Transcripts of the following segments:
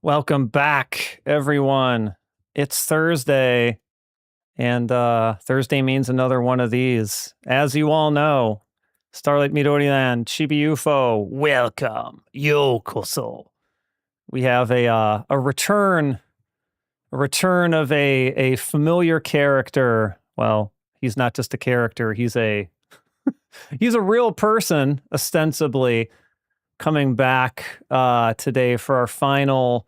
Welcome back, everyone. It's Thursday, and Thursday means another one of these. As you all know, Starlight Midoriland, Chibi UFO, welcome, yokoso. We have a return of a familiar character. Well, he's not just a character; he's a he's a real person, ostensibly, coming back today for our final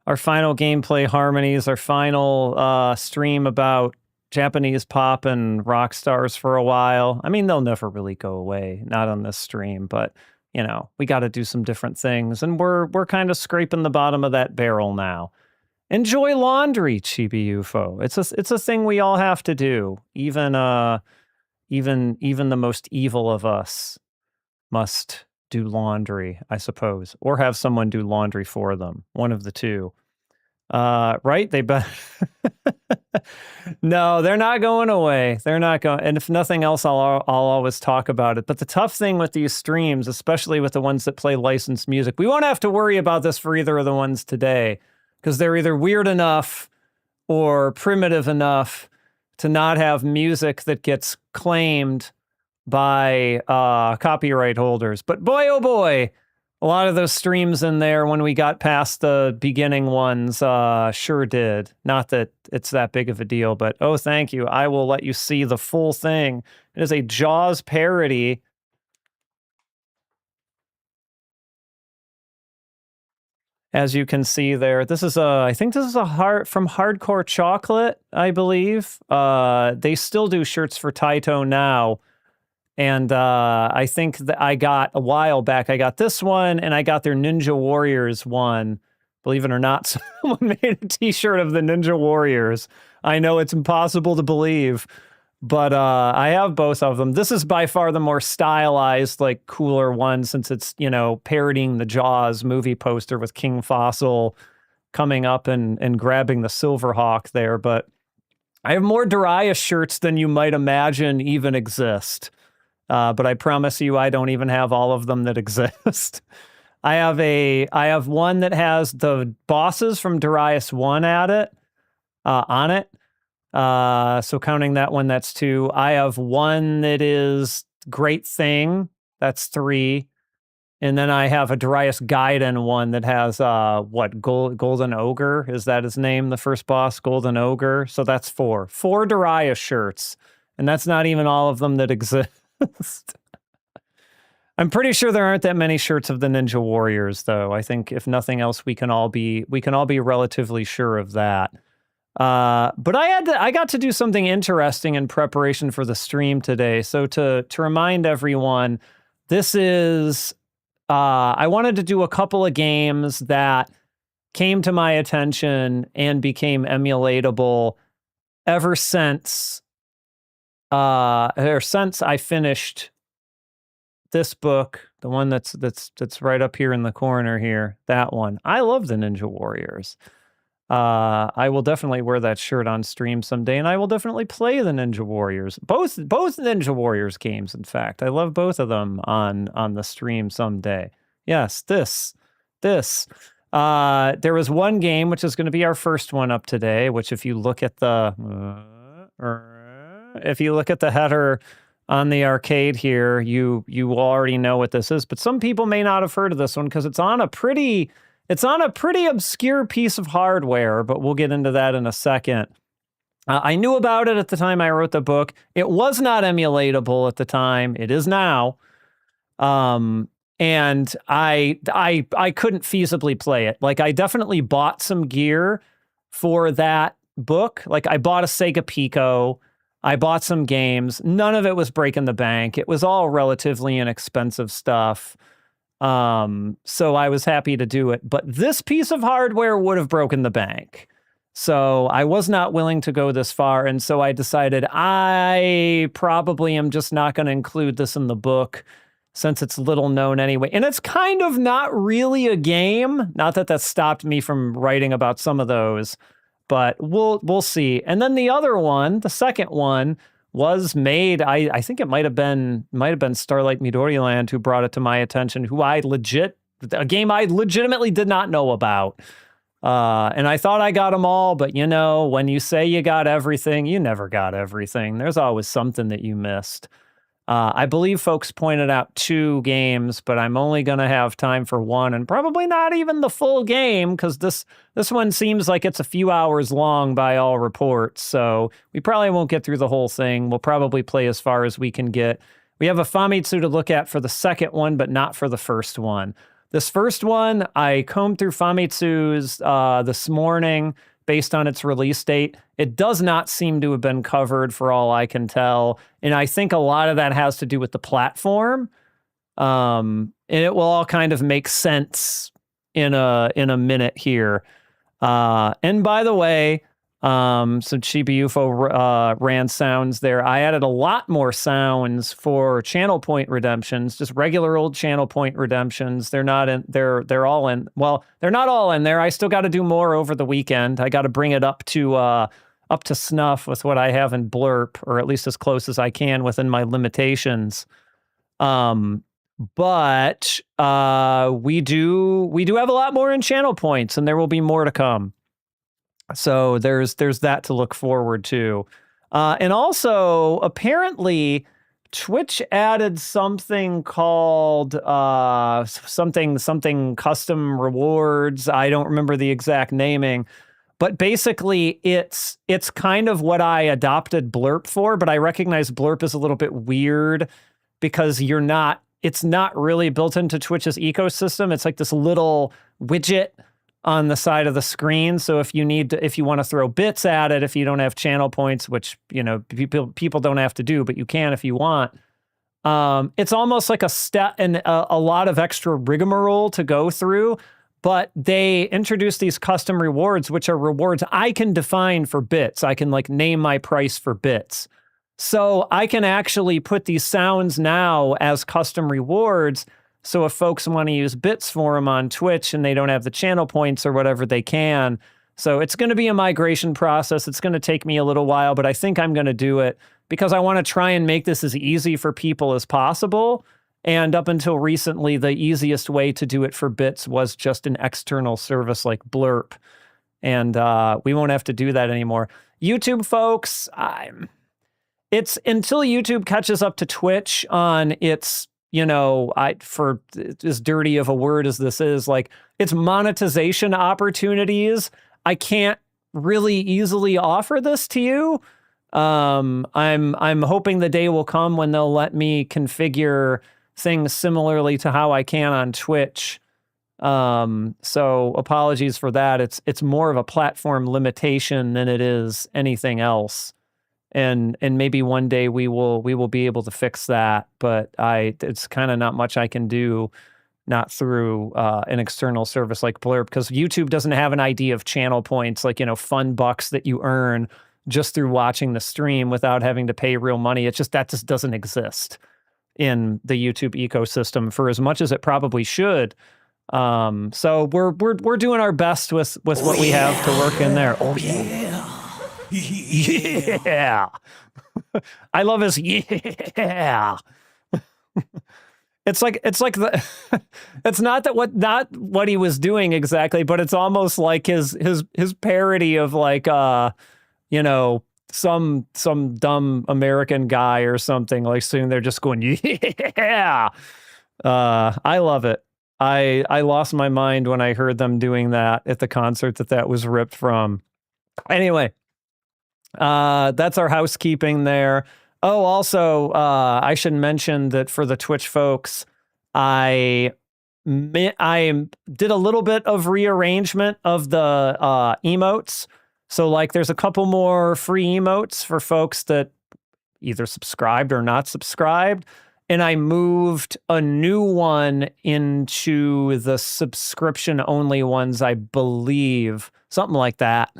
gameplay Harmonies, our final stream about Japanese pop and rock stars for a while. I mean, they'll never really go away, not on this stream, but you know, we got to do some different things, and we're kind of scraping the bottom of that barrel now. Enjoy laundry, Chibi UFO. It's a thing we all have to do. Even the most evil of us must do laundry, I suppose, or have someone do laundry for them. One of the two. Right? No, they're not going away. They're not going. And if nothing else, I'll always talk about it. But the tough thing with these streams, especially with the ones that play licensed music, we won't have to worry about this for either of the ones today, because they're either weird enough or primitive enough to not have music that gets claimed by copyright holders. But boy, oh boy, a lot of those streams in there when we got past the beginning ones sure did. Not that it's that big of a deal, but oh, thank you. I will let you see the full thing. It is a Jaws parody. As you can see there, this is I think this is from Hardcore Chocolate, I believe. They still do shirts for Taito now. And I think that I got a while back, I got this one, and I got their Ninja Warriors one. Believe it or not, someone made a t-shirt of the Ninja Warriors. I know it's impossible to believe, but I have both of them. This is by far the more stylized, like, cooler one, since it's, you know, parodying the Jaws movie poster with King Fossil coming up and grabbing the Silverhawk there. But I have more Darius shirts than you might imagine even exist. But I promise you, I don't even have all of them that exist. I have one that has the bosses from Darius 1 on it. So counting that one, that's 2. I have one that is Great Thing. That's 3. And then I have a Darius Gaiden one that has, Golden Ogre? Is that his name, the first boss? Golden Ogre? So that's 4. 4 Darius shirts. And that's not even all of them that exist. I'm pretty sure there aren't that many shirts of the Ninja Warriors, though. I think if nothing else, we can all be relatively sure of that. But I got to do something interesting in preparation for the stream today. So to remind everyone, this is I wanted to do a couple of games that came to my attention and became emulatable ever since I finished this book, the one that's right up here in the corner here, that one. I love the Ninja Warriors. I will definitely wear that shirt on stream someday, and I will definitely play the Ninja Warriors. Both Ninja Warriors games, in fact. I love both of them on the stream someday. Yes, this. There was one game, which is going to be our first one up today, which if you look at the header on the arcade here, you will already know what this is. But some people may not have heard of this one because it's on a pretty obscure piece of hardware, but we'll get into that in a second. I knew about it at the time I wrote the book. It was not emulatable at the time. It is now. And I couldn't feasibly play it. Like, I definitely bought some gear for that book. Like, I bought a Sega Pico. I bought some games. None of it was breaking the bank. It was all relatively inexpensive stuff. So I was happy to do it. But this piece of hardware would have broken the bank. So I was not willing to go this far. And so I decided I probably am just not going to include this in the book since it's little known anyway. And it's kind of not really a game. Not that that stopped me from writing about some of those. But we'll see. And then the other one, the second one, was made. I think it might have been Starlight Midoriland who brought it to my attention, who I legit a game I legitimately did not know about. And I thought I got them all, but you know, when you say you got everything, you never got everything. There's always something that you missed. I believe folks pointed out 2 games, but I'm only going to have time for 1, and probably not even the full game, because this one seems like it's a few hours long by all reports, so we probably won't get through the whole thing. We'll probably play as far as we can get. We have a Famitsu to look at for the second one, but not for the first one. This first one, I combed through Famitsu's this morning based on its release date. It does not seem to have been covered for all I can tell. And I think a lot of that has to do with the platform. And it will all kind of make sense in a minute here. And by the way, so Chibi UFO ran sounds there. I added a lot more sounds for channel point redemptions, just regular old channel point redemptions. They're not in, they're all in. Well, they're not all in there. I still got to do more over the weekend. I got to bring it up to snuff with what I have in Blurp, or at least as close as I can within my limitations. But we do have a lot more in channel points, and there will be more to come. So there's that to look forward to. And also, apparently, Twitch added something called something custom rewards. I don't remember the exact naming, but basically it's kind of what I adopted Blurp for, but I recognize Blurp is a little bit weird because it's not really built into Twitch's ecosystem. It's like this little widget on the side of the screen. So if you want to throw bits at it, if you don't have channel points, which, you know, people don't have to do, but you can if you want. It's almost like a step and a lot of extra rigmarole to go through, but they introduce these custom rewards, which are rewards I can define for bits. I can like name my price for bits. So I can actually put these sounds now as custom rewards. So if folks want to use bits for them on Twitch and they don't have the channel points or whatever, they can. So it's going to be a migration process. It's going to take me a little while, but I think I'm going to do it because I want to try and make this as easy for people as possible. And up until recently, the easiest way to do it for bits was just an external service like Blurp. And we won't have to do that anymore. YouTube folks, it's until YouTube catches up to Twitch on its, you know, for as dirty of a word as this is, like its monetization opportunities, I can't really easily offer this to you. I'm hoping the day will come when they'll let me configure things similarly to how I can on Twitch. So apologies for that. It's more of a platform limitation than it is anything else. And maybe one day we will be able to fix that, but it's kind of not much I can do, not through an external service like Blurb, because YouTube doesn't have an idea of channel points, like, you know, fun bucks that you earn just through watching the stream without having to pay real money. That just doesn't exist in the YouTube ecosystem for as much as it probably should. So we're doing our best with what we have to work in there. Oh yeah. Yeah. I love his yeah. It's like the it's not what he was doing exactly, but it's almost like his parody of like you know, some dumb American guy or something, like sitting there just going yeah. I love it. I lost my mind when I heard them doing that at the concert that was ripped from. Anyway, that's our housekeeping there. Oh, also, I should mention that for the Twitch folks, I did a little bit of rearrangement of the emotes. So, like, there's a couple more free emotes for folks that either subscribed or not subscribed. And I moved a new one into the subscription-only ones, I believe. Something like that.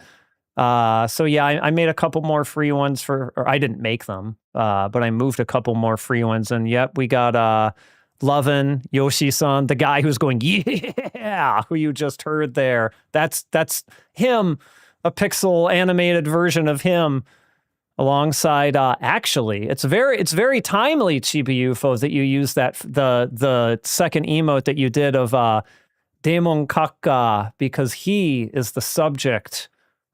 So yeah, I made a couple more free ones or I didn't make them, but I moved a couple more free ones. And yep, we got Lovin, Yoshi-san, the guy who's going, yeah, who you just heard there. That's him, a pixel animated version of him. alongside actually it's very timely, Chibi UFO, that you use that the second emote that you did of Daemon Kakka, because he is the subject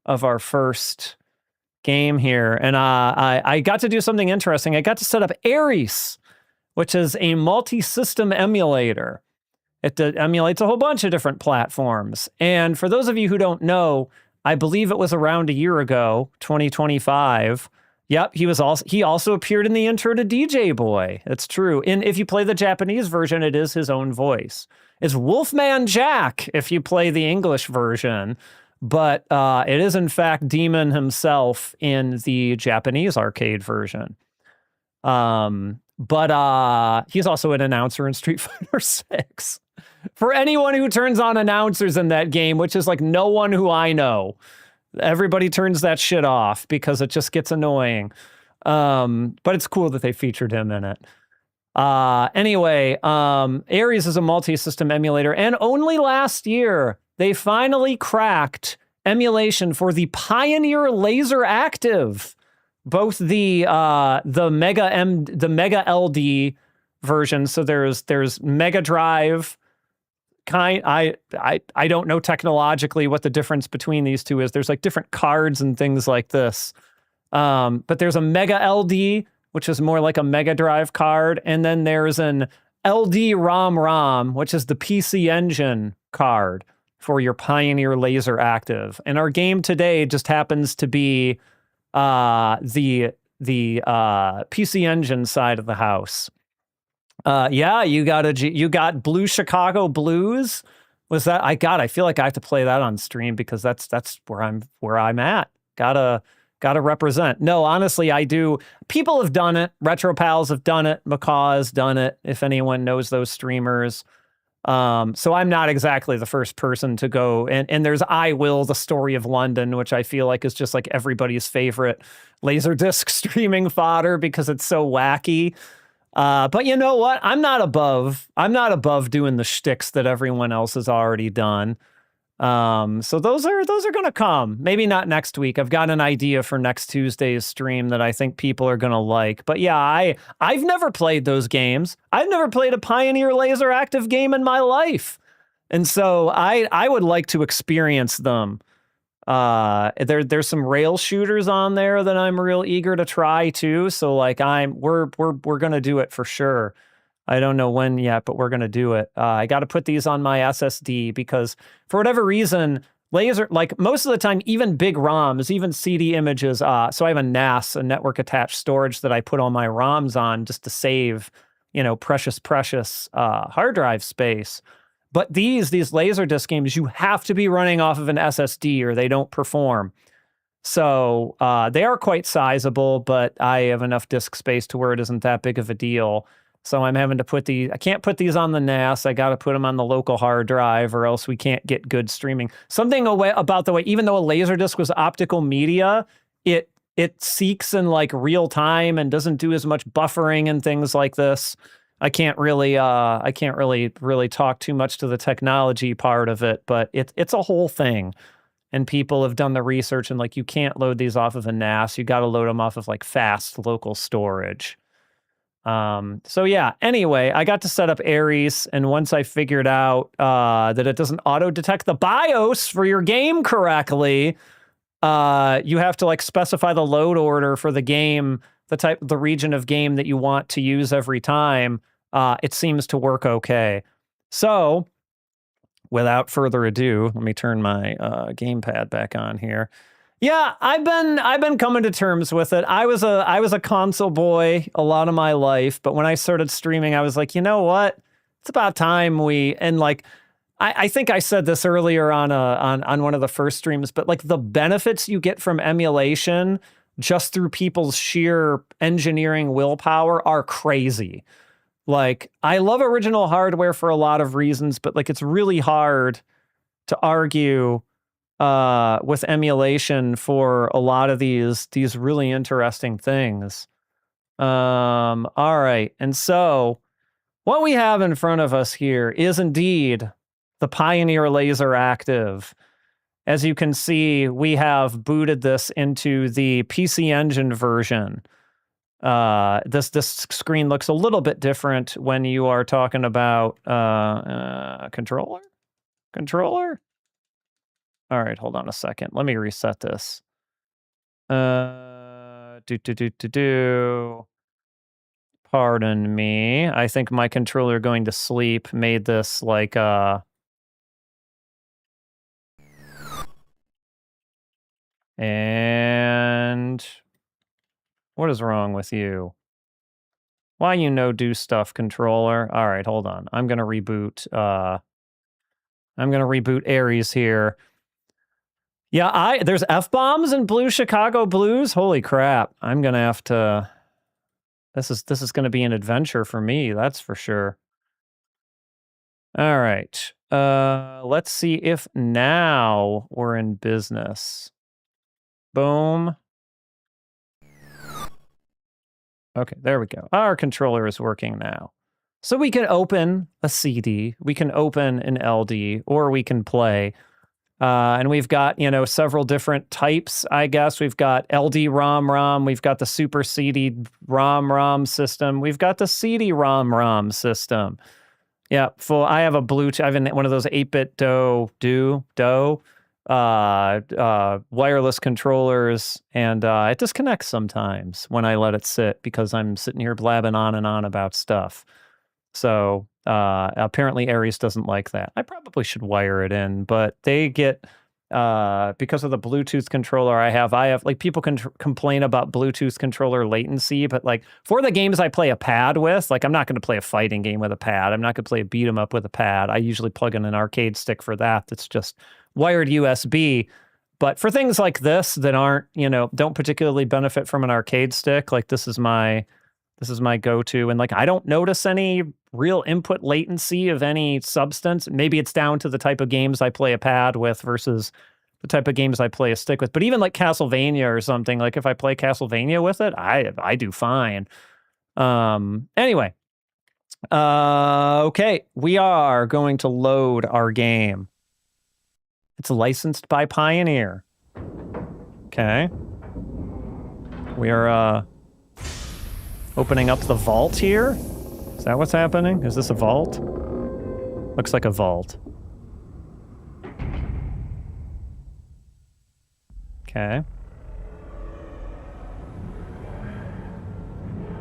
of our first game here. And I got to do something interesting. I got to set up Ares, which is a multi-system emulator. It emulates a whole bunch of different platforms. And for those of you who don't know, I believe it was around a year ago, 2025. Yep, he also appeared in the intro to DJ Boy. It's true. And if you play the Japanese version, it is his own voice. It's Wolfman Jack if you play the English version. But it is, in fact, Demon himself in the Japanese arcade version. But he's also an announcer in Street Fighter 6. For anyone who turns on announcers in that game, which is like no one who I know, everybody turns that shit off because it just gets annoying. But it's cool that they featured him in it. Anyway, Ares is a multi-system emulator, and only last year they finally cracked emulation for the Pioneer LaserActive, both the Mega LD version. So there's Mega Drive. I don't know technologically what the difference between these two is. There's like different cards and things like this. But there's a Mega LD, which is more like a Mega Drive card, and then there's an LD ROM, which is the PC Engine card for your Pioneer LaserActive. And our game today just happens to be the PC Engine side of the house. Yeah, you got Blue Chicago Blues. Was that I feel like I have to play that on stream because that's where I'm at. Gotta represent. No, honestly, I do. People have done it. Retro Pals have done it. Macaw has done it, if anyone knows those streamers. So I'm not exactly the first person to go. And there's I Will, the Story of London, which I feel like is just like everybody's favorite Laserdisc streaming fodder because it's so wacky. But you know what? I'm not above doing the shticks that everyone else has already done. So those are going to come. Maybe not next week. I've got an idea for next Tuesday's stream that I think people are going to like. But yeah, I've never played those games. I've never played a Pioneer LaserActive game in my life. And so I would like to experience them. There's some rail shooters on there that I'm real eager to try too. So like we're going to do it for sure. I don't know when yet, but we're going to do it. I got to put these on my SSD because for whatever reason, like most of the time, even big ROMs, even CD images. So I have a NAS, a network attached storage that I put all my ROMs on just to save, precious hard drive space. But these Laserdisc games, you have to be running off of an SSD or they don't perform. So they are quite sizable, but I have enough disk space to where it isn't that big of a deal. So I'm having to I can't put these on the NAS. I got to put them on the local hard drive or else we can't get good streaming. Something about the way, even though a Laserdisc was optical media, it seeks in like real time and doesn't do as much buffering and things like this. I can't really talk too much to the technology part of it, but it's a whole thing. And people have done the research and like, you can't load these off of a NAS. You got to load them off of like fast local storage. So yeah, anyway, I got to set up Ares, and once I figured out that it doesn't auto-detect the BIOS for your game correctly, you have to like specify the load order for the game, the region of game that you want to use every time. It seems to work okay. So without further ado, let me turn my gamepad back on here. Yeah, I've been coming to terms with it. I was a console boy a lot of my life, but when I started streaming, I was like, you know what? It's about time I think I said this earlier on one of the first streams, but like the benefits you get from emulation just through people's sheer engineering willpower are crazy. Like, I love original hardware for a lot of reasons, but like it's really hard to argue with emulation for a lot of these really interesting things. All right. And so what we have in front of us here is indeed the Pioneer LaserActive. as you can see, we have booted this into the PC Engine version. This screen looks a little bit different when you are talking about controller? Controller? All right, hold on a second. Let me reset this. Pardon me. I think my controller going to sleep made this like and what is wrong with you? Why you no do stuff, controller? All right, hold on. I'm gonna reboot. I'm gonna reboot Aries here. Yeah, there's F-bombs in Blue Chicago Blues. Holy crap! I'm gonna have to. This is gonna be an adventure for me. That's for sure. All right. Let's see if now we're in business. Boom. Okay, there we go. Our controller is working now. So we can open a CD, we can open an LD, or we can play. And we've got, you know, several different types, I guess. We've got LD ROM, we've got the Super CD ROM system, we've got the CD ROM system. Yeah, I have a Bluetooth, I have one of those 8-bit wireless controllers, and it disconnects sometimes when I let it sit because I'm sitting here blabbing on and on about stuff. So apparently Aries doesn't like that. I probably should wire it in, but they get because of the Bluetooth controller I have like people can complain about Bluetooth controller latency, but like for the games I play a pad with, like I'm not going to play a fighting game with a pad. I'm not going to play a beat 'em up with a pad. I usually plug in an arcade stick for that. That's just wired USB. But for things like this that aren't, you know, don't particularly benefit from an arcade stick, like this is my go-to, and like I don't notice any real input latency of any substance. Maybe it's down to the type of games I play a pad with versus the type of games I play a stick with. But even like Castlevania or something, like if I play Castlevania with it, I do fine. Anyway, okay, we are going to load our game. It's licensed by Pioneer. Okay. We are opening up the vault here. Is that what's happening? Is this a vault? Looks like a vault. Okay.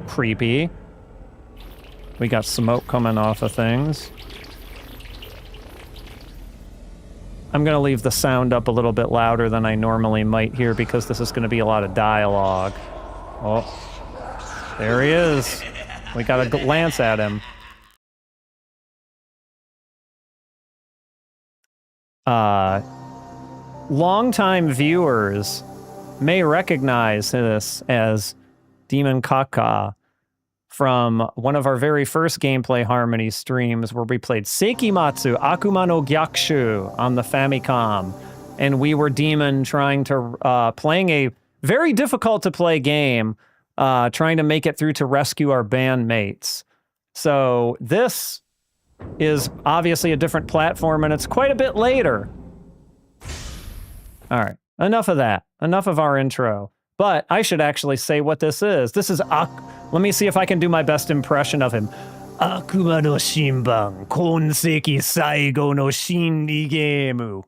Creepy. We got smoke coming off of things. I'm going to leave the sound up a little bit louder than I normally might here because this is going to be a lot of dialogue. Oh, there he is. We got a glance at him. Longtime viewers may recognize this as Demon Kaka from one of our very first gameplay Harmonies streams where we played Seikimatsu Akuma no Gyakushu on the Famicom. And we were Demon trying to, playing a very difficult to play game, trying to make it through to rescue our bandmates. So this is obviously a different platform and it's quite a bit later. All right, enough of that. Enough of our intro. But I should actually say what this is. This is let me see if I can do my best impression of him. Akuma no Shinpan, Konseiki Saigo no Shinri Gemu.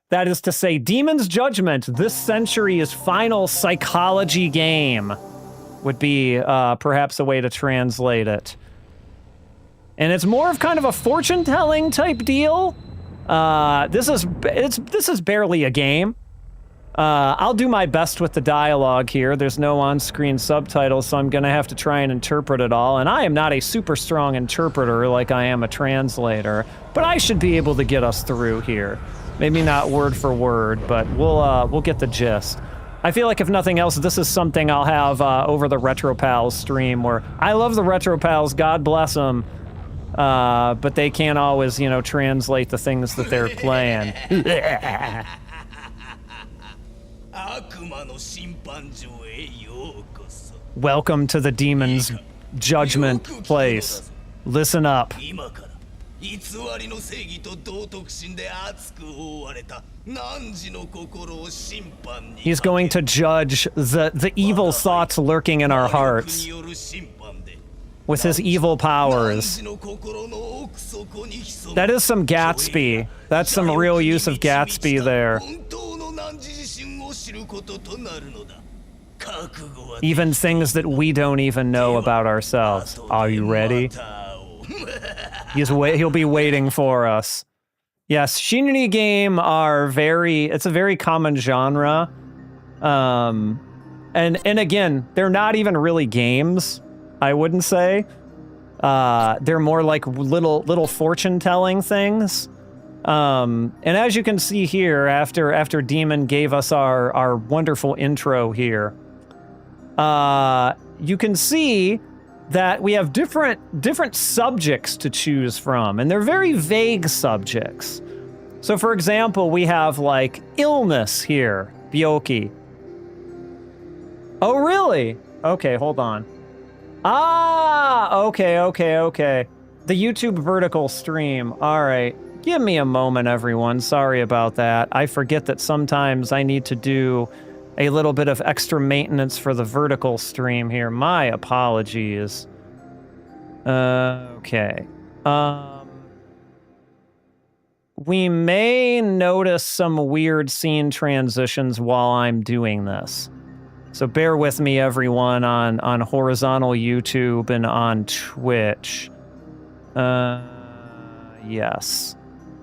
That is to say, Demon's Judgment, this century's final psychology game, would be perhaps a way to translate it. And it's more of kind of a fortune-telling type deal. This is barely a game. I'll do my best with the dialogue here. There's no on-screen subtitles, so I'm gonna have to try and interpret it all. And I am not a super strong interpreter like I am a translator, but I should be able to get us through here. Maybe not word for word, but we'll get the gist. I feel like if nothing else, this is something I'll have over the Retro Pals stream, where I love the Retro Pals, God bless them, but they can't always, you know, translate the things that they're playing. Welcome to the Demon's Judgment place. Listen up. He's going to judge the evil thoughts lurking in our hearts with his evil powers. That is some Gatsby. That's some real use of Gatsby there. Even things that we don't even know about ourselves. Are you ready? He'll be waiting for us. Yes, Shinri game are it's a very common genre. And again, they're not even really games, I wouldn't say. They're more like little fortune-telling things. And as you can see here, after Demon gave us our wonderful intro here, you can see that we have different subjects to choose from, and they're very vague subjects. So for example, we have like illness here, byoki. Oh really? Okay, hold on. Ah, okay. The YouTube vertical stream. All right. Give me a moment, everyone. Sorry about that. I forget that sometimes I need to do a little bit of extra maintenance for the vertical stream here. My apologies. Okay. We may notice some weird scene transitions while I'm doing this. So bear with me, everyone, on horizontal YouTube and on Twitch. Yes.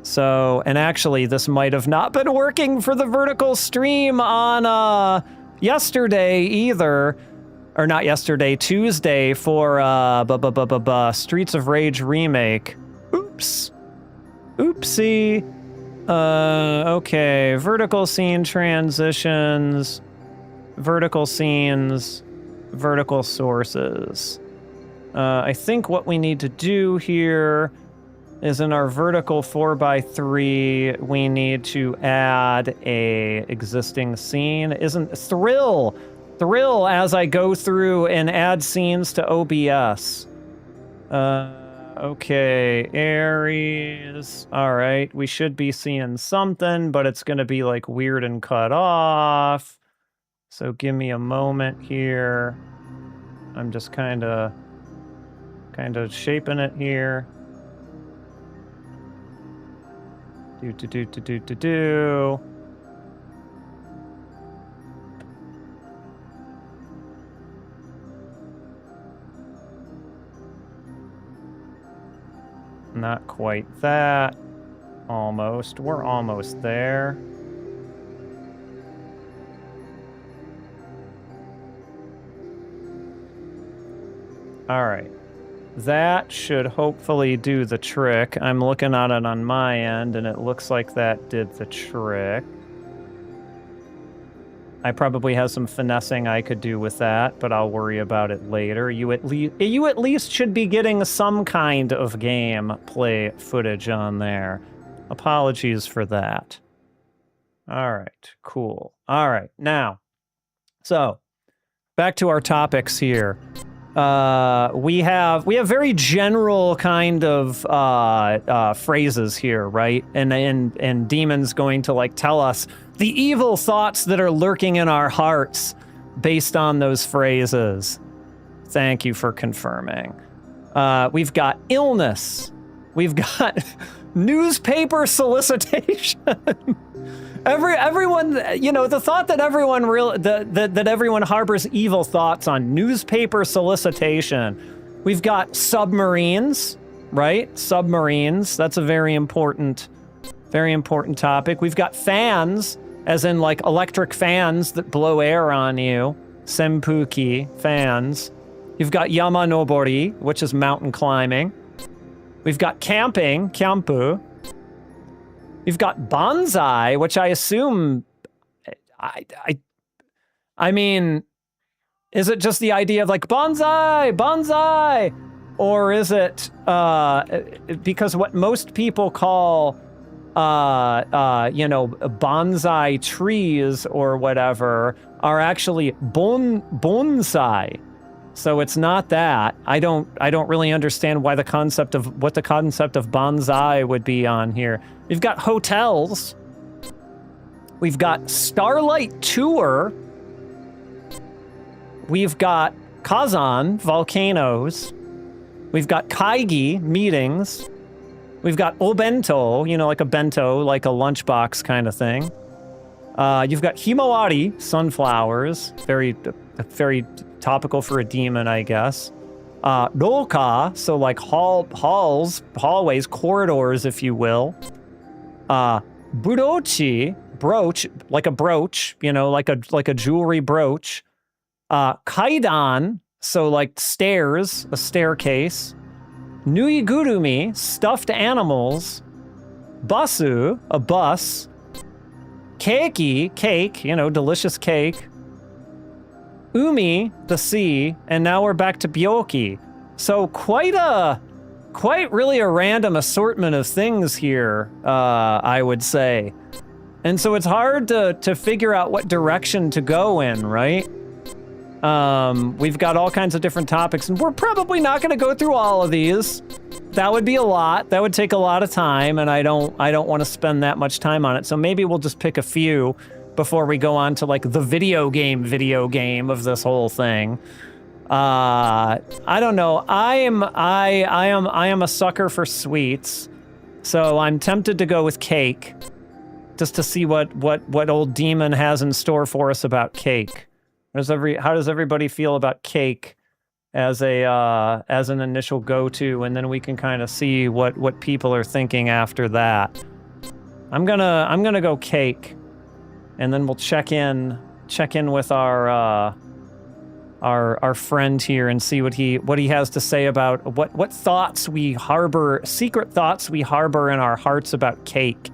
So, and actually, this might have not been working for the vertical stream on yesterday either. Or not yesterday, Tuesday for Streets of Rage Remake. Oops. Oopsie. Okay, vertical scene transitions, vertical scenes, vertical sources. I think what we need to do here is in our vertical 4x3, we need to add a existing scene. Isn't thrill as I go through and add scenes to OBS. Okay, Aries. All right, we should be seeing something, but it's gonna be like weird and cut off. So give me a moment here. I'm just kind of shaping it here. Do. Not quite that. Almost. We're almost there. All right. That should hopefully do the trick. I'm looking at it on my end, and it looks like that did the trick. I probably have some finessing I could do with that, but I'll worry about it later. You at least should be getting some kind of gameplay footage on there. Apologies for that. All right, cool. All right, now, so back to our topics here. We have very general kind of phrases here, right? And Demon's going to like tell us the evil thoughts that are lurking in our hearts based on those phrases. Thank you for confirming. We've got illness. We've got newspaper solicitation. Everyone, you know, the thought that everyone that everyone harbors evil thoughts on newspaper solicitation. We've got submarines, right? Submarines. That's a very important topic. We've got fans, as in like electric fans that blow air on you. Senpuki fans. You've got yamanobori, which is mountain climbing. We've got camping, kyampu. We've got bonsai, which I assume, I mean, is it just the idea of like bonsai, or is it because what most people call, you know, bonsai trees or whatever are actually bonsai, So it's not that. I don't really understand why what the concept of bonsai would be on here. We've got hotels. We've got Starlight Tour. We've got Kazan, volcanoes. We've got Kaigi, meetings. We've got Obento, you know, like a bento, like a lunchbox kind of thing. You've got Himawari, sunflowers. Very topical for a demon, I guess. Roka, so like halls, hallways, corridors, if you will. Burochi, brooch, like a brooch, you know, like a jewelry brooch. Kaidan, so like stairs, a staircase. Nuigurumi, stuffed animals. Basu, a bus. Keiki, cake, you know, delicious cake. Umi, the sea, and now we're back to Byoki. So quite really a random assortment of things here, I would say. And so it's hard to figure out what direction to go in, right? We've got all kinds of different topics, and we're probably not going to go through all of these. That would be a lot. That would take a lot of time, and I don't want to spend that much time on it. So maybe we'll just pick a few before we go on to like the video game of this whole thing. I don't know. I am a sucker for sweets, so I'm tempted to go with cake, just to see what old demon has in store for us about cake. How does everybody feel about cake as an initial go-to, and then we can kind of see what people are thinking after that. I'm gonna go cake, and then we'll check in with our friend here and see what he has to say about what thoughts we harbor, secret thoughts we harbor in our hearts about cake.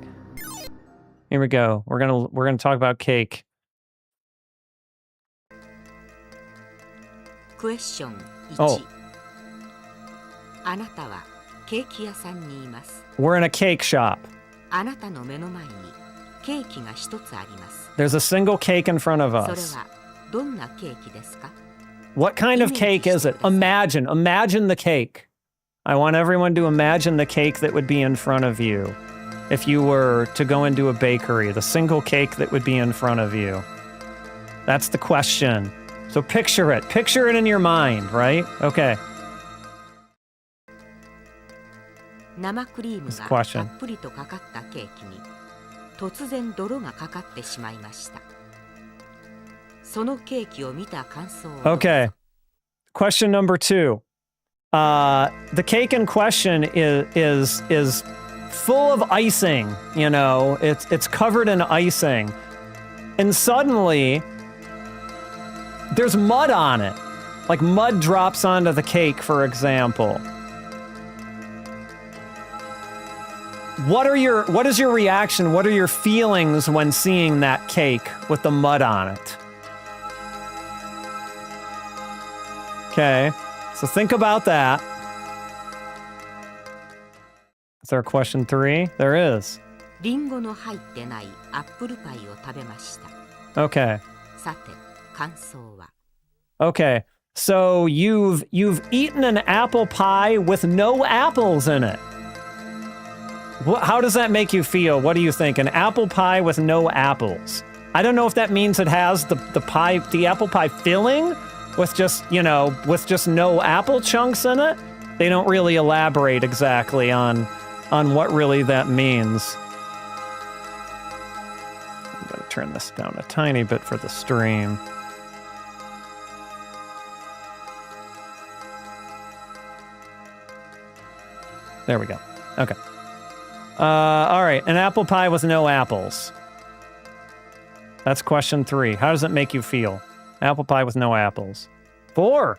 Here we go. We're gonna talk about cake. Question 1. Oh. We're in a cake shop. There's a single cake in front of us. What kind of cake is it? Imagine the cake. I want everyone to imagine the cake that would be in front of you if you were to go into a bakery, the single cake that would be in front of you. That's the question. So picture it in your mind, right? Okay. This question. Okay. Question number 2. The cake in question is full of icing, you know, it's covered in icing. And suddenly there's mud on it. Like mud drops onto the cake, for example. What is your reaction? What are your feelings when seeing that cake with the mud on it? Okay, so think about that. Is there a question 3? There is. Okay. Okay, so you've eaten an apple pie with no apples in it. How does that make you feel? What do you think? An apple pie with no apples. I don't know if that means it has the apple pie filling with just no apple chunks in it. They don't really elaborate exactly on what really that means. I'm gonna turn this down a tiny bit for the stream. There we go. Okay. All right, an apple pie with no apples. That's question 3. How does it make you feel? Apple pie with no apples. 4.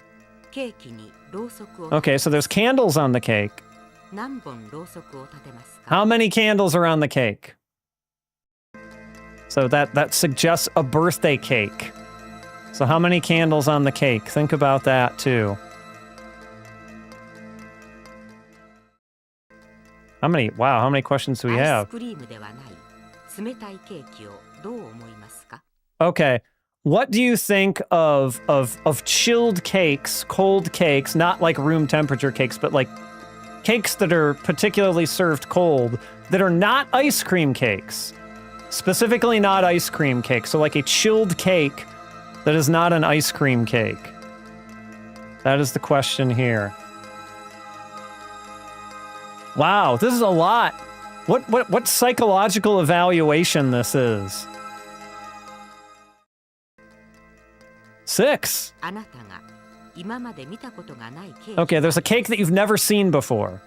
Okay, so there's candles on the cake. How many candles are on the cake? So that suggests a birthday cake. So how many candles on the cake? Think about that too. How many questions do we have? Okay. What do you think of chilled cakes, cold cakes, not like room temperature cakes, but like cakes that are particularly served cold that are not ice cream cakes? Specifically not ice cream cake. So like a chilled cake that is not an ice cream cake. That is the question here. Wow, this is a lot. What psychological evaluation this is? 6. Okay, there's a cake that you've never seen before.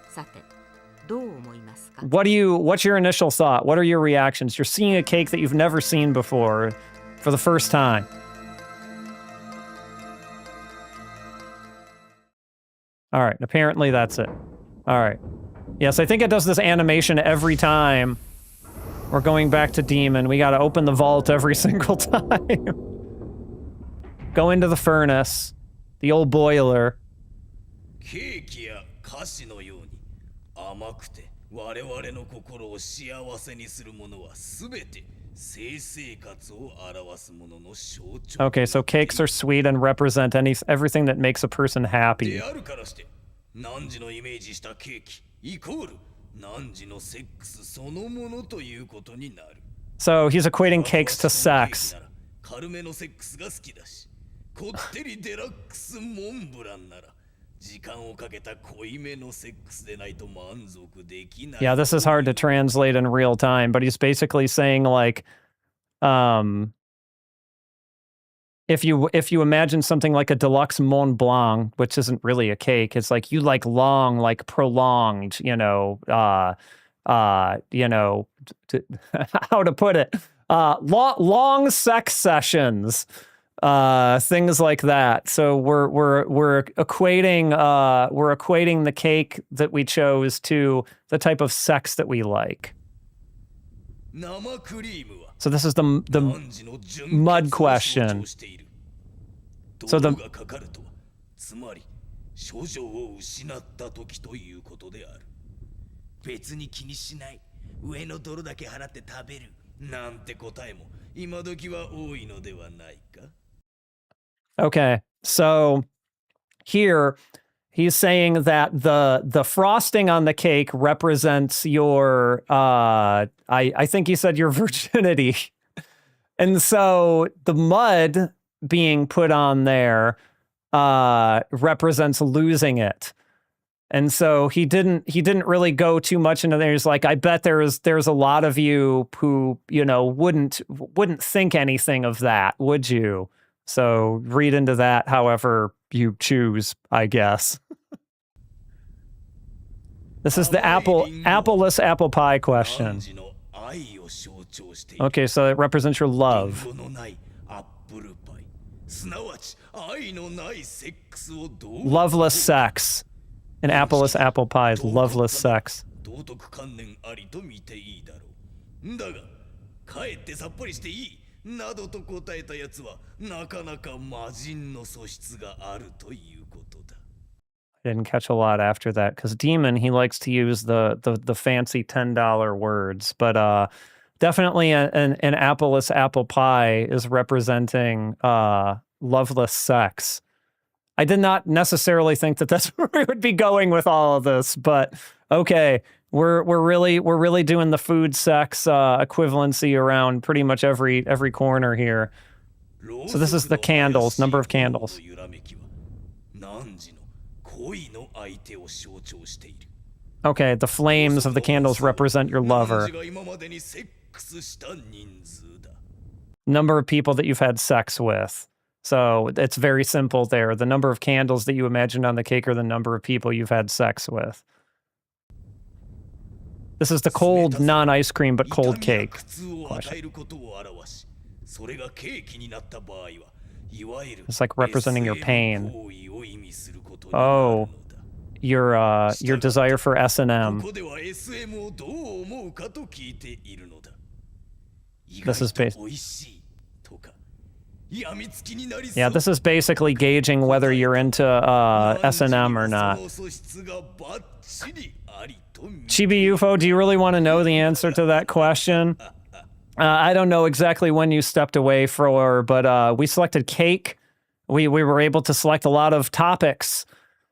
What's your initial thought? What are your reactions? You're seeing a cake that you've never seen before for the first time. All right, apparently that's it. All right. Yes, I think it does this animation every time. We're going back to Demon. We gotta open the vault every single time. Go into the furnace. The old boiler. Okay, so cakes are sweet and represent everything that makes a person happy. So he's equating cakes to sex. Yeah, this is hard to translate in real time, but he's basically saying like, if you imagine something like a deluxe Mont Blanc, which isn't really a cake, it's like you like long, like prolonged, how to put it, long sex sessions, things like that. So we're equating the cake that we chose to the type of sex that we like. So this is the mud question. So the Okay, so here he's saying that the frosting on the cake represents your I think he said your virginity. And so the mud being put on there represents losing it. And so he didn't really go too much into there. He's like, I bet there's a lot of you who, wouldn't think anything of that, would you? So read into that however you choose, I guess. This is the appleless apple pie question. Okay, so it represents your love. Loveless sex. An appleless apple pie is loveless sex. I didn't catch a lot after that, because Demon, he likes to use the fancy $10 words, but definitely an appleless apple pie is representing loveless sex. I did not necessarily think that that's where we would be going with all of this, but okay, we're really doing the food sex equivalency around pretty much every corner here. So this is the candles, number of candles. Okay, the flames of the candles represent your lover. Number of people that you've had sex with. So it's very simple there. The number of candles that you imagined on the cake are the number of people you've had sex with. This is the cold, non-ice cream, but cold cake question. It's like representing your pain. Oh, your desire for S&M. This is yeah, this is basically gauging whether you're into S&M or not. Chibi UFO, do you really want to know the answer to that question? I don't know exactly when you stepped away but we selected cake. We were able to select a lot of topics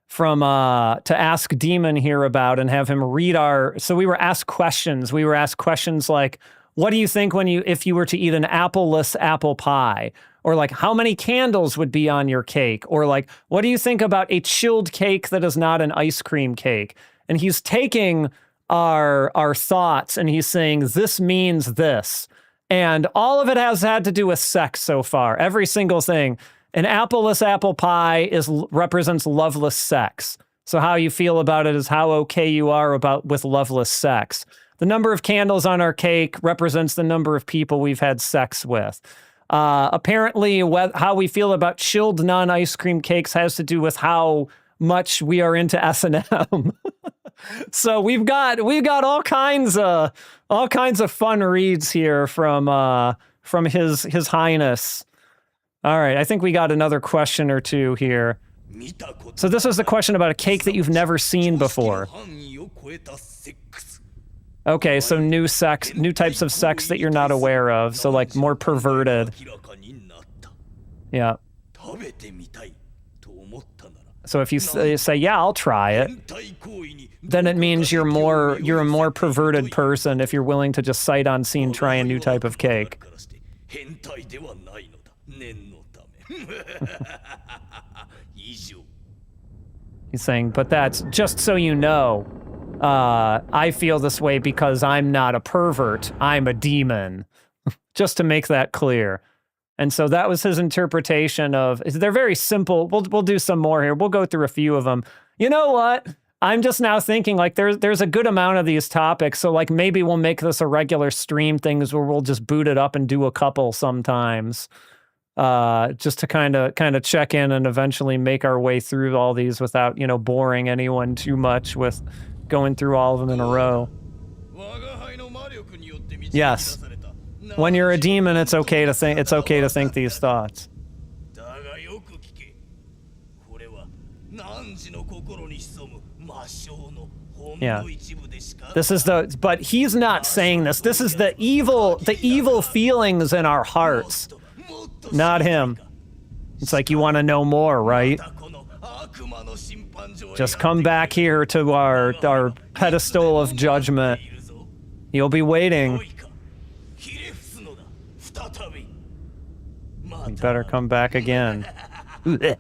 from to ask Demon here about and have him read so we were asked questions. We were asked questions like, what do you think if you were to eat an appleless apple pie? Or like, how many candles would be on your cake? Or like, what do you think about a chilled cake that is not an ice cream cake? And he's taking our thoughts and he's saying, this means this. And all of it has had to do with sex so far. Every single thing. An appleless apple pie represents loveless sex. So how you feel about it is how okay you are with loveless sex. The number of candles on our cake represents the number of people we've had sex with. Apparently, how we feel about chilled non-ice cream cakes has to do with how much we are into S&M. So we've got all kinds of fun reads here from His Highness. All right, I think we got another question or two here. So this is the question about a cake that you've never seen before. Okay, so new types of sex that you're not aware of, so like more perverted. Yeah. So if you say, yeah, I'll try it, then it means you're a more perverted person if you're willing to just sight unseen try a new type of cake. He's saying, but that's just so you know, I feel this way because I'm not a pervert, I'm a demon. Just to make that clear. And so that was his interpretation of, they're very simple. We'll do some more here. We'll go through a few of them. You know what? I'm just now thinking like there's a good amount of these topics. So like maybe we'll make this a regular stream things where we'll just boot it up and do a couple sometimes. Just to kind of check in and eventually make our way through all these without, boring anyone too much with going through all of them in a row. Yes. When you're a demon, it's okay to think these thoughts. Yeah. But he's not saying this. This is the evil feelings in our hearts. Not him. It's like, you want to know more, right? Just come back here to our pedestal of judgment. You'll be waiting. You better come back again. Wait,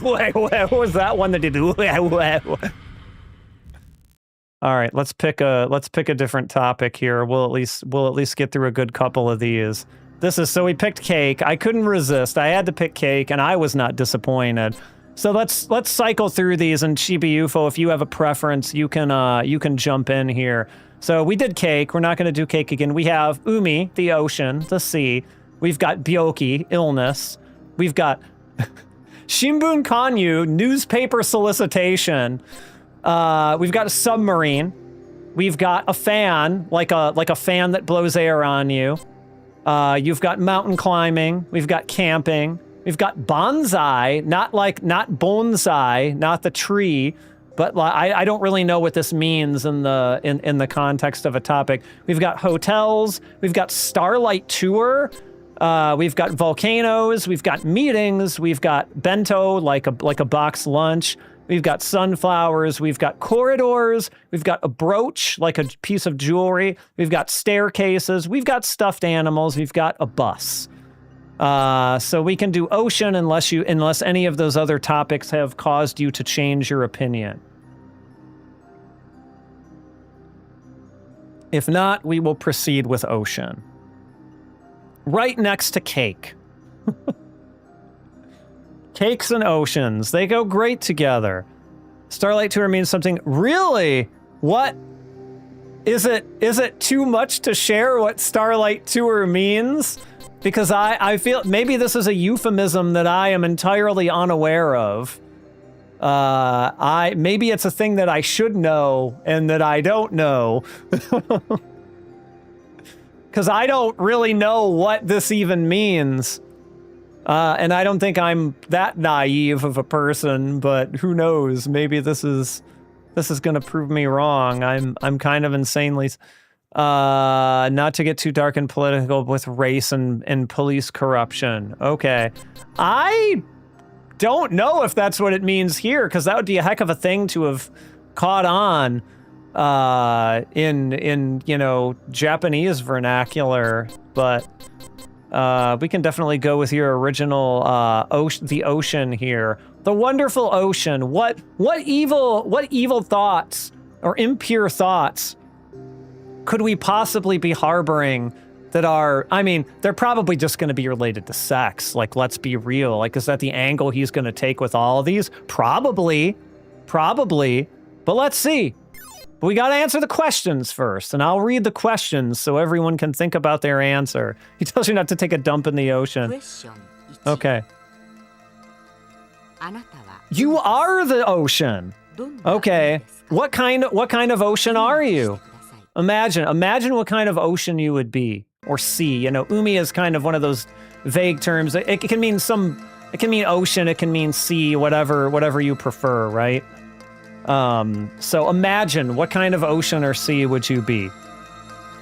what was that one that did? All right, let's pick a different topic here. We'll at least get through a good couple of these. So we picked cake. I couldn't resist. I had to pick cake, and I was not disappointed. So let's cycle through these, and Chibi UFO, if you have a preference, you can jump in here. So we did cake. We're not going to do cake again. We have Umi, the ocean, the sea. We've got Byoki, illness. We've got Shimbun Kanyu, newspaper solicitation. We've got a submarine. We've got a fan, like a fan that blows air on you. You've got mountain climbing. We've got camping. We've got bonsai, not bonsai, not the tree, but I don't really know what this means in the context of a topic. We've got hotels. We've got Starlight Tour. We've got volcanoes. We've got meetings. We've got bento, like a box lunch. We've got sunflowers. We've got corridors. We've got a brooch, like a piece of jewelry. We've got staircases. We've got stuffed animals. We've got a bus. So we can do ocean unless any of those other topics have caused you to change your opinion. If not, we will proceed with ocean. Right next to cake. Cakes and oceans, they go great together. Starlight Tour means something. Really? What? Is it too much to share what Starlight Tour means? Because I feel maybe this is a euphemism that I am entirely unaware of. Maybe it's a thing that I should know and that I don't know. Because I don't really know what this even means. And I don't think I'm that naive of a person, but who knows? Maybe this is gonna prove me wrong. I'm kind of insanely... not to get too dark and political with race and police corruption. Okay. I don't know if that's what it means here, because that would be a heck of a thing to have caught on in you know, Japanese vernacular, but we can definitely go with your original the ocean here. The wonderful ocean. What evil thoughts or impure thoughts could we possibly be harboring that are, I mean, they're probably just going to be related to sex. Like, let's be real. Like, is that the angle he's going to take with all of these? Probably. But let's see. But we got to answer the questions first, and I'll read the questions so everyone can think about their answer. He tells you not to take a dump in the ocean. Okay. You are the ocean. Okay. What kind of ocean are you? Imagine what kind of ocean you would be, or sea. You know, umi is kind of one of those vague terms. It can mean ocean, it can mean sea, whatever you prefer, right? So imagine, what kind of ocean or sea would you be?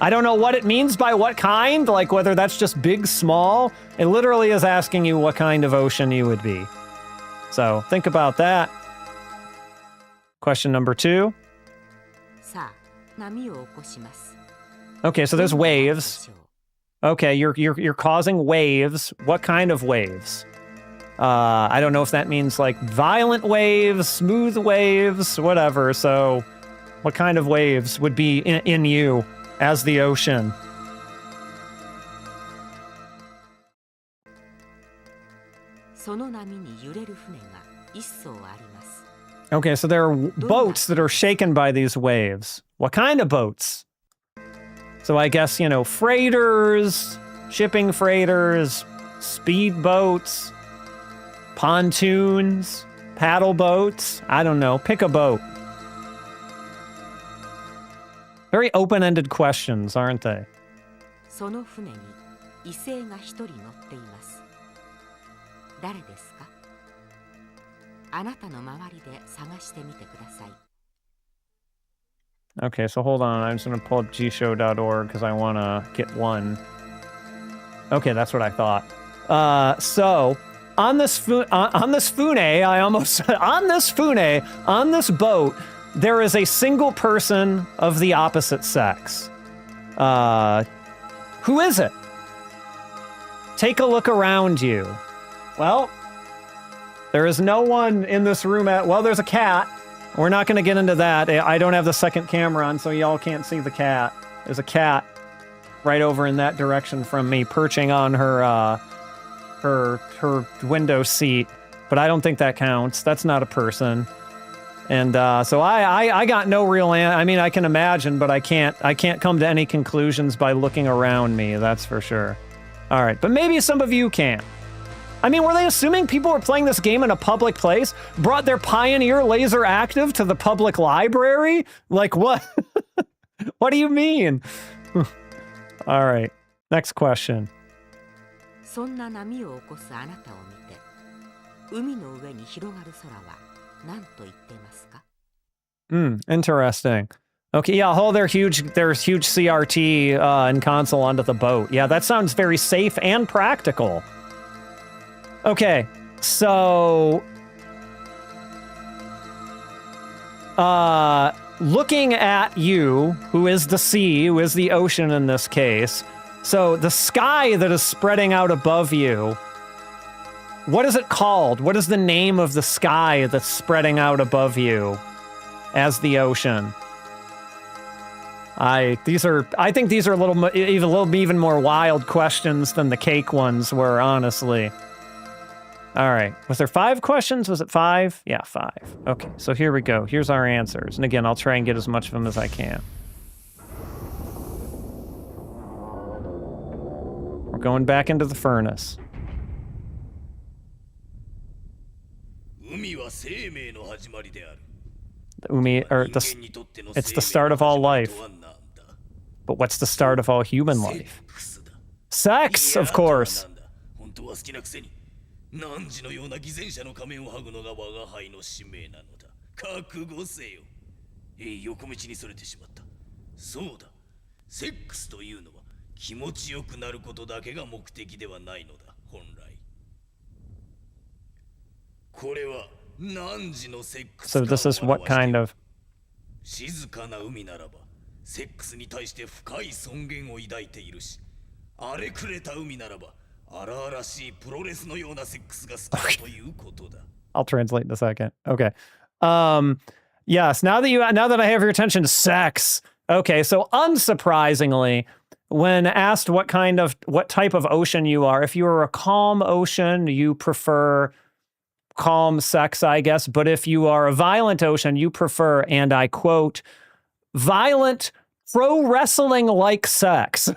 I don't know what it means by what kind, like whether that's just big, small. It literally is asking you what kind of ocean you would be. So think about that. Question number 2. Okay, so there's waves. Okay, you're causing waves. What kind of waves? I don't know if that means like violent waves, smooth waves, whatever. So what kind of waves would be in you as the ocean? Okay, so there are boats that are shaken by these waves. What kind of boats? So I guess, you know, freighters, shipping freighters, speedboats, pontoons, paddle boats. I don't know. Pick a boat. Very open-ended questions, aren't they? Okay, so hold on. I'm just going to pull up gshow.org because I want to get one. Okay, that's what I thought. So on this fune, on this boat, there is a single person of the opposite sex. Who is it? Take a look around you. Well, there is no one in this room well, there's a cat. We're not going to get into that. I don't have the second camera on, so y'all can't see the cat. There's a cat right over in that direction from me, perching on her window seat. But I don't think that counts. That's not a person. And so I got no real I mean, I can imagine, but I can't come to any conclusions by looking around me. That's for sure. All right, but maybe some of you can. I mean, were they assuming people were playing this game in a public place? Brought their Pioneer LaserActive to the public library? Like, what? What do you mean? All right, next question. Interesting. Okay, yeah, there's huge CRT and console onto the boat. Yeah, that sounds very safe and practical. Okay, so looking at you, who is the sea, who is the ocean in this case, so the sky that is spreading out above you, what is it called? What is the name of the sky that's spreading out above you as the ocean? I think these are a little even more wild questions than the cake ones were, honestly. All right. Was there 5 questions? Was it 5? Yeah, 5. Okay, so here we go. Here's our answers. And again, I'll try and get as much of them as I can. We're going back into the furnace. It's the start of all life. But what's the start of all human life? Sex, of course. 汝のような偽善者の仮面を剥ぐのが我が輩の使命なのだ。覚悟せよ。横道にそれてしまった。そうだ。セックスというのは気持ちよくなることだけが目的ではないのだ、本来。これは汝のセックス So this is what kind of... 静かな海ならば、セックスに対して深い尊厳を抱いているし、荒れくれた海ならば、荒々しいプロレスのようなセックスが好きだということだ。I'll translate in a second. Okay. Yes, now that I have your attention to sex. Okay, so unsurprisingly, when asked what type of ocean you are, if you are a calm ocean, you prefer calm sex, I guess. But if you are a violent ocean, you prefer, and I quote, violent pro wrestling-like sex.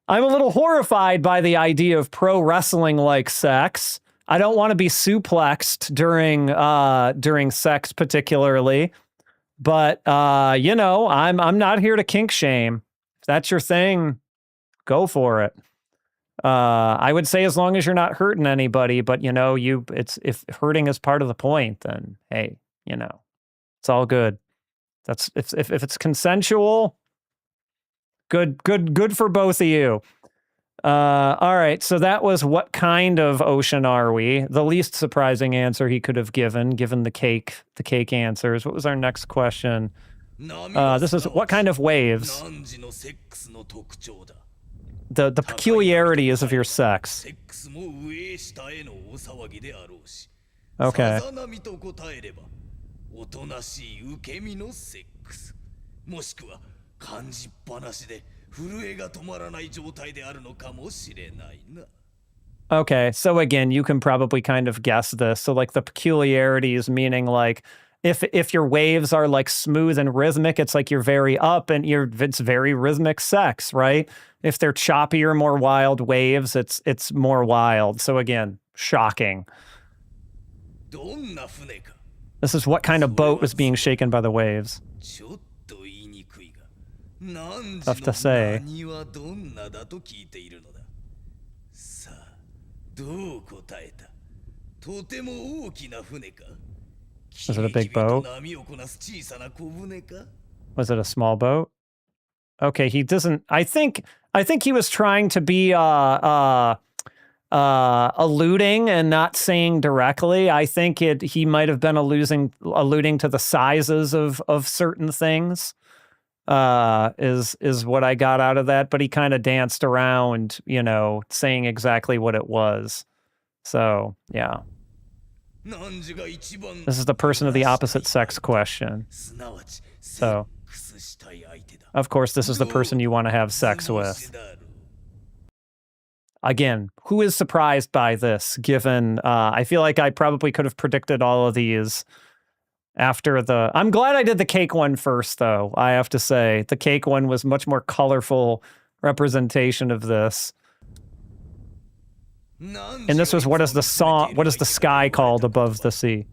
I'm a little horrified by the idea of pro wrestling-like sex. I don't want to be suplexed during sex particularly, but you know, I'm not here to kink shame. If that's your thing, go for it. I would say as long as you're not hurting anybody, but you know, if hurting is part of the point, then hey, you know, it's all good. That's if it's consensual, good for both of you. All right, so that was what kind of ocean are we? The least surprising answer he could have given the cake answers. What was our next question? This is what kind of waves? The peculiarities of your sex. Okay. Okay, so again, you can probably kind of guess this. So like the peculiarities, meaning like if your waves are like smooth and rhythmic, it's like you're very up and it's very rhythmic sex, right? If they're choppier, more wild waves, it's more wild. So again, shocking. This is what kind of boat was being shaken by the waves. Tough to say. Was it a big boat? Was it a small boat? Okay, he doesn't... I think he was trying to be alluding and not saying directly. I think he might have been alluding to the sizes of certain things. Is what I got out of that, but he kind of danced around, you know, saying exactly what it was. So, yeah. This is the person of the opposite sex question. So, of course, this is the person you want to have sex with. Again, who is surprised by this, given, I feel like I probably could have predicted all of these after I'm glad I did the cake one first, though. I have to say the cake one was much more colorful representation of this. And this was what is the sky called above the sea?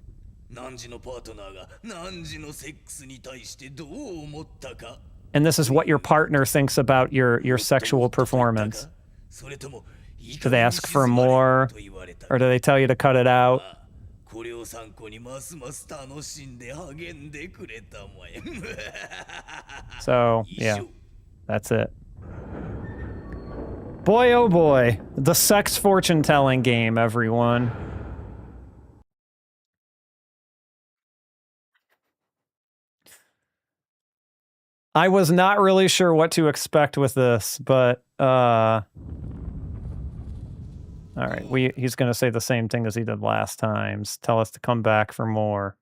And this is what your partner thinks about your sexual performance. Do they ask for more, or do they tell you to cut it out? So, yeah, that's it. Boy, oh boy, the sex fortune-telling game, everyone. I was not really sure what to expect with this, but, all right, he's going to say the same thing as he did last time. Tell us to come back for more.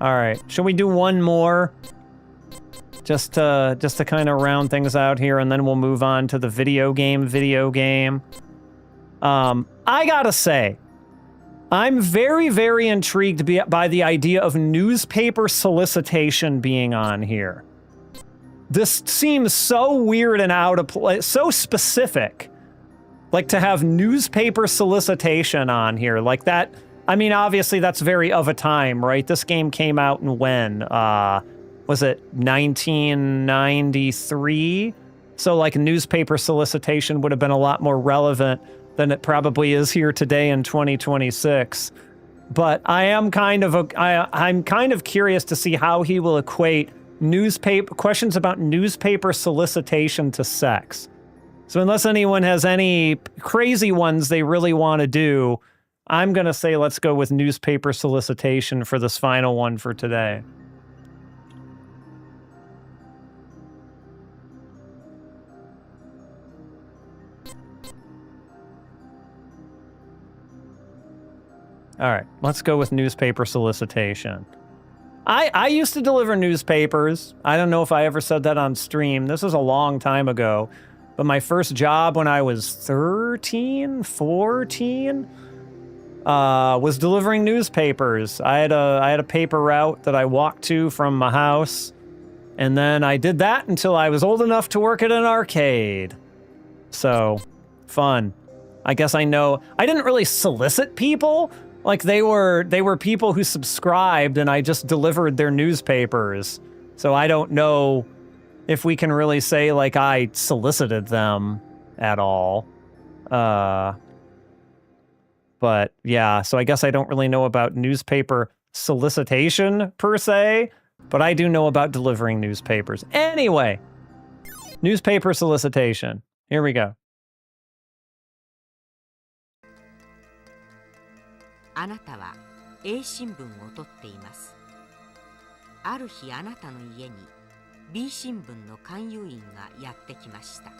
All right, should we do one more? Just to kind of round things out here, and then we'll move on to the video game. I gotta say, I'm very, very intrigued by the idea of newspaper solicitation being on here. This seems so weird and out of place, so specific. Like, to have newspaper solicitation on here, like that. I mean, obviously, that's very of a time, right? This game came out in when? Was it 1993? So like newspaper solicitation would have been a lot more relevant than it probably is here today in 2026. But I am kind of I'm kind of curious to see how he will equate questions about newspaper solicitation to sex. So unless anyone has any crazy ones they really want to do, I'm going to say let's go with newspaper solicitation for this final one for today. All right, let's go with newspaper solicitation. I used to deliver newspapers. I don't know if I ever said that on stream. This was a long time ago. But my first job when I was 13, 14, was delivering newspapers. I had a paper route that I walked to from my house. And then I did that until I was old enough to work at an arcade. So, fun. I guess I know. I didn't really solicit people. Like, they were people who subscribed, and I just delivered their newspapers. So I don't know if we can really say, like, I solicited them at all. But, yeah, so I guess I don't really know about newspaper solicitation, per se, but I do know about delivering newspapers. Anyway, newspaper solicitation. Here we go. あなたは A 新聞を取っています。ある日あなたの家に B 新聞の勧誘員がやってきました。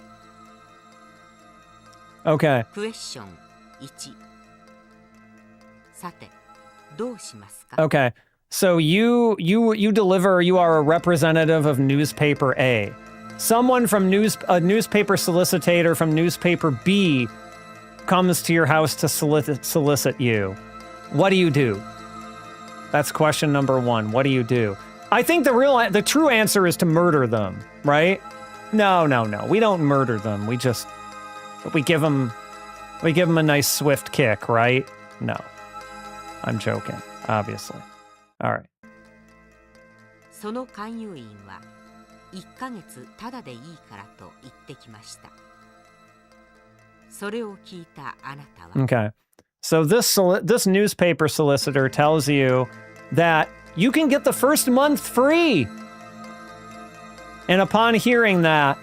Okay. クエスチョン1。さて、どうしますか? Okay. So you deliver, you are a representative of newspaper A. Someone from a newspaper solicitator from newspaper B comes to your house to solicit you. What do you do? That's question number 1. What do you do? I think the true answer is to murder them, right? No. We don't murder them. We give them a nice swift kick, right? No. I'm joking, obviously. All right. その勧誘員は1ヶ月ただでいいからと言ってきました。それを聞いたあなたは Okay. So this newspaper solicitor tells you that you can get the first month free. And upon hearing that,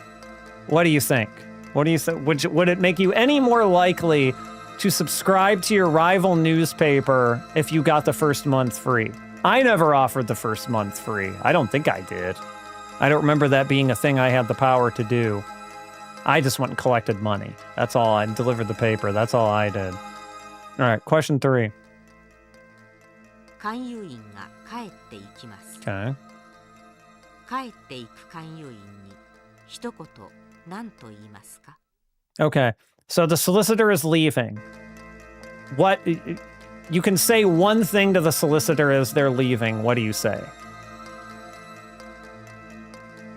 what do you think? What do you think? Would it make you any more likely to subscribe to your rival newspaper if you got the first month free? I never offered the first month free. I don't think I did. I don't remember that being a thing I had the power to do. I just went and collected money. That's all. I delivered the paper. That's all I did. All right, question 3. 勧誘員が帰っていきます。 Okay. 帰っていく勧誘員に一言何と言いますか? Okay, so the solicitor is leaving. What, you can say one thing to the solicitor as they're leaving. What do you say?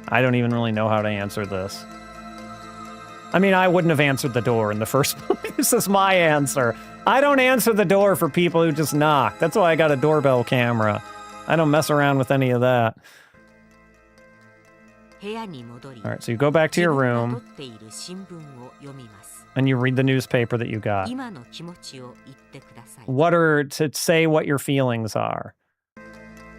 I don't even really know how to answer this. I mean, I wouldn't have answered the door in the first place. This is my answer. I don't answer the door for people who just knock. That's why I got a doorbell camera. I don't mess around with any of that. 部屋に戻り All right, so you go back to your 自分が room 取っている新聞を読みます。 and you read the newspaper that you got. 今の気持ちを言ってください。 What are to say what your feelings are?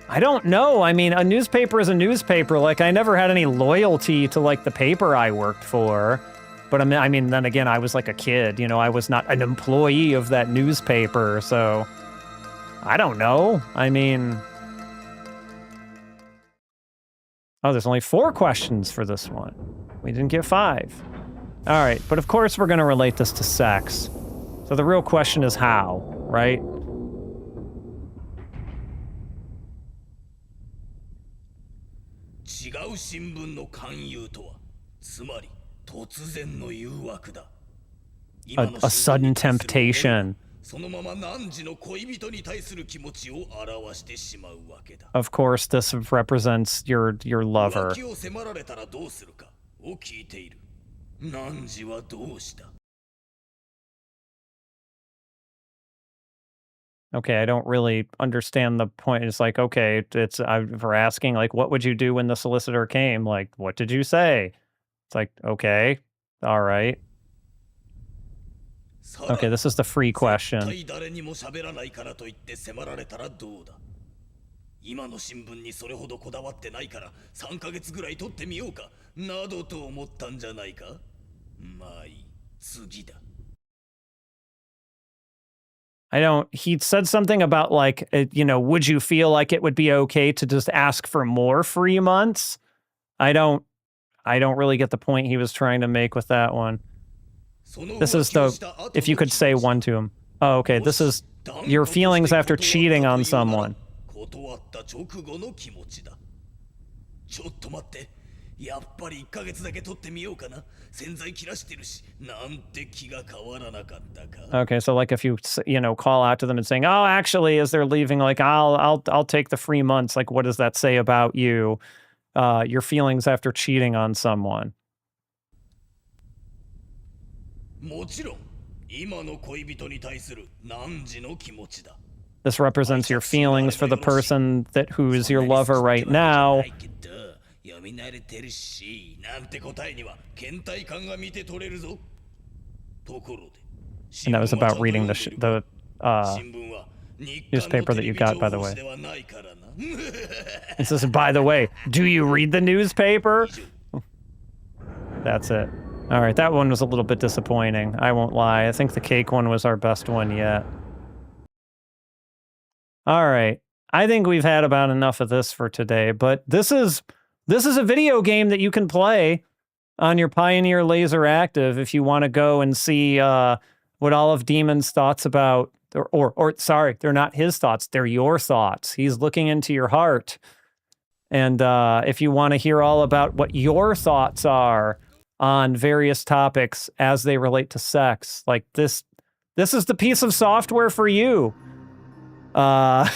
I don't know. I mean, a newspaper is a newspaper. Like, I never had any loyalty to, like, the paper I worked for. But I mean, then again, I was like a kid, you know, I was not an employee of that newspaper, so I don't know. I mean, oh, there's only 4 questions for this one. We didn't get 5. All right, but of course we're going to relate this to sex. So the real question is how, right? 違う新聞の勧誘とは、つまり A sudden temptation. Of course, this represents your lover. Okay, I don't really understand the point. It's like, okay, we're asking, like, what would you do when the solicitor came? Like, what did you say? It's like, okay, all right. Okay, this is the free question. 今の新聞にそれほどこだわってないから3ヶ月ぐらい取ってみようかなどと思ったんじゃないかまあいい次だ he said something about like, you know, would you feel like it would be okay to just ask for more free months? I don't really get the point he was trying to make with that one. This is if you could say one to him. Oh, okay, this is your feelings after cheating on someone. 断った直後の気持ちだちょっと待ってやっぱり1ヶ月だけ取ってみようかな洗剤切らしてるしなんて気が変わらなかったか Okay, so like if you know call out to them and saying, "Oh, actually as they're leaving like I'll take the free months." Like what does that say about you? Your feelings after cheating on someone. もちろん今の恋人に対する汝の気持ちだ This represents your feelings for the person who is your lover right now. And that was about reading the newspaper that you got, by the way. It says, by the way, do you read the newspaper? That's it. All right, that one was a little bit disappointing. I won't lie. I think the cake one was our best one yet. All right. I think we've had about enough of this for today, but this is a video game that you can play on your Pioneer LaserActive if you want to go and see what all of Demon's thoughts about, or sorry, they're not his thoughts, they're your thoughts. He's looking into your heart. And if you want to hear all about what your thoughts are on various topics as they relate to sex, like this is the piece of software for you. I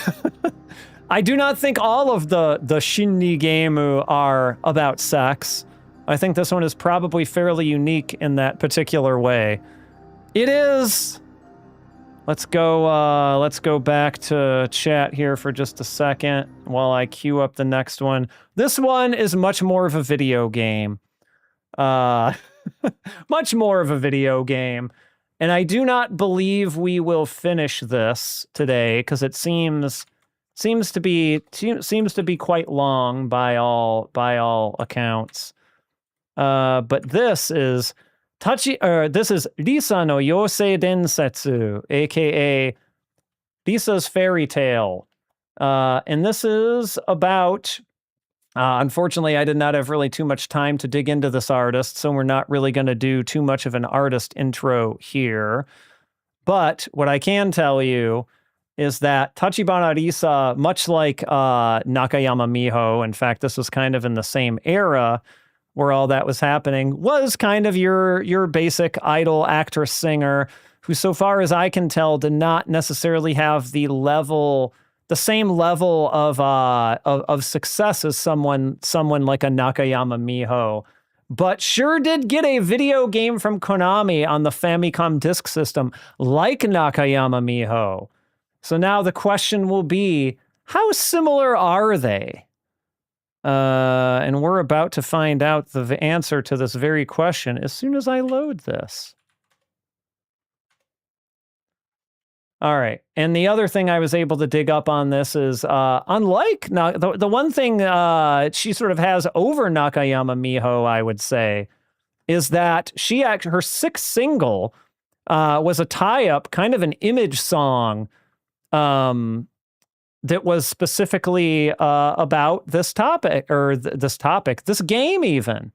do not think all of the Shinri game are about sex. I think this one is probably fairly unique in that particular way. It is. Let's go back to chat here for just a second while I queue up the next one. This one is much more of a video game. Much more of a video game. And I do not believe we will finish this today because it seems to be quite long by all accounts. But this is Risa no Yousei Densetsu, aka Risa's fairy tale. And this is about unfortunately, I did not have really too much time to dig into this artist, so we're not really going to do too much of an artist intro here. But what I can tell you is that Tachibana Risa, much like Nakayama Miho, in fact, this was kind of in the same era where all that was happening, was kind of your basic idol actress singer who, so far as I can tell, did not necessarily have the same level of success as someone like a Nakayama Miho, but sure did get a video game from Konami on the Famicom disk system like Nakayama Miho. So now the question will be, how similar are they? And we're about to find out the answer to this very question as soon as I load this. All right. And the other thing I was able to dig up on this is, unlike the one thing she sort of has over Nakayama Miho, I would say, is that her sixth single was a tie-up, kind of an image song that was specifically about this topic, or this game even.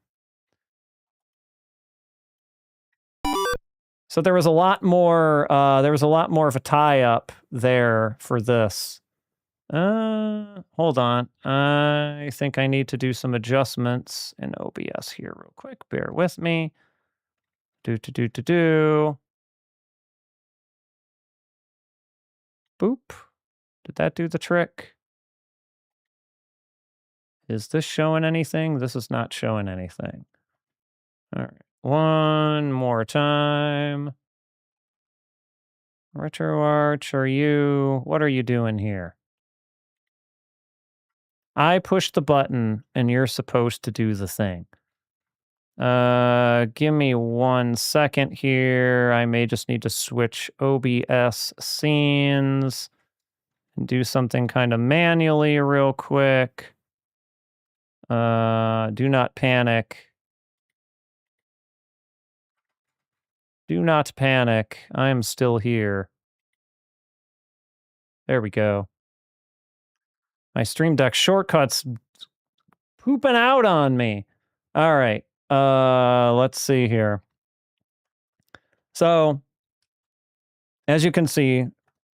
So there was a lot more of a tie-up there for this. Hold on. I think I need to do some adjustments in OBS here real quick. Bear with me. Boop. Did that do the trick? Is this showing anything? This is not showing anything. All right. One more time. RetroArch, what are you doing here? I pushed the button and you're supposed to do the thing. Give me 1 second here. I may just need to switch OBS scenes and do something kind of manually real quick. Do not panic. Do not panic. I am still here. There we go. My Stream Deck shortcuts pooping out on me. All right. Let's see here. So, as you can see,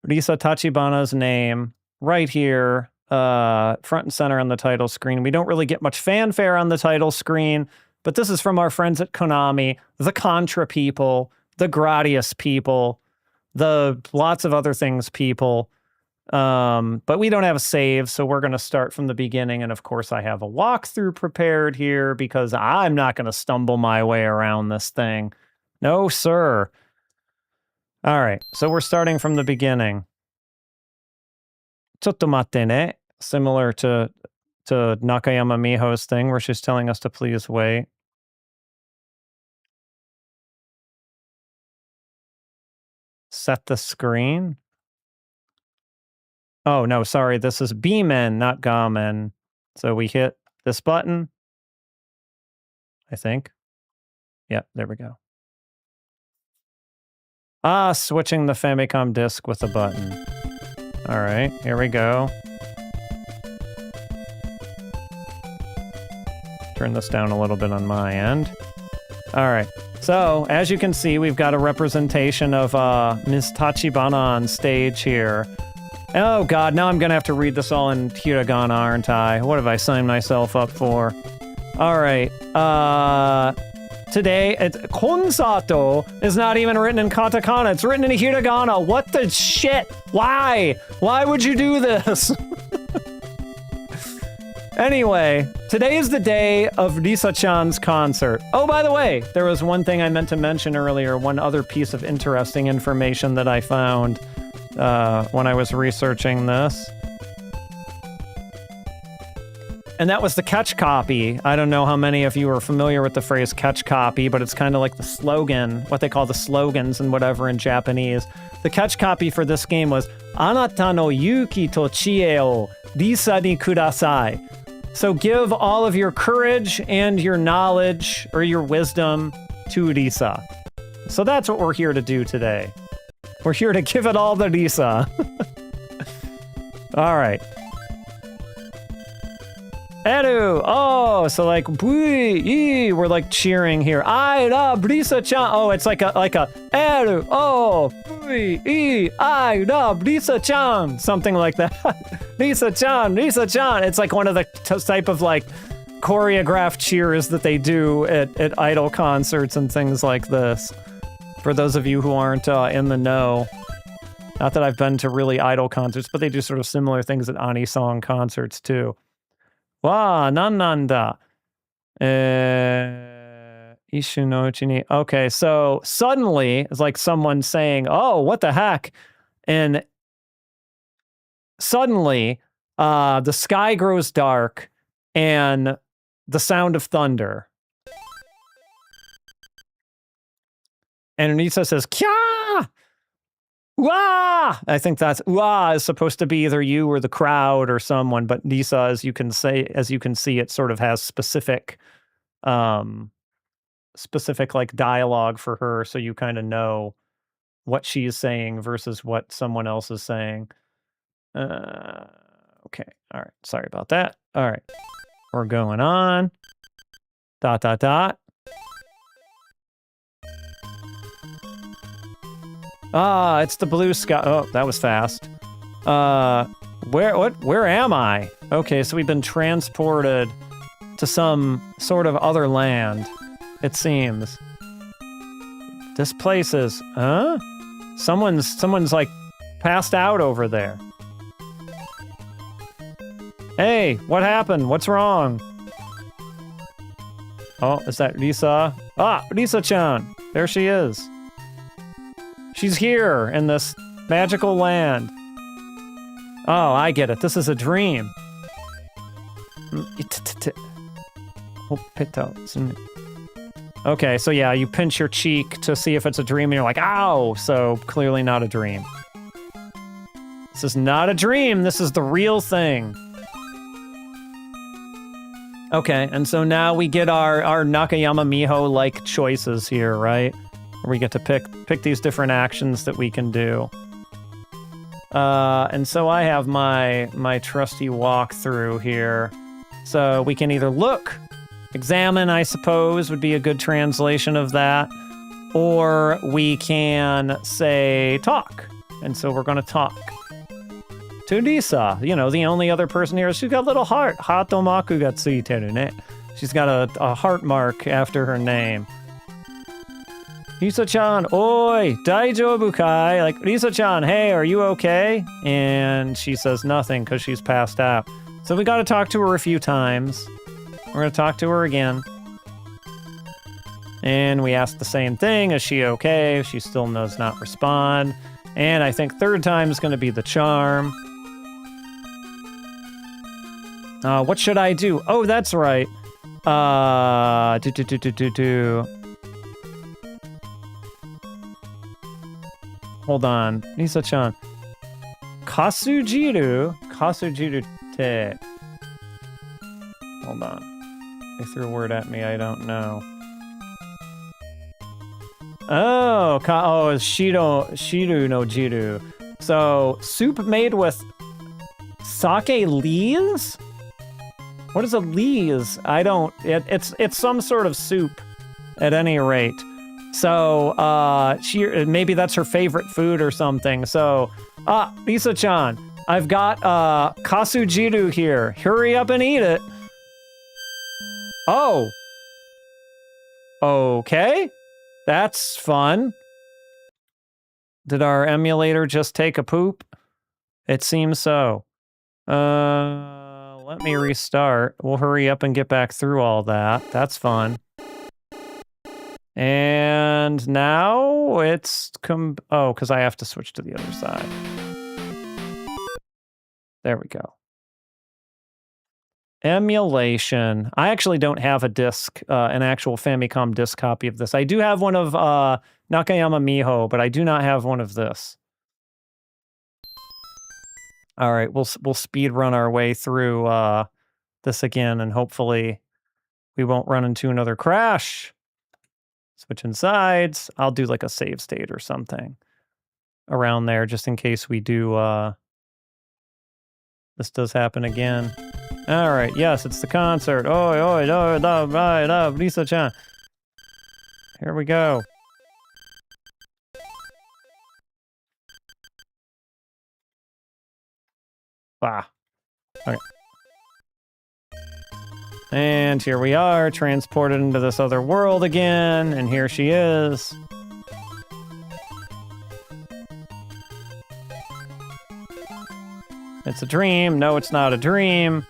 Risa Tachibana's name right here, front and center on the title screen. We don't really get much fanfare on the title screen, but this is from our friends at Konami, the Contra people, the Gradius people, the lots of other things people. But we don't have a save, so we're going to start from the beginning. And of course, I have a walkthrough prepared here because I'm not going to stumble my way around this thing. No, sir. All right, so we're starting from the beginning. Chotto matte ne. Similar to Nakayama Miho's thing, where she's telling us to please wait. Set the screen. Oh, no, sorry. This is B-men, not Ga-men. So we hit this button. I think. Yep, there we go. Switching the Famicom disc with a button. All right, here we go. Turn this down a little bit on my end. All right. So, as you can see, we've got a representation of Ms. Tachibana on stage here. Oh, God, now I'm going to have to read this all in hiragana, aren't I? What have I signed myself up for? All right. Today, Konsato is not even written in katakana. It's written in hiragana. What the shit? Why? Why would you do this? Anyway, today is the day of Risa-chan's concert. Oh, by the way, there was one thing I meant to mention earlier, one other piece of interesting information that I found when I was researching this. And that was the catch copy. I don't know how many of you are familiar with the phrase catch copy, but it's kind of like the slogan, what they call the slogans and whatever in Japanese. The catch copy for this game was, Anata no yuki to chie o Risa ni kudasai. So give all of your courage and your knowledge or your wisdom to Risa. So that's what we're here to do today. We're here to give it all to Risa. All right. Eru! Oh, so like, we're like cheering here. I love Risa-chan. Oh, it's like a Eru! Oh, I love Risa-chan. Something like that. Risa-chan, Risa-chan. It's like one of the type of like choreographed cheers that they do at idol concerts and things like this. For those of you who aren't in the know. Not that I've been to really idol concerts, but they do sort of similar things at Anisong concerts too. Wa, nanda. Ishu no uchi ni. Okay, so suddenly it's like someone saying, "Oh, what the heck?" And suddenly, the sky grows dark, and the sound of thunder. And Risa says, "Kya! Wah!" I think that's wah is supposed to be either you or the crowd or someone, but Risa, as you can see, it sort of has specific like dialogue for her, so you kind of know what she's saying versus what someone else is saying. Okay, all right, sorry about that. All right, we're going on. ... Ah, it's the blue sky. Oh, that was fast. Where am I? Okay, so we've been transported to some sort of other land, it seems. This place is, huh? Someone's like passed out over there. Hey, what happened? What's wrong? Oh, is that Risa? Ah, Risa-chan. There she is. She's here in this magical land. Oh, I get it. This is a dream. Okay, so yeah, you pinch your cheek to see if it's a dream, and you're like, ow! So clearly not a dream. This is not a dream, this is the real thing. Okay, and so now we get our Nakayama Miho-like choices here, right? Where we get to pick these different actions that we can do. And so I have my trusty walkthrough here. So we can either look, examine, I suppose, would be a good translation of that. Or we can say talk. And so we're going to talk to Risa. You know, the only other person here. She's got a little heart. Hatomaku ga tsuiteru ne. She's got a heart mark after her name. Risa-chan, oi, daijoubu kai? Like, Risa-chan, hey, are you okay? And she says nothing because she's passed out. So we got to talk to her a few times. We're going to talk to her again. And we ask the same thing. Is she okay? She still does not respond. And I think third time is going to be the charm. What should I do? Oh, that's right. Hold on. Risa-chan. Kasujiru? Kasujiru te. Hold on. They threw a word at me I don't know. Oh, it's Shiru no Jiru. So, soup made with sake leaves? What is a leaves? I don't... It's some sort of soup, at any rate. So, maybe that's her favorite food or something. So, Risa-chan, I've got, kasujiru here. Hurry up and eat it. Oh. Okay. That's fun. Did our emulator just take a poop? It seems so. Let me restart. We'll hurry up and get back through all that. That's fun. And now it's oh, because I have to switch to the other side. There we go. Emulation. I actually don't have a disc, an actual Famicom disc copy of this. I do have one of Nakayama Miho, but I do not have one of this. All right, we'll speed run our way through this again, and hopefully we won't run into another crash. Switching sides. I'll do like a save state or something around there, just in case we do. This does happen again. All right, yes, it's the concert. Oi, oi, oi, love, right, love, Risa-chan. Here we go. Ah. Okay. And here we are, transported into this other world again, and here she is. It's a dream. No, it's not a dream.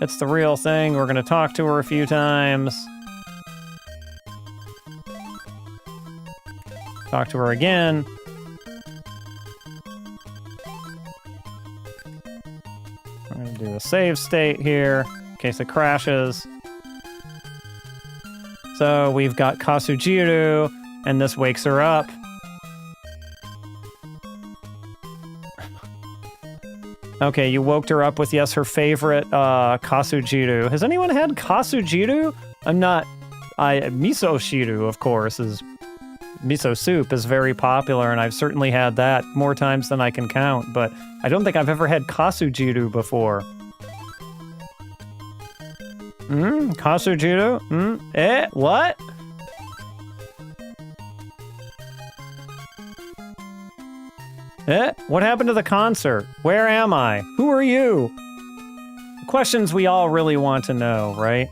It's the real thing. We're going to talk to her a few times. Talk to her again. We're going to do a save state here in case it crashes. So we've got Kasujiru, and this wakes her up. Okay, you woke her up with, yes, her favorite Kasujiru. Has anyone had Kasujiru? Miso shiru, of course, miso soup is very popular, and I've certainly had that more times than I can count, but I don't think I've ever had Kasujiru before. Kasujiru? What? What happened to the concert? Where am I? Who are you? Questions we all really want to know, right?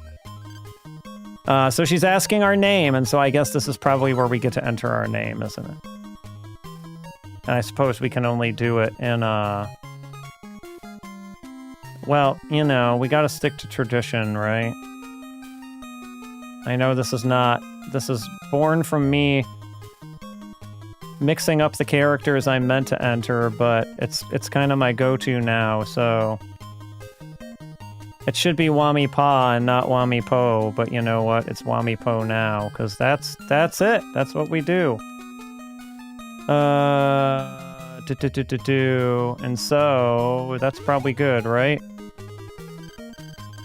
So she's asking our name, and so I guess this is probably where we get to enter our name, isn't it? And I suppose we can only do it in, well, you know, we gotta stick to tradition, right? I know this is born from me mixing up the characters I meant to enter, but it's kind of my go-to now, so... It should be Wami Pa and not Wami Po, but you know what? It's Wami Po now, because that's it. That's what we do. And so that's probably good, right?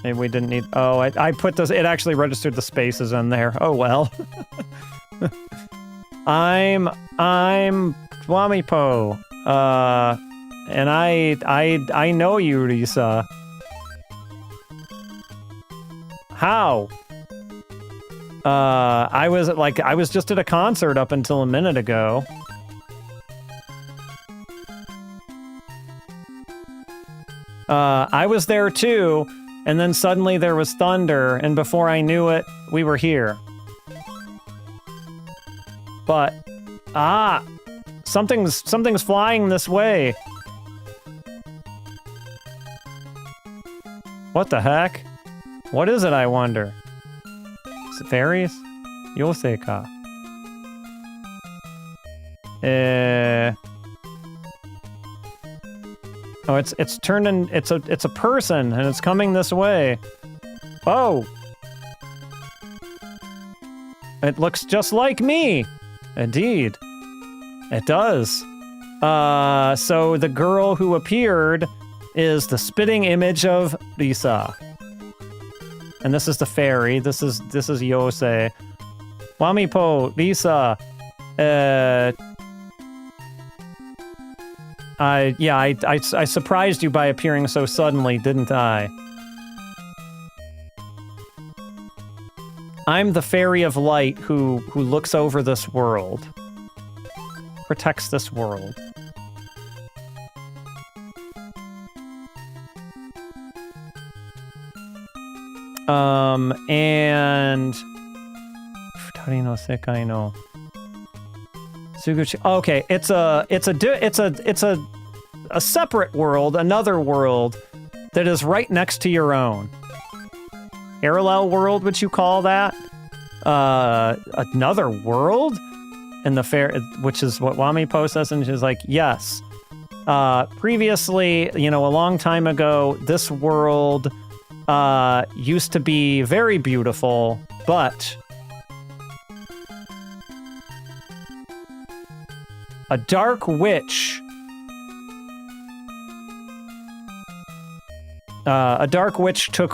Maybe we didn't need... Oh, I put this... It actually registered the spaces in there. Oh, well. I'm Wami Po. And I know you, Risa. How? I was just at a concert up until a minute ago. I was there too, and then suddenly there was thunder, and before I knew it, we were here. But, something's flying this way. What the heck? What is it, I wonder? Is it fairies? Yousei ka. Oh, it's turning. It's a person, and it's coming this way. Oh, it looks just like me. Indeed, it does. So the girl who appeared is the spitting image of Risa, and this is the fairy. This is Yousei. Wami Po, Risa. I surprised you by appearing so suddenly, didn't I? I'm the fairy of light who looks over this world. Protects this world. And... Futari no sekai no... Okay, it's a separate world, another world that is right next to your own. Parallel world, would you call that? Another world? And which is what Wami Po says, and she's like, yes. Previously, a long time ago, this world used to be very beautiful, but a dark witch. A dark witch took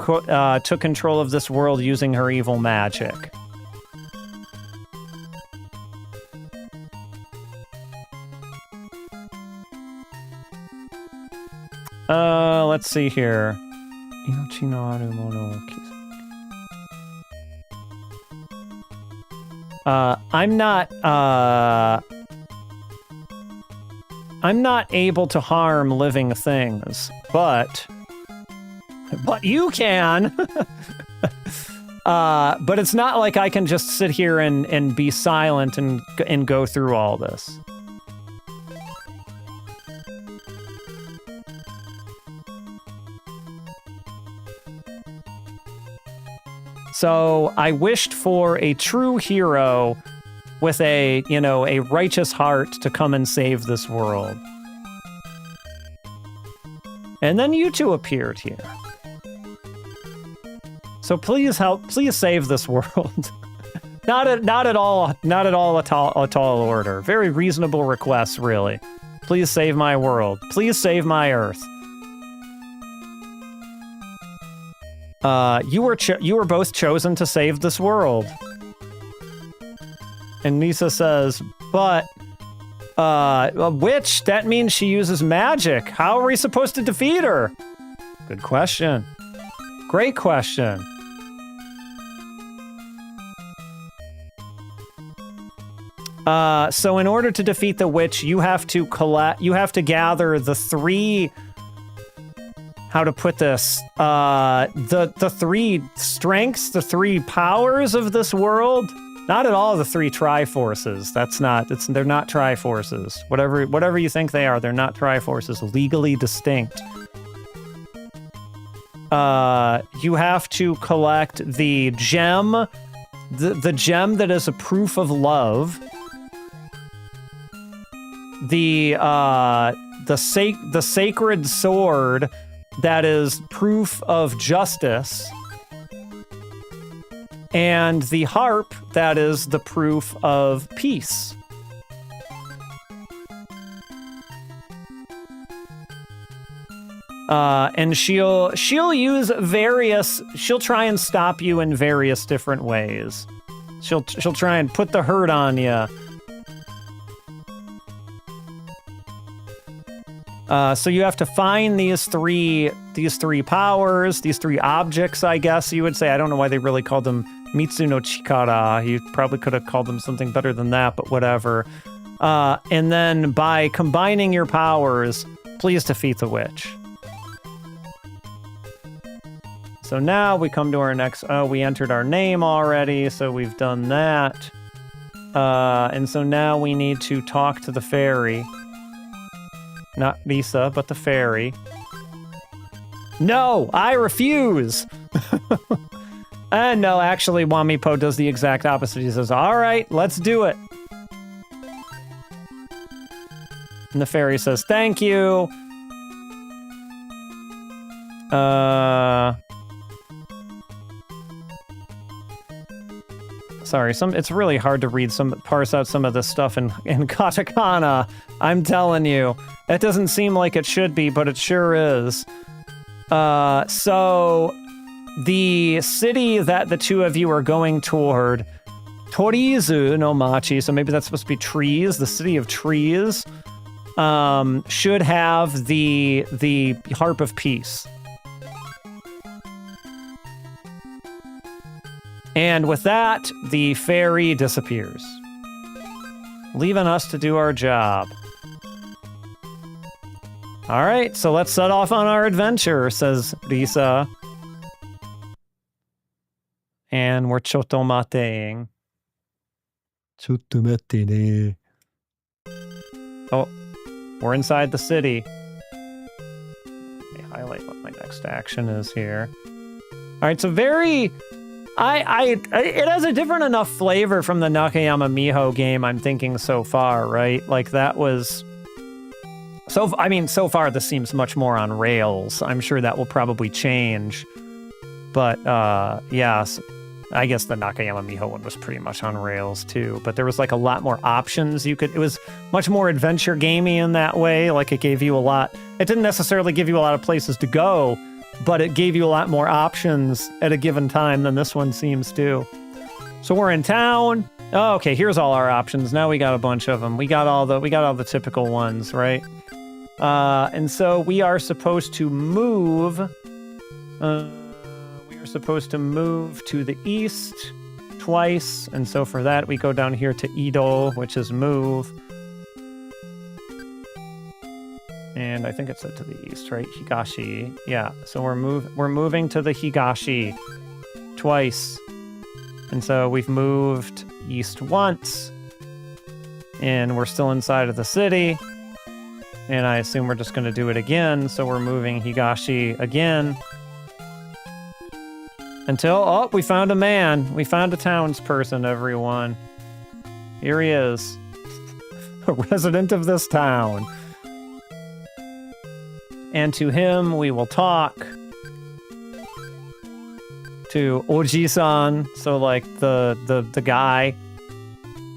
control of this world using her evil magic. Let's see here. Inochi no aru mono wo kizaku. I'm not able to harm living things, but you can. But it's not like I can just sit here and be silent and go through all this. So I wished for a true hero with a righteous heart to come and save this world. And then you two appeared here. So please save this world. not at all a tall order. Very reasonable request, really. Please save my world. Please save my Earth. You were both chosen to save this world. And Risa says, but, a witch, that means she uses magic. How are we supposed to defeat her? Good question. Great question. So in order to defeat the witch, you have to gather the three... How to put this? The three strengths, the three powers of this world. Not at all the three Triforces. They're not Triforces. Whatever you think they are, they're not Triforces. Legally distinct. You have to collect the gem, the gem that is a proof of love. The sacred sword that is proof of justice, and the harp that is the proof of peace. And she'll use she'll try and stop you in various different ways. She'll try and put the hurt on you. So you have to find these three powers, these three objects, I guess you would say. I don't know why they really called them Mitsu no Chikara. You probably could have called them something better than that, but whatever. And then by combining your powers, please defeat the witch. So now we come to our next... Oh, we entered our name already, so we've done that. And so now we need to talk to the fairy. Not Risa, but the fairy. No, I refuse! And no, actually, Wamipo does the exact opposite. He says, all right, let's do it. And the fairy says, thank you. Sorry, it's really hard to parse out some of this stuff in katakana. I'm telling you. It doesn't seem like it should be, but it sure is. So, the city that the two of you are going toward, Torizu no Machi, so maybe that's supposed to be trees, the city of trees, should have the Harp of Peace. And with that, the fairy disappears, leaving us to do our job. All right, so let's set off on our adventure, says Risa. And we're chotomateing. Chotomate. Oh, we're inside the city. Let me highlight what my next action is here. All right, so very... it has a different enough flavor from the Nakayama Miho game I'm thinking so far, right? Like that was... So far this seems much more on rails. I'm sure that will probably change. But, yes, I guess the Nakayama Miho one was pretty much on rails too. But there was like a lot more options it was much more adventure gamey in that way. Like it gave you a lot, it didn't necessarily give you a lot of places to go, but it gave you a lot more options at a given time than this one seems to. So we're in town. Oh, okay, here's all our options. Now we got a bunch of them. We got all the typical ones, right? And so we are supposed to move. We are supposed to move to the east twice. And so for that, we go down here to Ido, which is move. And I think it said to the east, right? Higashi. Yeah, so we're moving to the Higashi twice. And so we've moved east once. And we're still inside of the city. And I assume we're just going to do it again. So we're moving Higashi again. Until, we found a man. We found a townsperson, everyone. Here he is. A resident of this town. And to him, we will talk. To Oji-san, so like the guy.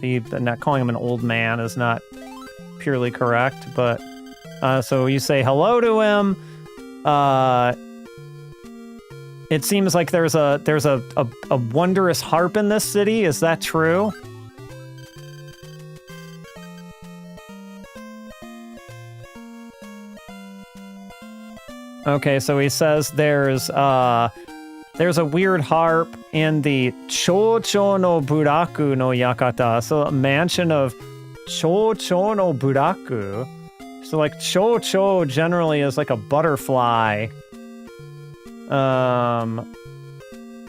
Not calling him an old man is not purely correct, but so you say hello to him. It seems like there's a wondrous harp in this city. Is that true? Okay, so he says there's a weird harp in the Chocho no Buraku no Yakata, so a mansion of Chocho no Buraku. So like Chocho generally is like a butterfly.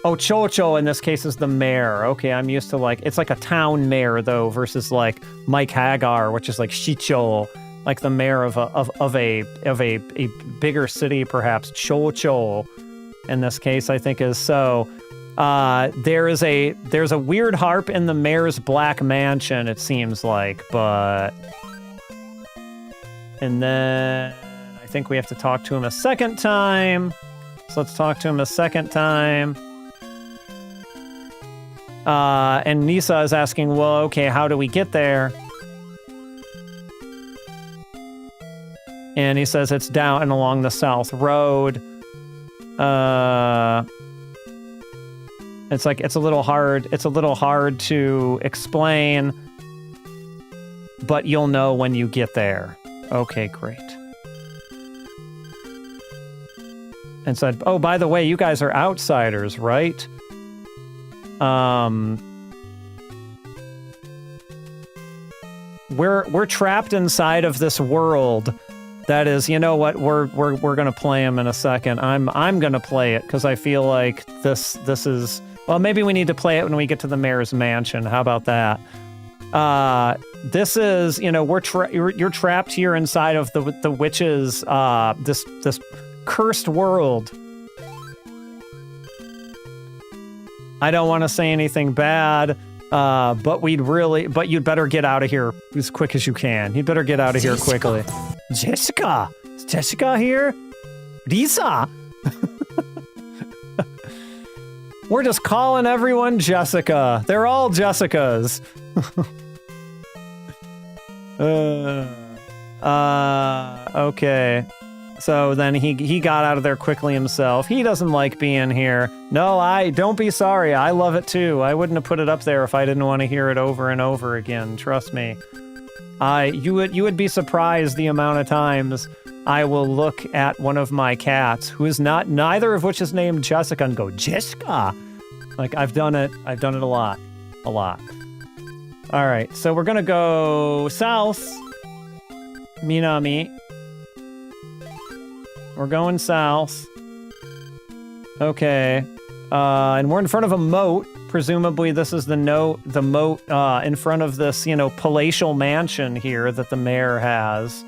Chocho in this case is the mayor. Okay, I'm used to it's like a town mayor though versus like Mike Hagar, which is like Shicho. Like the mayor of a bigger city, perhaps. Chocho, in this case, I think is so. There's a weird harp in the mayor's black mansion. It seems like, and then I think we have to talk to him a second time. So let's talk to him a second time. And Nisa is asking, well, okay, how do we get there? And he says it's down and along the south road. It's like, it's a little hard to explain, but you'll know when you get there. Okay, great. And said, oh, by the way, you guys are outsiders, right? We're trapped inside of this world that is, you know what, we're gonna play him in a second. I'm gonna play it because I feel like this is, well, maybe we need to play it when we get to the mayor's mansion. How about that? This is, you know, you're trapped here inside of the witch's this cursed world. I don't want to say anything bad, but you'd better get out of here as quick as you can. You'd better get out of here quickly. Jessica! Is Jessica here? Risa! We're just calling everyone Jessica. They're all Jessicas. Okay. So then he got out of there quickly himself. He doesn't like being here. No, don't be sorry. I love it too. I wouldn't have put it up there if I didn't want to hear it over and over again. Trust me. You would be surprised the amount of times I will look at one of my cats, who is neither of which is named Jessica, and go, Jessica. Like, I've done it a lot. All right, so we're gonna go south. Minami. We're going south. Okay. And we're in front of a moat. Presumably this is the moat in front of this, you know, palatial mansion here that the mayor has.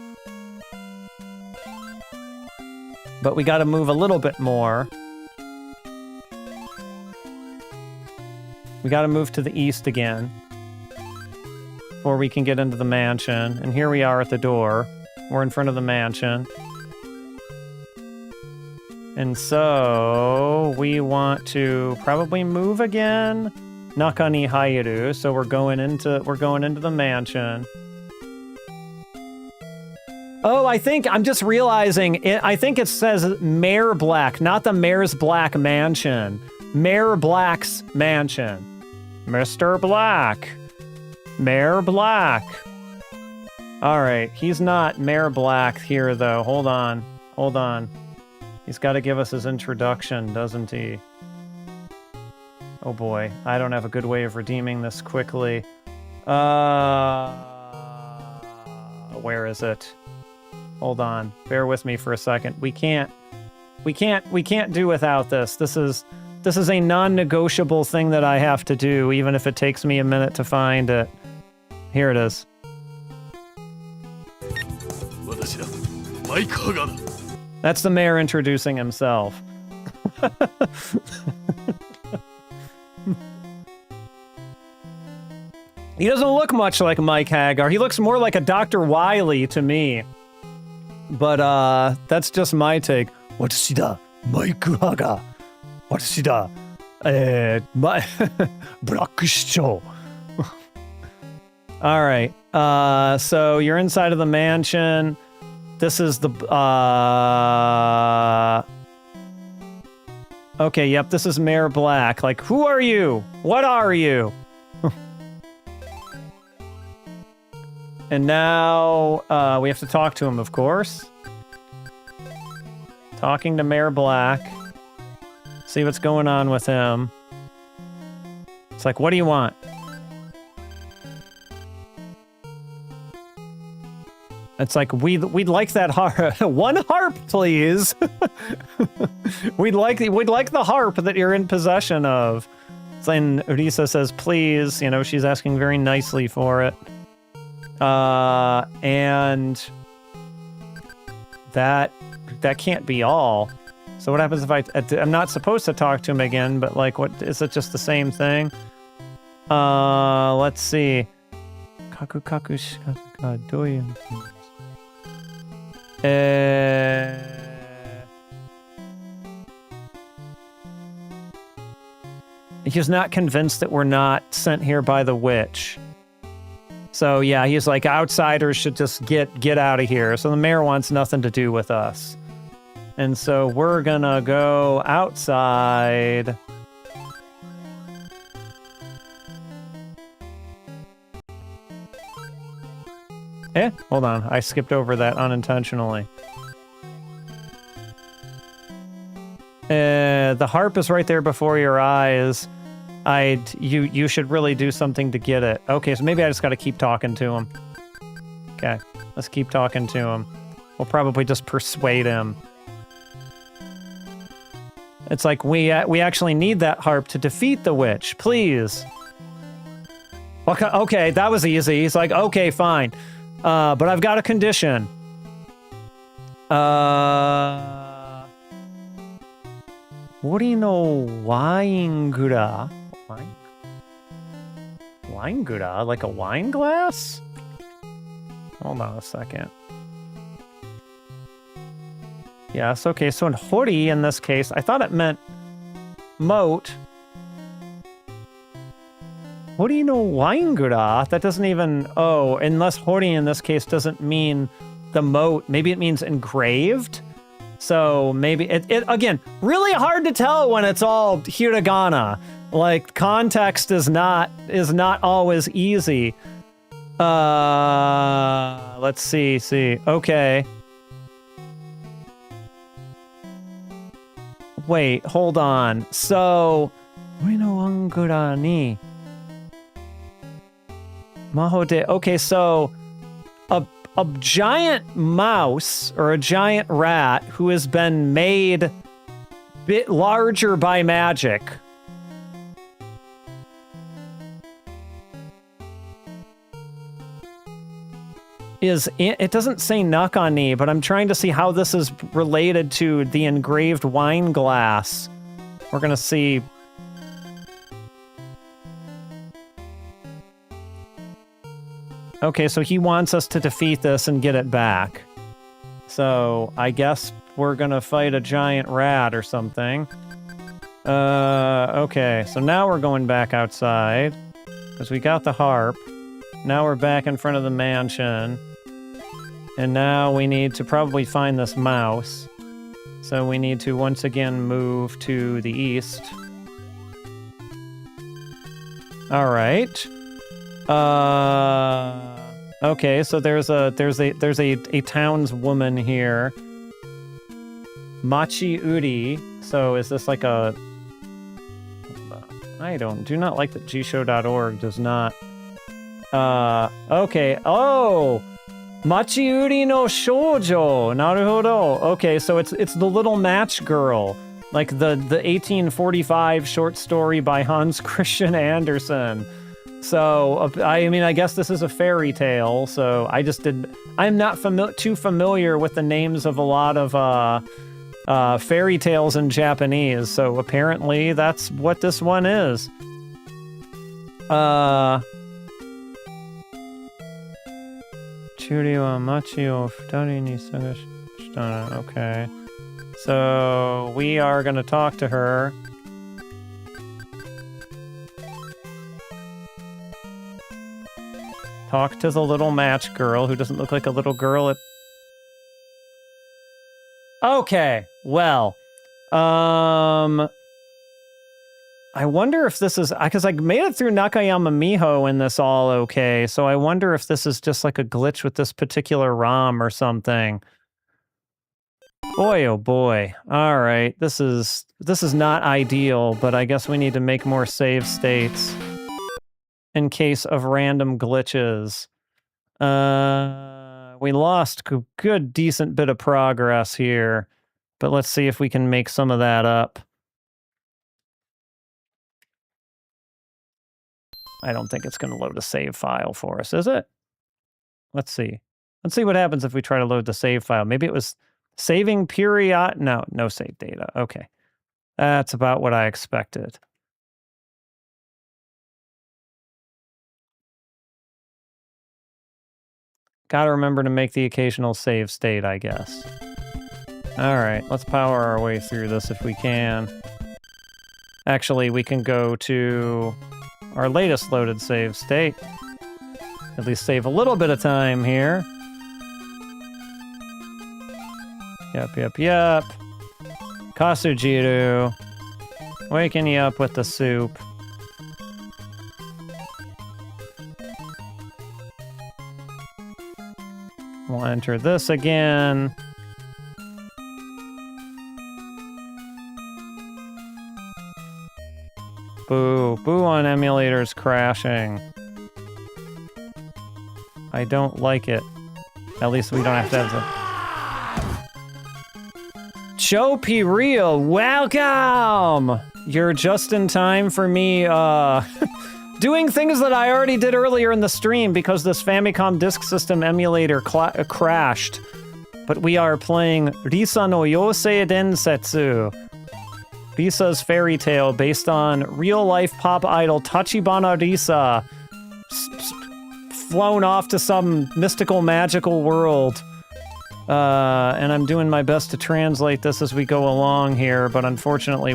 But we gotta move a little bit more. We gotta move to the east again before we can get into the mansion. And here we are at the door. We're in front of the mansion. And so we want to probably move again. Nakani Hairu. So we're going into the mansion. Oh, I'm just realizing I think it says Mayor Black, not the Mayor's Black Mansion. Mayor Black's mansion. Mr. Black. Mayor Black. All right, he's not Mayor Black here though. Hold on. He's got to give us his introduction, doesn't he? Oh boy, I don't have a good way of redeeming this quickly. Where is it? Hold on, bear with me for a second. We can't do without this. This is a non-negotiable thing that I have to do, even if it takes me a minute to find it. Here it is. That's the mayor introducing himself. He doesn't look much like Mike Hagar. He looks more like a Dr. Wily to me. But that's just my take. Watashi da Mike Hagar. Watashi da Black Show. All right. So you're inside of the mansion. This is the, okay, yep, this is Mayor Black. Like, who are you? What are you? And now, we have to talk to him, of course. Talking to Mayor Black. See what's going on with him. It's like, what do you want? It's like, we'd like that harp. One harp, please. we'd like the harp that you're in possession of. Then Risa says, please. You know, she's asking very nicely for it. And that can't be all. So what happens if I'm not supposed to talk to him again, but like, what, is it just the same thing? Let's see. He's not convinced that we're not sent here by the witch. So yeah, he's like, outsiders should just get out of here. So the mayor wants nothing to do with us. And so we're gonna go outside. Hold on. I skipped over that unintentionally. The harp is right there before your eyes. You should really do something to get it. Okay, so maybe I just got to keep talking to him. Okay, let's keep talking to him. We'll probably just persuade him. It's like we actually need that harp to defeat the witch. Please. Okay, that was easy. He's like, okay, fine. But I've got a condition. Hori no waingura. Waingura? Like a wine glass? Hold on a second. Yes, okay, so in hori in this case, I thought it meant moat. Hori no waingura? That doesn't even... Oh, unless hori in this case doesn't mean the moat. Maybe it means engraved? So maybe... It again, really hard to tell when it's all hiragana. Like, context is not always easy. Let's see. Okay. Wait, hold on. So... Hori no waingura ni... Mahode. Okay, so a giant mouse or a giant rat who has been made bit larger by magic. It doesn't say nakani, but I'm trying to see how this is related to the engraved wine glass. We're gonna see. Okay, so he wants us to defeat this and get it back. So I guess we're gonna fight a giant rat or something. Okay, so now we're going back outside. Because we got the harp. Now we're back in front of the mansion. And now we need to probably find this mouse. So we need to once again move to the east. Alright. Okay, so there's a townswoman here. Machi Uri. So is this like a... I do not like that gshow.org does not... okay. Oh! Machi Uri no shoujo! Naruhodo. Okay, so it's the Little Match Girl. Like the 1845 short story by Hans Christian Andersen. So, I mean, I guess this is a fairy tale, so I'm not too familiar with the names of a lot of fairy tales in Japanese, so apparently that's what this one is. Churi wa machi o futari ni sagashita. Okay. So, we are gonna talk to her. Talk to the little match girl who doesn't look like a little girl at... Okay, well, I wonder if this is... Because I made it through Nakayama Miho in this all okay, so I wonder if this is just like a glitch with this particular ROM or something. Boy, oh boy. All right, this is not ideal, but I guess we need to make more save states in case of random glitches. We lost a good, decent bit of progress here, but let's see if we can make some of that up. I don't think it's going to load a save file for us, is it? Let's see. Let's see what happens if we try to load the save file. Maybe it was saving period. No save data. Okay. That's about what I expected. Gotta remember to make the occasional save state, I guess. Alright, let's power our way through this if we can. Actually, we can go to our latest loaded save state. At least save a little bit of time here. Yep. Kasujiru. Waking you up with the soup. We'll enter this again. Boo. Boo on emulators crashing. I don't like it. At least we don't have to have the... Chopi Rio, welcome! You're just in time for me, doing things that I already did earlier in the stream because this Famicom Disk System emulator crashed. But we are playing Risa no Yousei Densetsu. Risa's fairy tale based on real-life pop idol Tachibana Risa. Flown off to some mystical, magical world. And I'm doing my best to translate this as we go along here, but unfortunately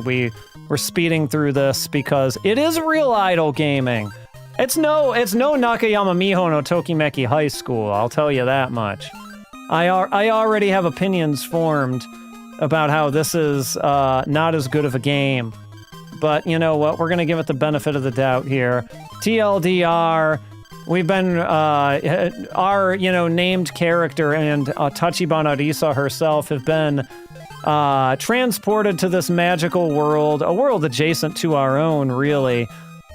we're speeding through this because it is real idol gaming. It's no Nakayama Miho no Tokimeki High School, I'll tell you that much. I already have opinions formed about how this is not as good of a game. But you know what, we're gonna give it the benefit of the doubt here. TLDR, we've been, our, named character and Tachibana Risa herself have been transported to this magical world, a world adjacent to our own, really.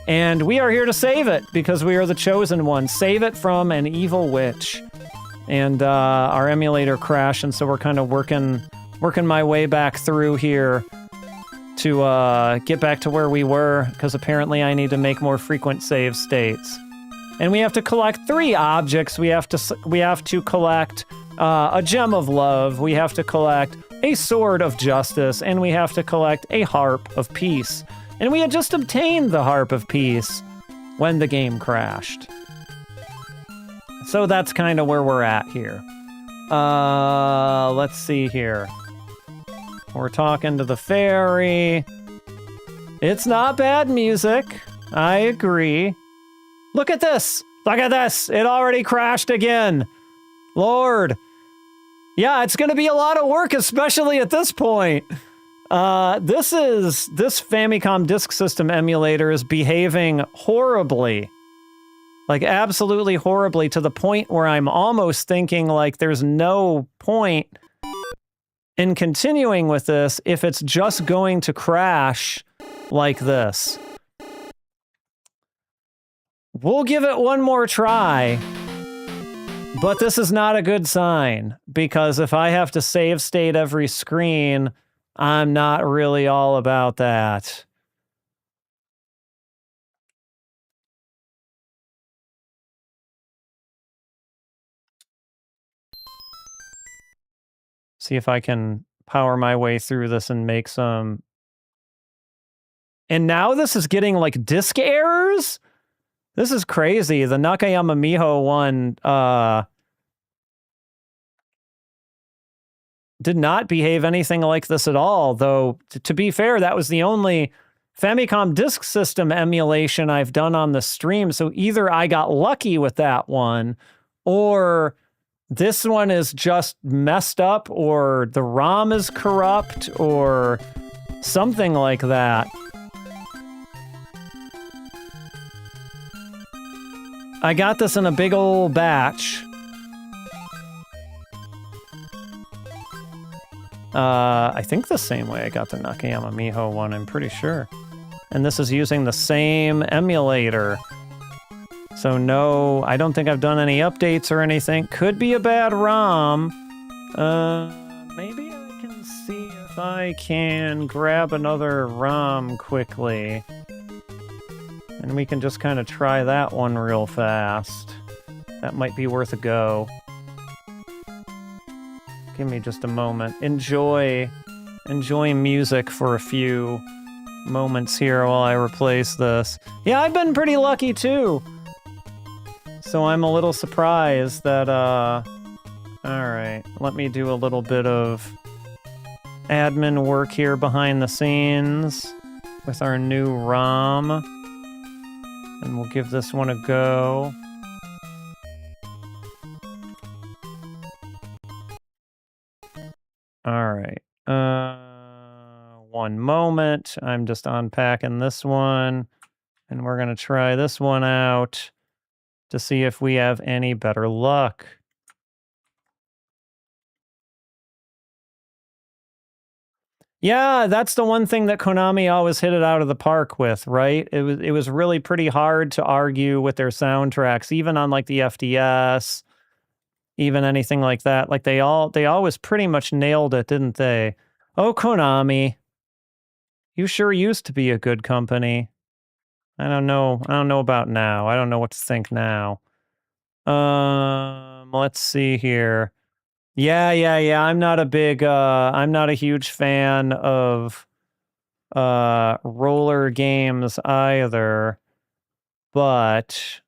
And we are here to save it, because we are the chosen ones. Save it from an evil witch. And our emulator crashed, and so we're kind of working my way back through here to get back to where we were, because apparently I need to make more frequent save states. And we have to collect 3 objects. We have to collect a gem of love. We have to collect a sword of justice, and we have to collect a harp of peace. And we had just obtained the harp of peace when the game crashed. So that's kind of where we're at here. Let's see here. We're talking to the fairy. It's not bad music. I agree. Look at this! Look at this! It already crashed again! Lord! Yeah, it's gonna be a lot of work, especially at this point. This Famicom Disk System emulator is behaving horribly. Like, absolutely horribly, to the point where I'm almost thinking, like, there's no point in continuing with this if it's just going to crash like this. We'll give it one more try, but this is not a good sign, because if I have to save state every screen, I'm not really all about that. See if I can power my way through this and make some... And now this is getting, like, disk errors? This is crazy. The Nakayama Miho one, did not behave anything like this at all, though, to be fair, that was the only Famicom Disk System emulation I've done on the stream, so either I got lucky with that one, or this one is just messed up, or the ROM is corrupt, or something like that. I got this in a big old batch. I think the same way I got the Nakayama Miho one, I'm pretty sure. And this is using the same emulator. So no, I don't think I've done any updates or anything. Could be a bad ROM. Maybe I can see if I can grab another ROM quickly. And we can just kind of try that one real fast. That might be worth a go. Give me just a moment. Enjoy music for a few moments here while I replace this. Yeah, I've been pretty lucky too. So I'm a little surprised that, alright, let me do a little bit of admin work here behind the scenes with our new ROM. And we'll give this one a go. Alright, one moment. I'm just unpacking this one. And we're gonna try this one out to see if we have any better luck. Yeah, that's the one thing that Konami always hit it out of the park with, right? It was really pretty hard to argue with their soundtracks, even on like the FDS, even anything like that. Like they always pretty much nailed it, didn't they? Oh, Konami, you sure used to be a good company. I don't know about now. I don't know what to think now. Let's see here. Yeah. I'm not a huge fan of roller games either, but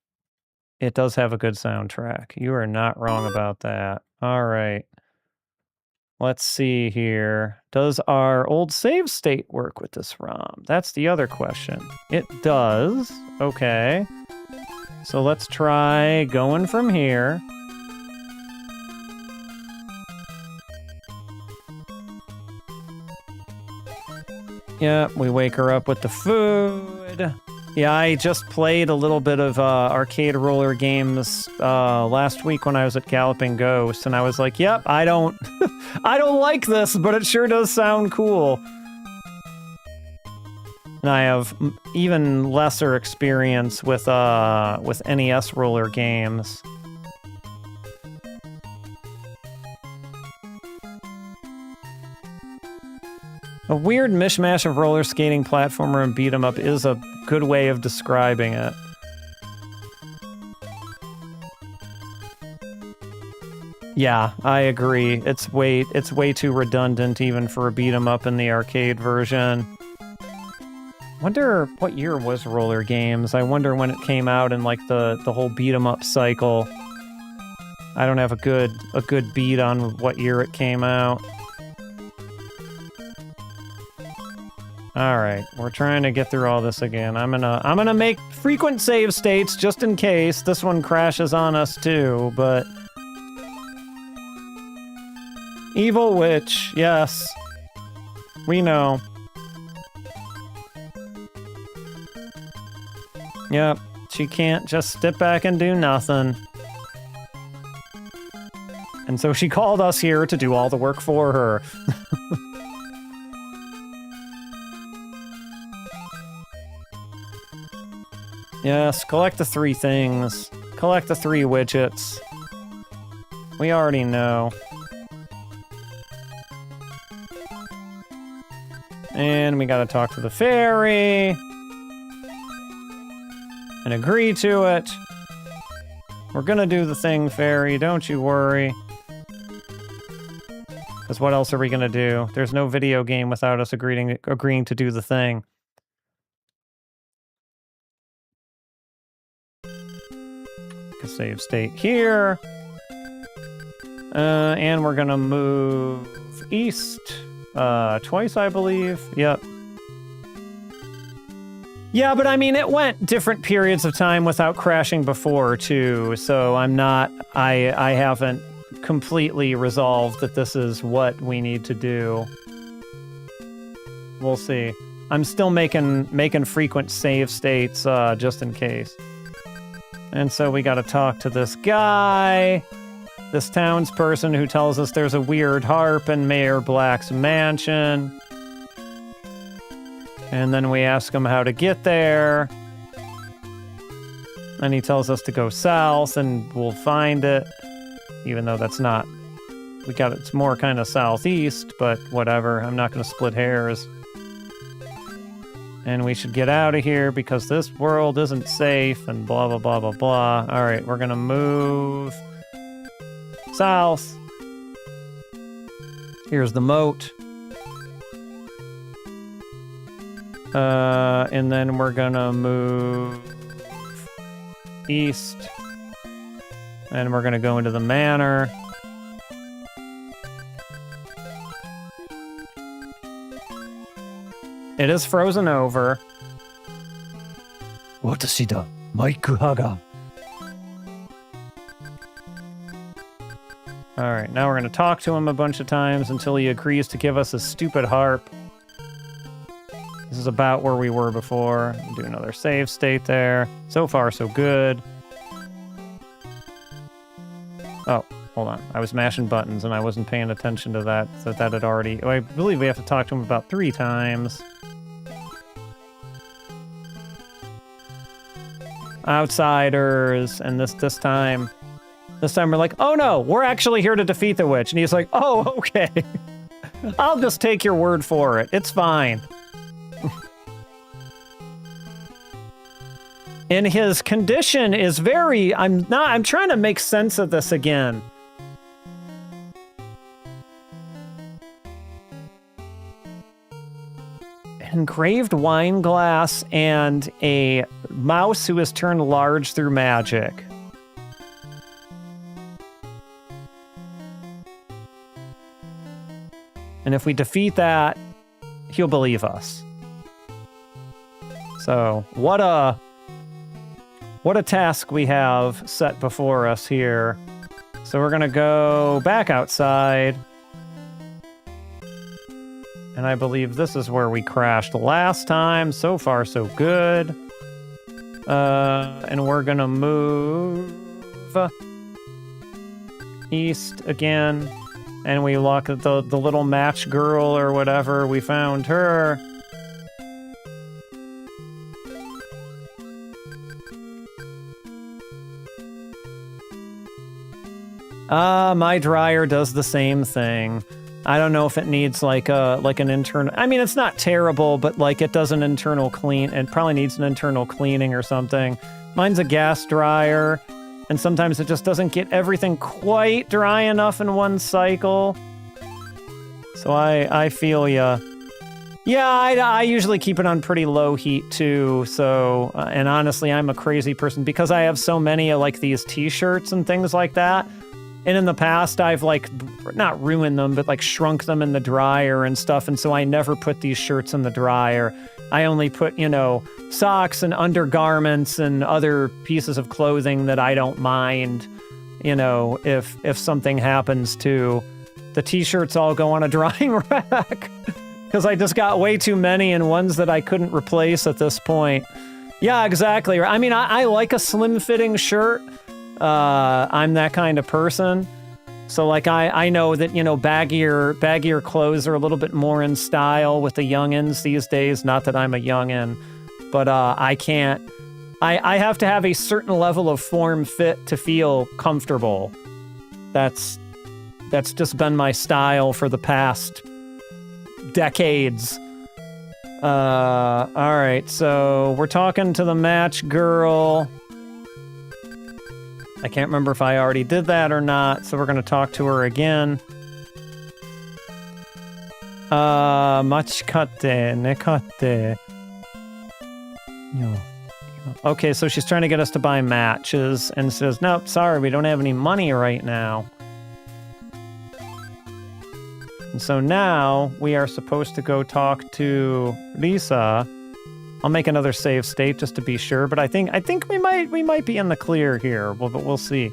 it does have a good soundtrack. You are not wrong about that. All right. Let's see here. Does our old save state work with this ROM? That's the other question. It does. Okay. So let's try going from here. Yeah, we wake her up with the food. Yeah, I just played a little bit of arcade roller games last week when I was at Galloping Ghost, and I was like, yep, I don't I don't like this, but it sure does sound cool. And I have even lesser experience with NES roller games. A weird mishmash of roller skating, platformer, and beat 'em up is a good way of describing it. Yeah, I agree. It's way too redundant even for a beat 'em up in the arcade version. Wonder what year was Roller Games? I wonder when it came out in like the whole beat 'em up cycle. I don't have a good beat on what year it came out. All right, we're trying to get through all this again. I'm gonna make frequent save states just in case this one crashes on us too, but Evil Witch, yes. We know. Yep, she can't just sit back and do nothing. And so she called us here to do all the work for her. Yes, collect the 3 things. Collect the 3 widgets. We already know. And we gotta talk to the fairy. And agree to it. We're gonna do the thing, fairy, don't you worry. Because what else are we gonna do? There's no video game without us agreeing to do the thing. Save state here. And we're gonna move east twice, I believe. Yep. Yeah, but I mean, it went different periods of time without crashing before, too, so I haven't completely resolved that this is what we need to do. We'll see. I'm still making frequent save states, just in case. And so we gotta talk to this guy, this townsperson who tells us there's a weird harp in Mayor Black's mansion. And then we ask him how to get there. And he tells us to go south and we'll find it. Even though that's not... it's more kind of southeast, but whatever. I'm not gonna split hairs. And we should get out of here because this world isn't safe and blah, blah, blah, blah, blah. All right, we're gonna move south. Here's the moat. And then we're gonna move east. And we're gonna go into the manor. It is frozen over. Watashi da Maiku Haga. Alright, now we're gonna talk to him a bunch of times until he agrees to give us a stupid harp. This is about where we were before. Do another save state there. So far, so good. Oh, hold on. I was mashing buttons and I wasn't paying attention to that, so that had already... I believe we have to talk to him about 3 times. Outsiders, and this time we're like, oh no, we're actually here to defeat the witch. And he's like, oh, okay. I'll just take your word for it. It's fine. And his condition is very, I'm trying to make sense of this again. An engraved wine glass and a mouse who has turned large through magic. And if we defeat that, he'll believe us. So, what a task we have set before us here. So we're gonna go back outside. And I believe this is where we crashed last time. So far, so good. And we're gonna move east again. And we look at the little match girl or whatever. We found her. My dryer does the same thing. I don't know if it needs like an internal... I mean, it's not terrible, but like it does an internal clean. It probably needs an internal cleaning or something. Mine's a gas dryer, and sometimes it just doesn't get everything quite dry enough in one cycle. So I feel ya. Yeah, I usually keep it on pretty low heat too. So, and honestly, I'm a crazy person because I have so many of like these t-shirts and things like that. And in the past, I've like, not ruined them, but like shrunk them in the dryer and stuff. And so I never put these shirts in the dryer. I only put, socks and undergarments and other pieces of clothing that I don't mind, if something happens to. The t-shirts all go on a drying rack because I just got way too many and ones that I couldn't replace at this point. Yeah, exactly. I mean, I like a slim-fitting shirt. I'm that kind of person. So like I know that, baggier clothes are a little bit more in style with the youngins these days. Not that I'm a youngin, but I can't. I have to have a certain level of form fit to feel comfortable. That's just been my style for the past decades. All right, so we're talking to the match girl. I can't remember if I already did that or not, so we're going to talk to her again. Machikate, nekate. Okay, so she's trying to get us to buy matches and says, nope, sorry, we don't have any money right now. And so now we are supposed to go talk to Risa. I'll make another save state just to be sure, but I think we might be in the clear here. But we'll see.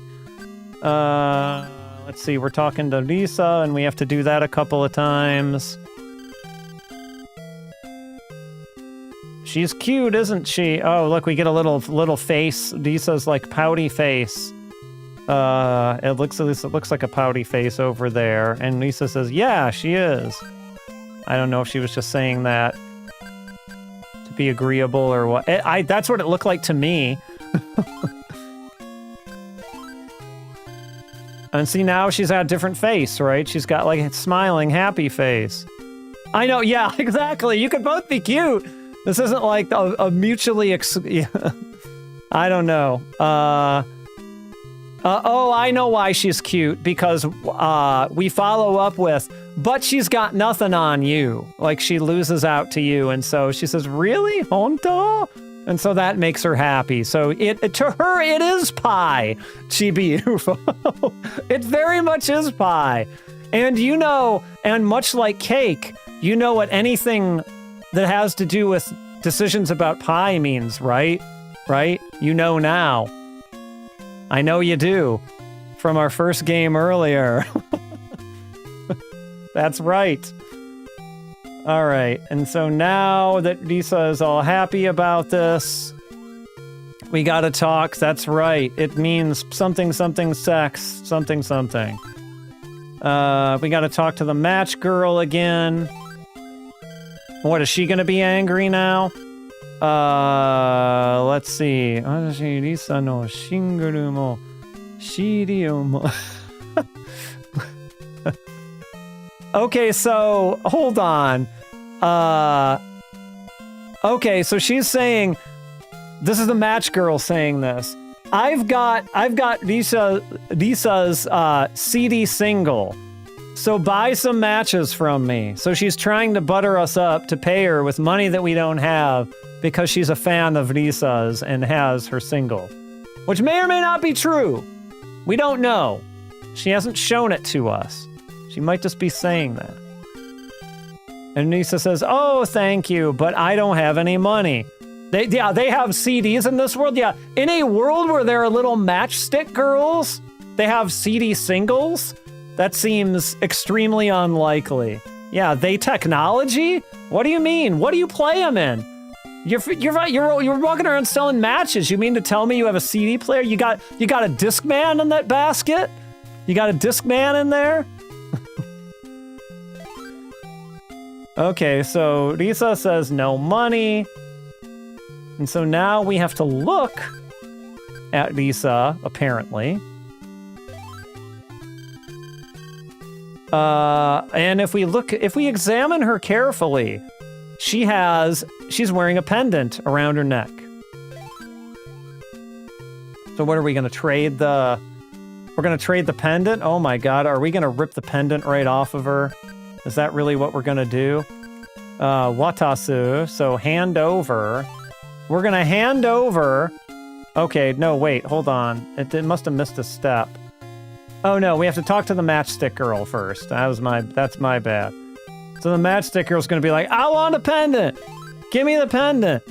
Let's see. We're talking to Risa, and we have to do that a couple of times. She's cute, isn't she? Oh, look, we get a little face. Risa's like pouty face. It looks like a pouty face over there, and Risa says, "Yeah, she is." I don't know if she was just saying that be agreeable or what. That's what it looked like to me. And see, now she's got a different face, right? She's got like a smiling, happy face. I know, yeah, exactly. You could both be cute. This isn't like a mutually I don't know. Oh, I know why she's cute, because we follow up with, but she's got nothing on you. Like, she loses out to you, and so she says, really? Honto? And so that makes her happy. So to her, it is pie, Chibi UFO. It very much is pie. And you know, and much like cake, you know what anything that has to do with decisions about pie means, right? Right? You know now. I know you do. From our first game earlier. That's right. All right, and so now that Risa is all happy about this, we gotta talk. That's right. It means something, something, sex, something, something. We gotta talk to the match girl again. What, is she gonna be angry now? Let's see. Risa no shinguru mo shiri mo. Okay, so hold on. Okay, so she's saying, this is the match girl saying this. I've got Risa's CD single. So buy some matches from me. So she's trying to butter us up to pay her with money that we don't have because she's a fan of Risa's and has her single. Which may or may not be true. We don't know. She hasn't shown it to us. She might just be saying that. And Risa says, oh, thank you, but I don't have any money. They have CDs in this world? Yeah, in a world where there are little matchstick girls, they have CD singles? That seems extremely unlikely. Yeah, they technology? What do you mean? What do you play them in? You're walking around selling matches. You mean to tell me you have a CD player? You got a Discman in that basket? You got a Discman in there? Okay, so Risa says no money. And so now we have to look at Risa, apparently. And if we examine her carefully, she's wearing a pendant around her neck. So what are we gonna trade we're gonna trade the pendant? Oh my god, are we gonna rip the pendant right off of her? Is that really what we're gonna do? Watasu, so hand over. We're gonna hand over. Okay, no, wait, hold on. It must have missed a step. Oh no, we have to talk to the matchstick girl first. That's my bad. So the matchstick girl's gonna be like, I want a pendant! Give me the pendant!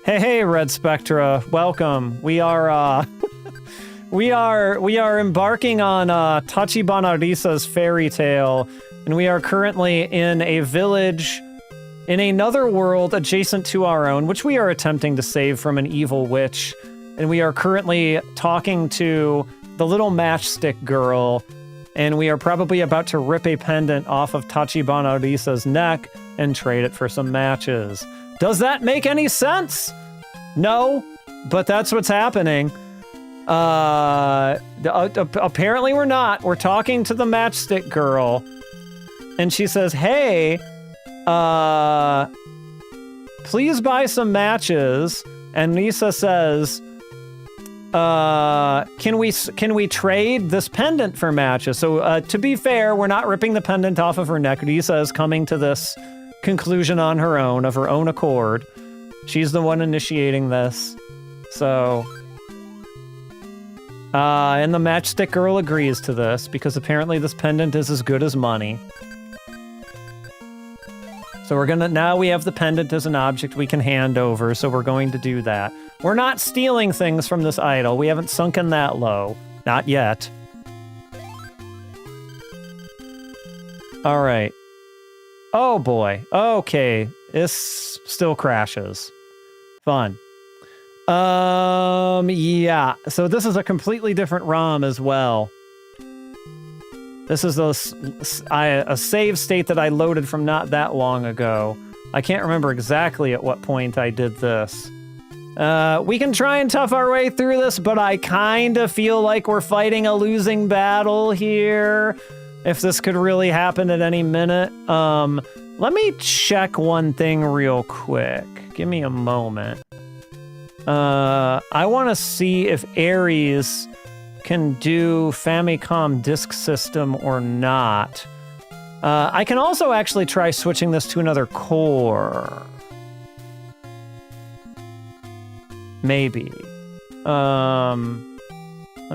Hey, Red Spectra, welcome. We are, we are embarking on Tachibana Risa's fairy tale. And we are currently in a village in another world adjacent to our own, which we are attempting to save from an evil witch. And we are currently talking to the little matchstick girl, and we are probably about to rip a pendant off of Tachibana Risa's neck and trade it for some matches. Does that make any sense? No, but that's what's happening. Apparently we're not. We're talking to the matchstick girl. And she says, hey, please buy some matches. And Risa says, can we trade this pendant for matches? So to be fair, we're not ripping the pendant off of her neck. Risa is coming to this conclusion on her own, of her own accord. She's the one initiating this. So, and the matchstick girl agrees to this because apparently this pendant is as good as money. So now we have the pendant as an object we can hand over, so we're going to do that. We're not stealing things from this idol. We haven't sunken that low. Not yet. All right. Oh boy. Okay. This still crashes. Fun. Yeah. So this is a completely different ROM as well. This is a save state that I loaded from not that long ago. I can't remember exactly at what point I did this. We can try and tough our way through this, but I kind of feel like we're fighting a losing battle here. If this could really happen at any minute. Let me check one thing real quick. Give me a moment. I want to see if Aries can do Famicom disk system or not. I can also actually try switching this to another core. Maybe. Let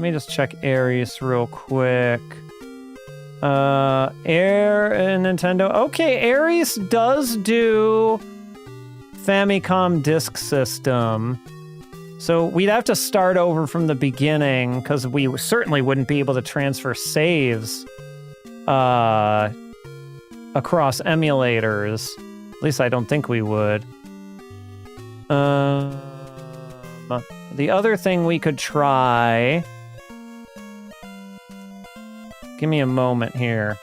me just check Aries real quick. Air and Nintendo. Okay, Aries does do Famicom Disk System. So we'd have to start over from the beginning, because we certainly wouldn't be able to transfer saves across emulators. At least I don't think we would. The other thing we could try... Give me a moment here.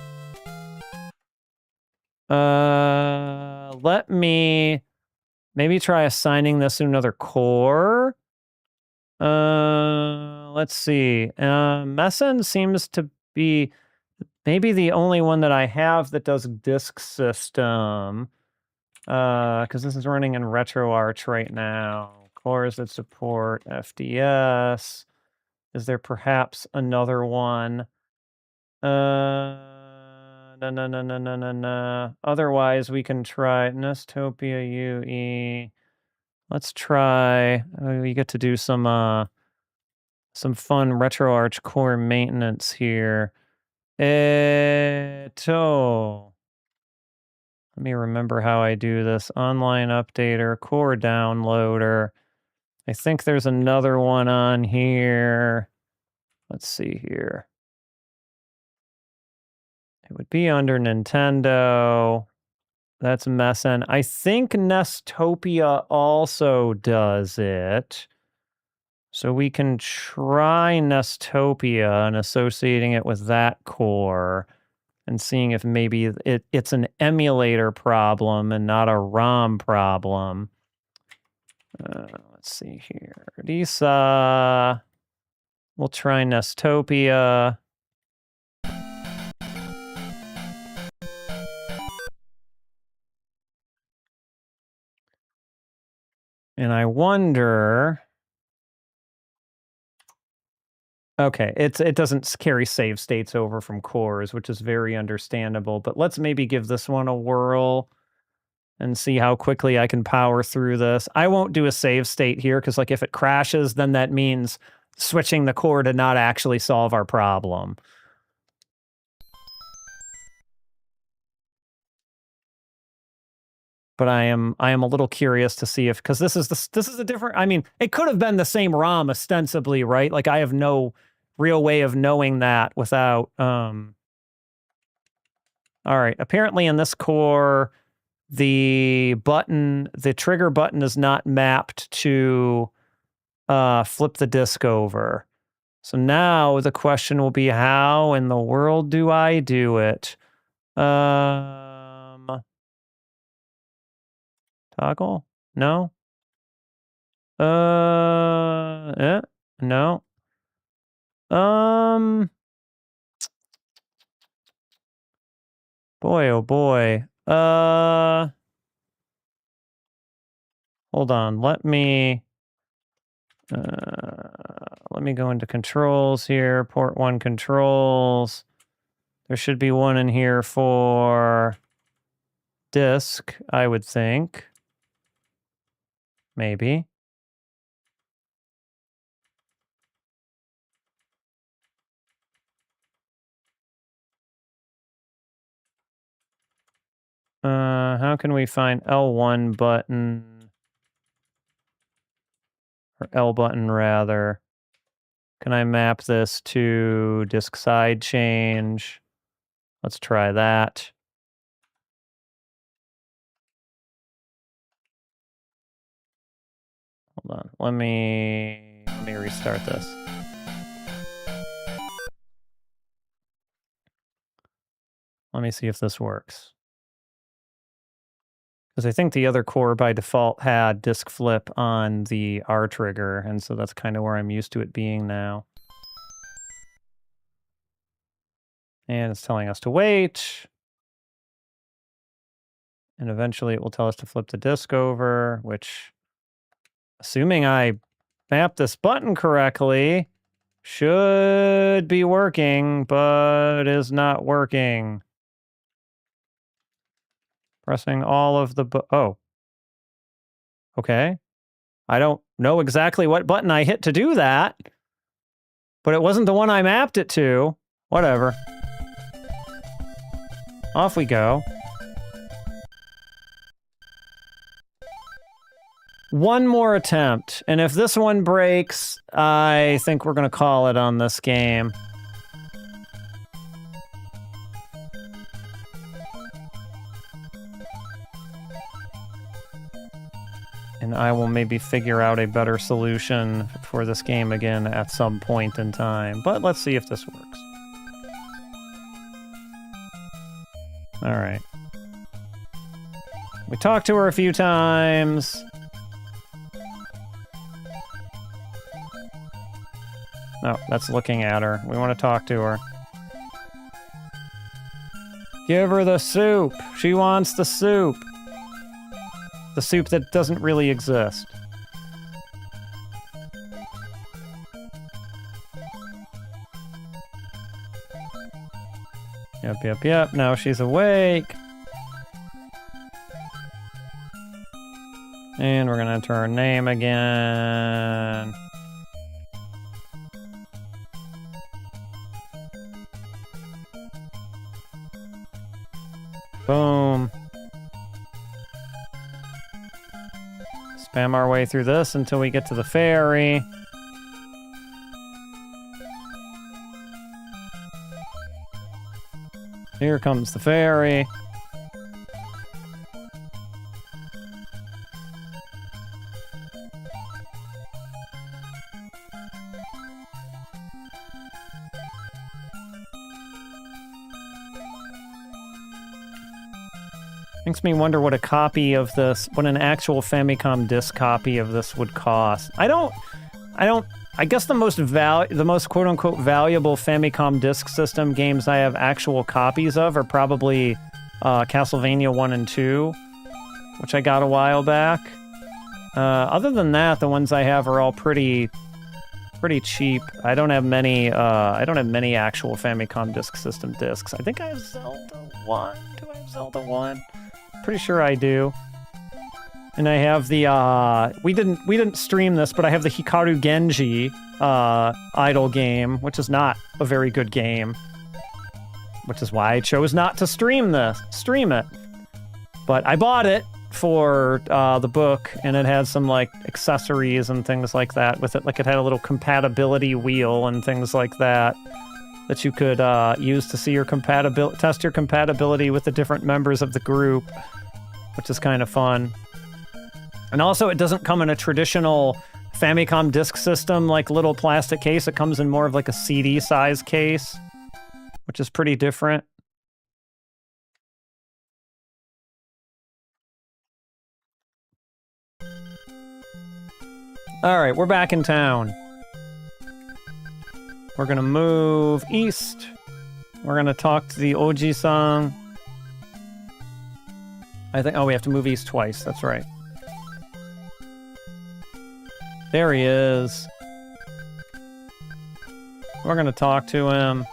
Let me maybe try assigning this to another core. Let's see. Messen seems to be maybe the only one that I have that does disk system. Because this is running in RetroArch right now. Cores that support FDS. Is there perhaps another one? No. Otherwise, we can try Nestopia UE. Let's try. We get to do some fun RetroArch core maintenance here. Let me remember how I do this. Online updater, core downloader. I think there's another one on here. Let's see here. It would be under Nintendo. That's Messen. I think Nestopia also does it. So we can try Nestopia and associating it with that core and seeing if maybe it's an emulator problem and not a ROM problem. Let's see here. Risa. We'll try Nestopia. And I wonder... Okay, it doesn't carry save states over from cores, which is very understandable. But let's maybe give this one a whirl and see how quickly I can power through this. I won't do a save state here, because like if it crashes, then that means switching the core to not actually solve our problem. But I am a little curious to see if, because this is a different, I mean, it could have been the same ROM ostensibly, right? Like I have no real way of knowing that without all right, apparently in this core the trigger button is not mapped to flip the disk over. So now the question will be, how in the world do I do it? Toggle? No? No. Boy, oh boy. Hold on. Let me go into controls here. Port 1 controls. There should be one in here for disk, I would think. Maybe. How can we find L1 button? Or L button, rather. Can I map this to disk side change? Let's try that. Hold on. Let me restart this. Let me see if this works. Because I think the other core by default had disk flip on the R trigger, and so that's kind of where I'm used to it being now. And it's telling us to wait. And eventually it will tell us to flip the disk over, which, assuming I map this button correctly, should be working, but is not working. Pressing all of the oh. Okay. I don't know exactly what button I hit to do that. But it wasn't the one I mapped it to. Whatever. Off we go. One more attempt, and if this one breaks, I think we're gonna call it on this game. And I will maybe figure out a better solution for this game again at some point in time. But let's see if this works. Alright. We talked to her a few times. No, that's looking at her. We want to talk to her. Give her the soup. She wants the soup. The soup that doesn't really exist. Yep. Now she's awake. And we're gonna enter her name again. Boom. Spam our way through this until we get to the ferry. Here comes the ferry. Makes me wonder what a copy of this, what an actual Famicom disc copy of this would cost. I guess the most quote-unquote valuable Famicom disc system games I have actual copies of are probably Castlevania 1 and 2, which I got a while back. Other than that, the ones I have are all pretty cheap. I don't have many actual Famicom disc system discs. I think I have Zelda 1. Do I have Zelda 1? Pretty sure I do. And I have the, we didn't stream this, but I have the Hikaru Genji, idle game, which is not a very good game. Which is why I chose not to stream it. But I bought it for, the book, and it had some, like, accessories and things like that with it. Like, it had a little compatibility wheel and things like that you could, use to see your test your compatibility with the different members of the group, which is kind of fun. And also, it doesn't come in a traditional Famicom disk system, like little plastic case. It comes in more of like a CD size case, which is pretty different. All right, we're back in town. We're gonna move east. We're gonna talk to the Oji-san. Oh, we have to move east twice. That's right. There he is. We're gonna talk to him.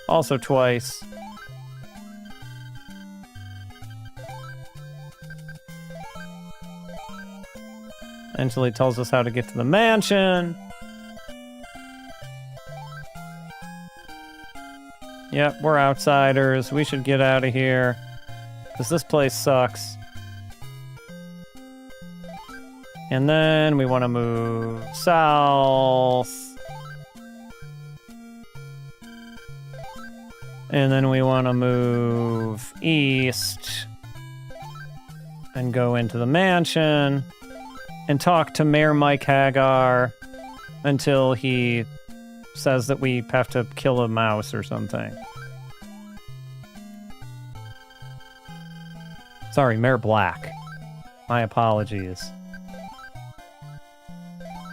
Also twice. Until he tells us how to get to the mansion. Yep, we're outsiders. We should get out of here. Because this place sucks. And then we want to move south. And then we want to move east. And go into the mansion. And talk to Mayor Mike Hagar until he says that we have to kill a mouse or something. Sorry, Mayor Black. My apologies.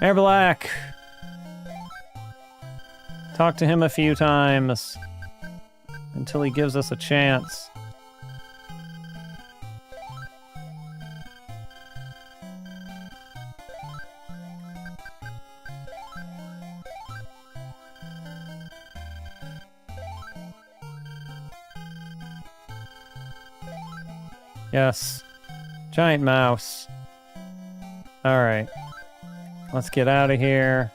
Mayor Black. Talk to him a few times until he gives us a chance. Yes. Giant mouse. Alright. Let's get out of here.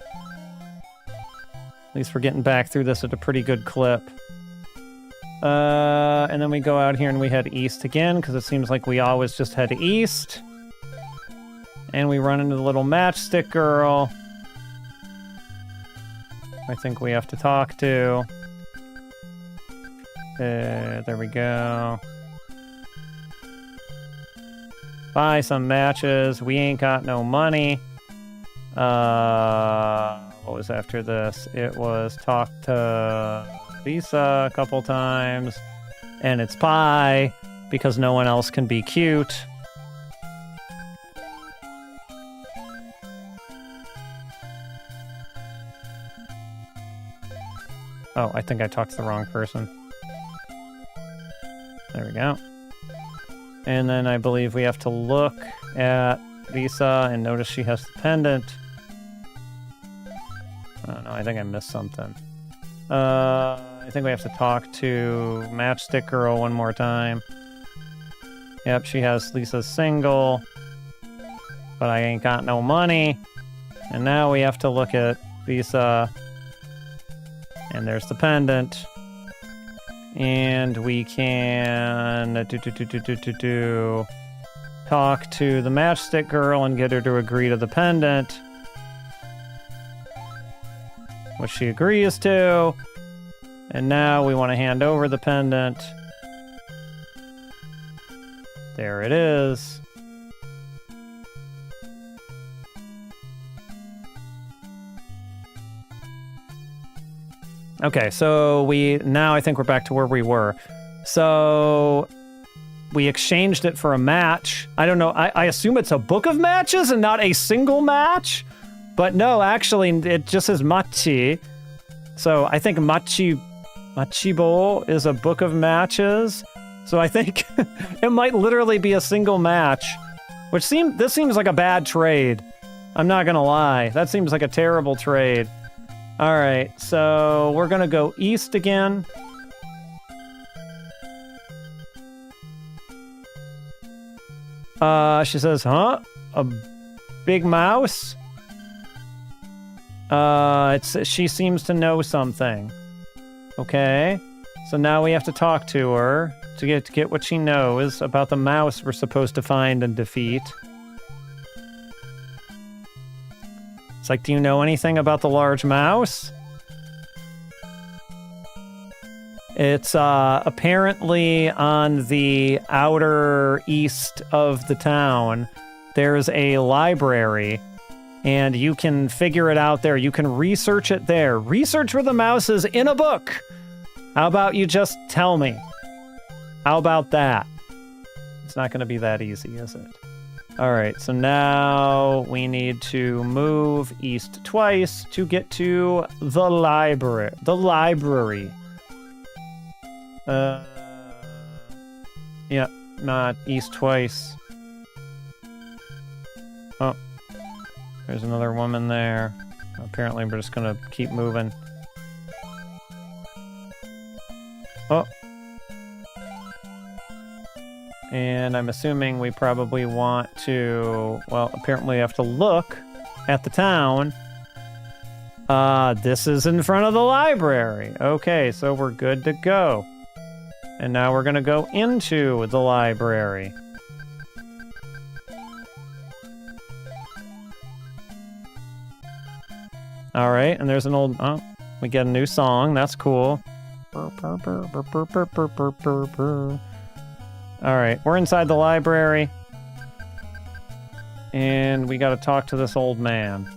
At least we're getting back through this at a pretty good clip. And then we go out here and we head east again, because it seems like we always just head east. And we run into the little matchstick girl. I think we have to talk to. There we go. Buy some matches. We ain't got no money. What was after this? It was talk to Risa a couple times. And it's pie, because no one else can be cute. Oh, I think I talked to the wrong person. There we go. And then I believe we have to look at Risa and notice she has the pendant. I don't know, I think I missed something. I think we have to talk to Matchstick Girl one more time. Yep, she has Lisa's single. But I ain't got no money. And now we have to look at Risa. And there's the pendant. And we can talk to the Matchstick Girl and get her to agree to the pendant. Which she agrees to. And now we want to hand over the pendant. There it is. Okay, so now I think we're back to where we were. So we exchanged it for a match. I don't know, I assume it's a book of matches and not a single match? But no, actually, it just says machi. So I think Machibo is a book of matches. So I think it might literally be a single match. This seems like a bad trade. I'm not gonna lie. That seems like a terrible trade. Alright, so we're gonna go east again. She says, huh? A big mouse? She seems to know something. Okay. So now we have to talk to her to get what she knows about the mouse we're supposed to find and defeat. It's like, do you know anything about the large mouse? It's apparently on the outer east of the town. There's a library, and you can figure it out there. You can research it there. Research where the mouse is in a book. How about you just tell me? How about that? It's not going to be that easy, is it? All right, so now we need to move east twice to get to the library. The library. Yeah, not east twice. Oh, there's another woman there. Apparently, we're just gonna keep moving. Oh. And I'm assuming we probably want to, well, apparently we have to look at the town. This is in front of the library. Okay, so we're good to go. And now we're gonna go into the library. All right, and there's an old, oh, we get a new song. That's cool. All right, we're inside the library. And we gotta talk to this old man.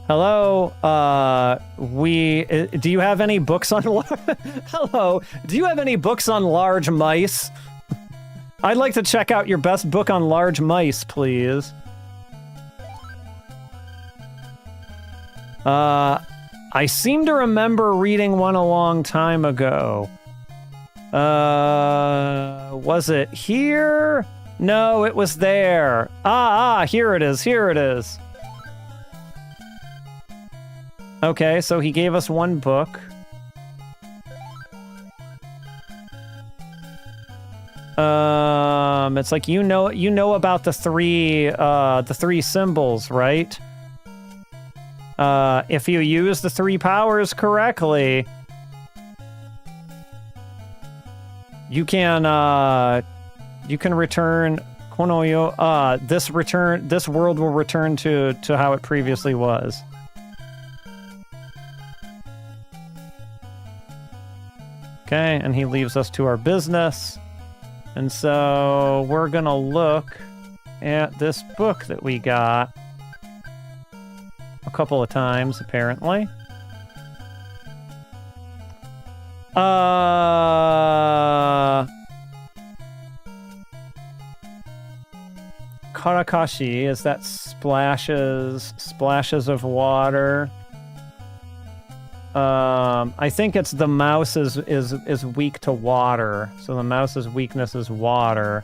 Hello, do you have any books on, hello, do you have any books on large mice? I'd like to check out your best book on large mice, please. I seem to remember reading one a long time ago. Was it here? No, it was there. Here it is, here it is. Okay, so he gave us one book. It's like you know about the three symbols, right? If you use the 3 powers correctly, you can return Konoyo. This world will return to how it previously was. Okay, and he leaves us to our business. And so we're gonna look at this book that we got a couple of times, apparently. Karakashi, is that splashes of water? I think it's the mouse is weak to water, so the mouse's weakness is water.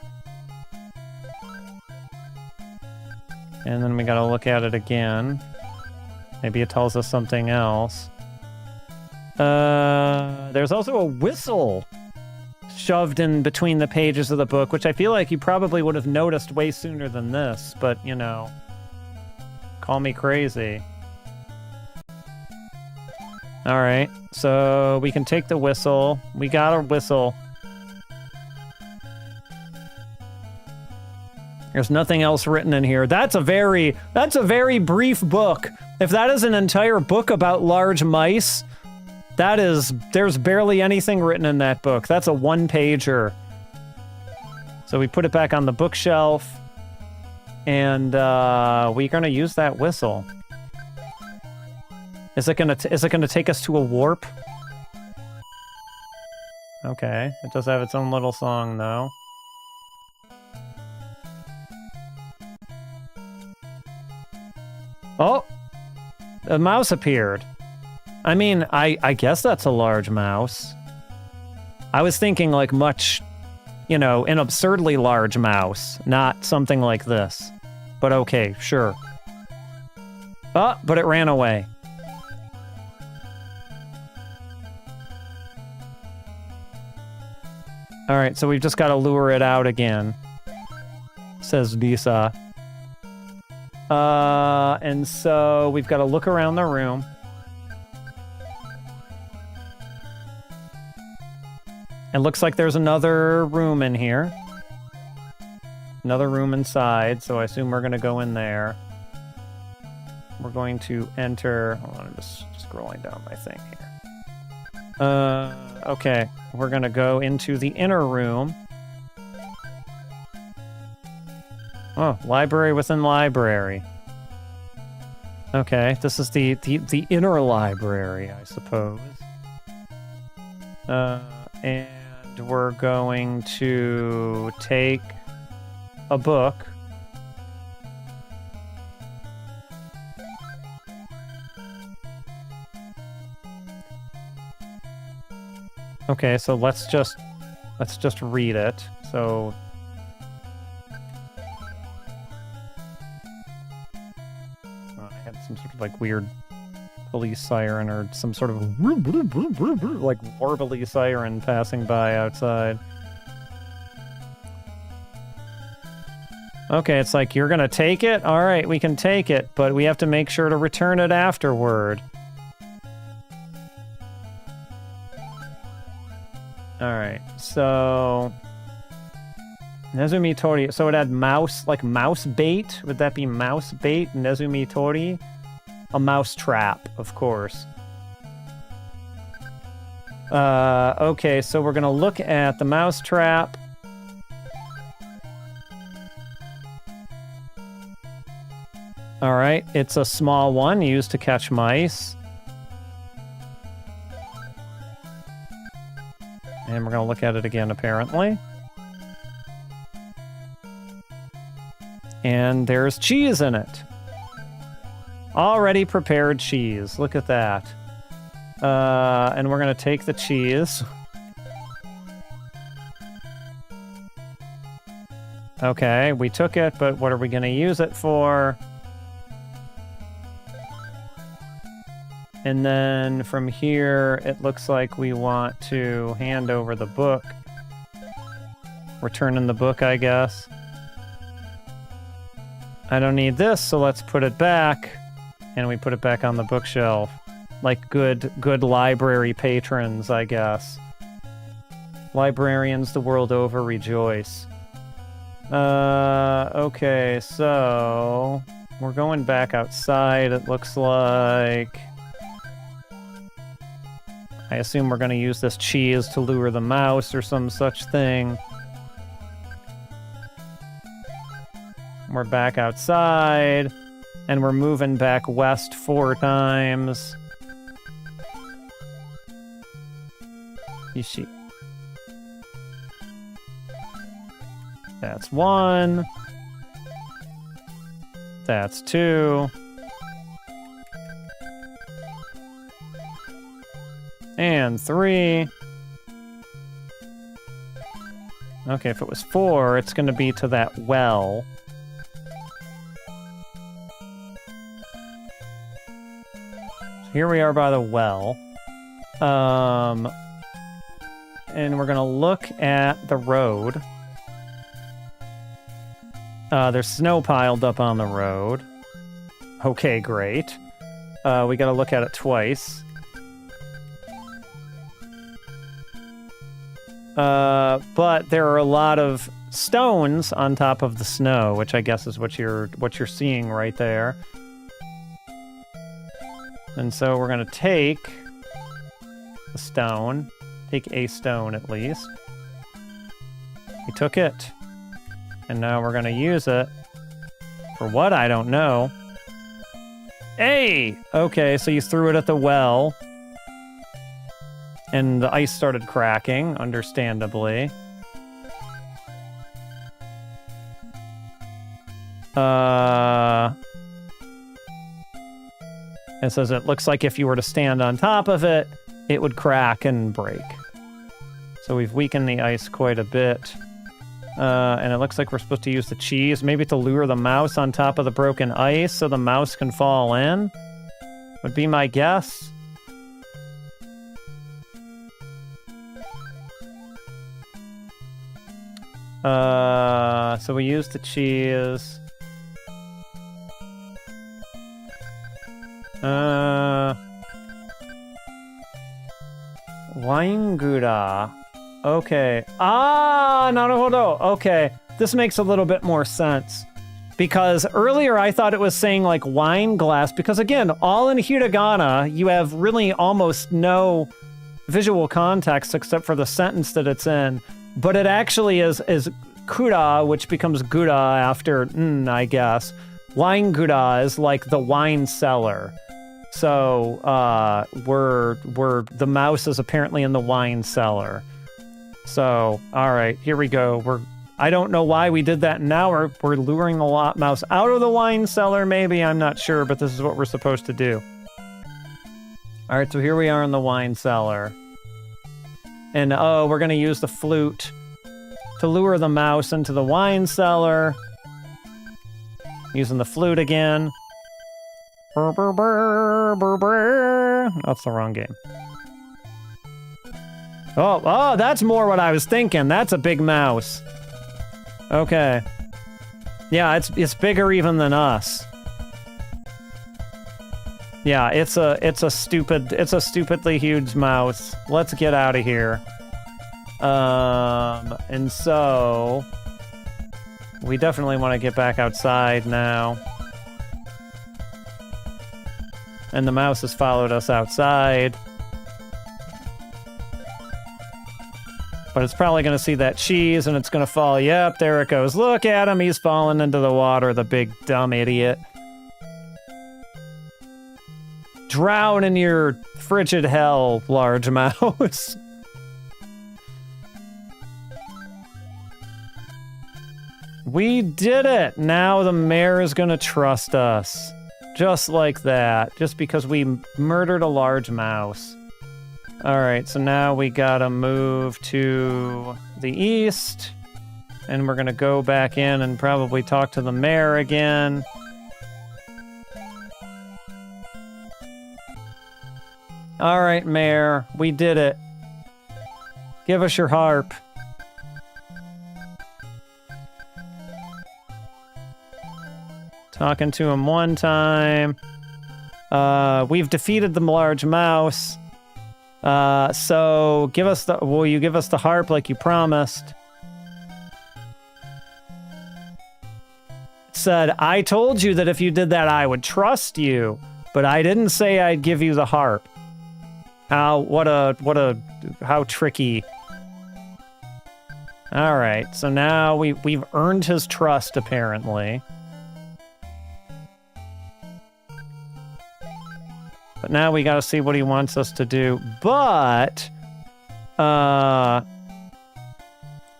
And then we gotta look at it again. Maybe it tells us something else. There's also a whistle shoved in between the pages of the book, which I feel like you probably would have noticed way sooner than this, but, you know, call me crazy. Alright, so we can take the whistle. We got a whistle. There's nothing else written in here. That's a very brief book. If that is an entire book about large mice, there's barely anything written in that book. That's a 1-pager. So we put it back on the bookshelf, and we're gonna use that whistle. Is it gonna take us to a warp? Okay, it does have its own little song though. Oh, a mouse appeared. I mean, I guess that's a large mouse. I was thinking like much, you know, an absurdly large mouse, not something like this. But okay, sure. Oh, but it ran away. Alright, so we've just got to lure it out again, says Risa. And so we've got to look around the room. It looks like there's another room in here. Another room inside, so I assume we're going to go in there. We're going to enter... Hold on, I'm just scrolling down my thing here. Okay, we're going to go into the inner room. Oh, library within library. Okay, this is the inner library, I suppose. And we're going to take a book. Okay, so let's just read it. So I had some sort of like weird police siren or some sort of like warbly siren passing by outside. Okay, it's like, you're gonna take it? All right, we can take it, but we have to make sure to return it afterward. Alright, so... Nezumi Tori. So it had mouse, like mouse bait? Would that be mouse bait? Nezumi Tori? A mouse trap, of course. Okay, so we're gonna look at the mouse trap. Alright, it's a small one used to catch mice. And we're going to look at it again, apparently. And there's cheese in it. Already prepared cheese. Look at that. And we're going to take the cheese. Okay, we took it, but what are we going to use it for? And then from here, it looks like we want to hand over the book. Returning the book, I guess. I don't need this, so let's put it back. And we put it back on the bookshelf. Like good library patrons, I guess. Librarians the world over rejoice. Okay, so... We're going back outside, it looks like. I assume we're going to use this cheese to lure the mouse or some such thing. We're back outside, and we're moving back west 4 times. You see. That's 1. That's 2. And 3. Okay, if it was 4, it's going to be to that well. Here we are by the well. And we're going to look at the road. There's snow piled up on the road. Okay, great. We gotta look at it twice. But there are a lot of stones on top of the snow, which I guess is what you're seeing right there. And so we're gonna take a stone. Take a stone at least. We took it. And now we're going to use it for what? I don't know. Hey! Okay, so you threw it at the well. And the ice started cracking, understandably. It says it looks like if you were to stand on top of it, it would crack and break. So we've weakened the ice quite a bit. And it looks like we're supposed to use the cheese, maybe to lure the mouse on top of the broken ice so the mouse can fall in. Would be my guess. So we use the cheese. Waingura. Okay. Naruhodo. Okay. This makes a little bit more sense. Because earlier I thought it was saying like wine glass, because again, all in hiragana, you have really almost no visual context except for the sentence that it's in. But it actually is kura, which becomes gura after I guess. Wine gura is like the wine cellar. So the mouse is apparently in the wine cellar. So, all right, here we go. I don't know why we did that. Now we're luring the mouse out of the wine cellar, maybe. I'm not sure, but this is what we're supposed to do. All right, so here we are in the wine cellar. And, we're going to use the flute to lure the mouse into the wine cellar. Using the flute again. That's the wrong game. Oh, that's more what I was thinking. That's a big mouse. Okay. Yeah, it's bigger even than us. Yeah, it's a stupidly huge mouse. Let's get out of here. And so we definitely want to get back outside now. And the mouse has followed us outside. But it's probably going to see that cheese and it's going to fall. Yep, there it goes. Look at him. He's falling into the water, the big dumb idiot. Drown in your frigid hell, large mouse. We did it. Now the mayor is going to trust us. Just like that. Just because we murdered a large mouse. Alright, so now we gotta move to the east. And we're gonna go back in and probably talk to the mayor again. Alright, mayor, we did it. Give us your harp. Talking to him one time. We've defeated the large mouse. So will you give us the harp like you promised? Said, I told you that if you did that, I would trust you, but I didn't say I'd give you the harp. How tricky. All right, so now we've earned his trust, apparently. But now we gotta see what he wants us to do. But,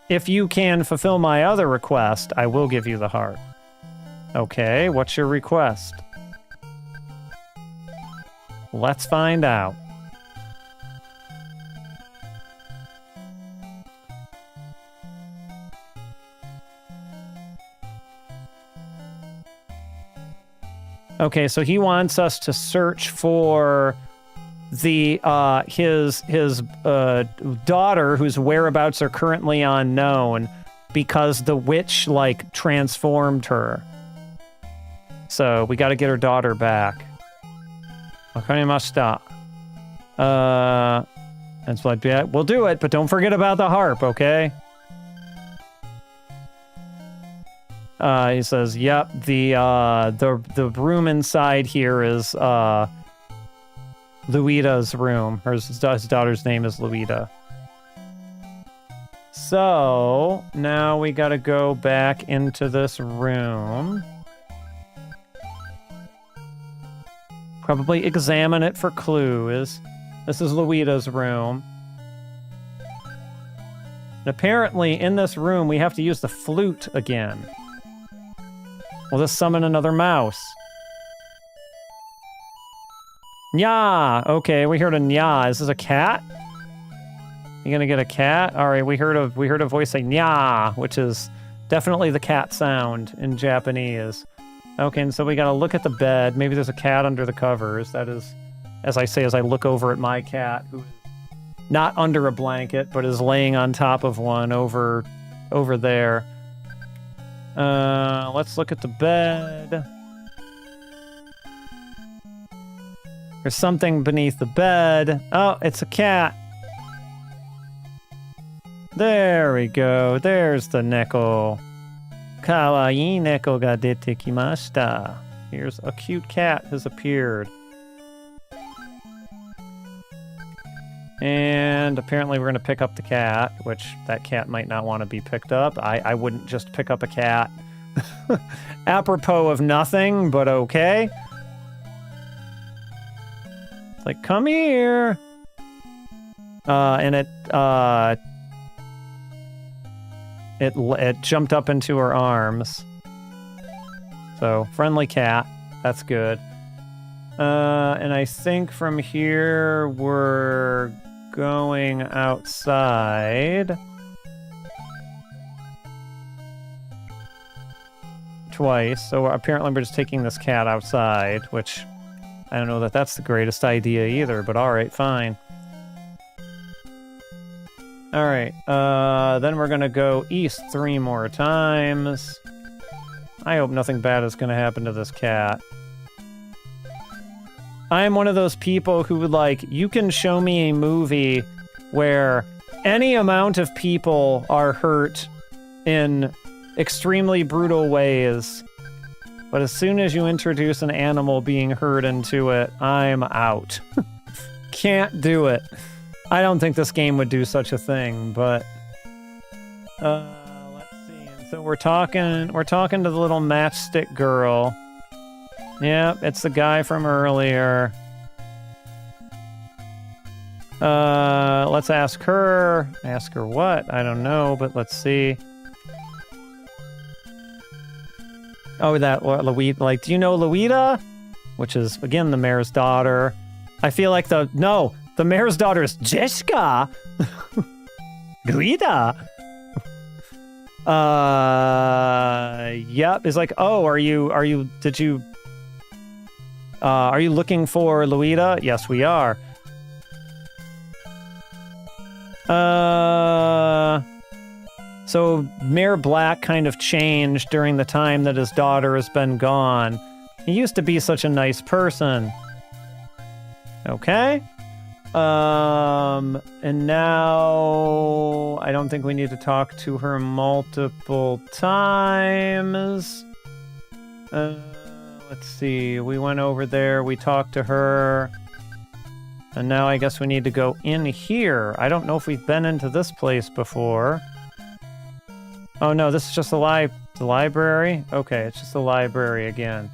if you can fulfill my other request, I will give you the harp. Okay, what's your request? Let's find out. Okay, so he wants us to search for the his daughter, whose whereabouts are currently unknown, because the witch like transformed her. So we got to get her daughter back. Wakarimashita. And so we'll do it, but don't forget about the harp, okay? He says, "Yep, the room inside here is Luida's room. His daughter's name is Luida." So now we got to go back into this room. Probably examine it for clues. This is Luida's room. And apparently, in this room, we have to use the flute again. Will this summon another mouse? Nya! Okay, we heard a nya. Is this a cat? You gonna get a cat? All right, we heard a voice say nya, which is definitely the cat sound in Japanese. Okay, and so we gotta look at the bed. Maybe there's a cat under the covers. That is, as I say, as I look over at my cat, who is not under a blanket, but is laying on top of one over there. Let's look at the bed. There's something beneath the bed. Oh, it's a cat. There we go. There's the neko. Kawaii neko ga dete kimashita. Here's a cute cat has appeared. And apparently we're going to pick up the cat, which that cat might not want to be picked up. I wouldn't just pick up a cat. Apropos of nothing, but okay. It's like, come here. And it jumped up into her arms. So, friendly cat. That's good. And I think from here we're going outside. Twice. So apparently we're just taking this cat outside, which I don't know that that's the greatest idea either, but alright, fine. Alright, then we're gonna go east 3 more times. I hope nothing bad is gonna happen to this cat. I am one of those people who would like, you can show me a movie where any amount of people are hurt in extremely brutal ways, but as soon as you introduce an animal being hurt into it, I'm out. Can't do it. I don't think this game would do such a thing, but let's see. And so we're talking to the little matchstick girl. Yep, it's the guy from earlier. Let's ask her. Ask her what? I don't know, but let's see. Oh, that Luida. Like, do you know Luida? Which is, again, the mayor's daughter. I feel like the mayor's daughter is Jessica. Luida. Yep. It's like, oh, are you looking for Luida? Yes, we are. So Mayor Black kind of changed during the time that his daughter has been gone. He used to be such a nice person. Okay. And now I don't think we need to talk to her multiple times. Let's see. We went over there. We talked to her. And now I guess we need to go in here. I don't know if we've been into this place before. Oh no, this is just the library? Okay, it's just the library again.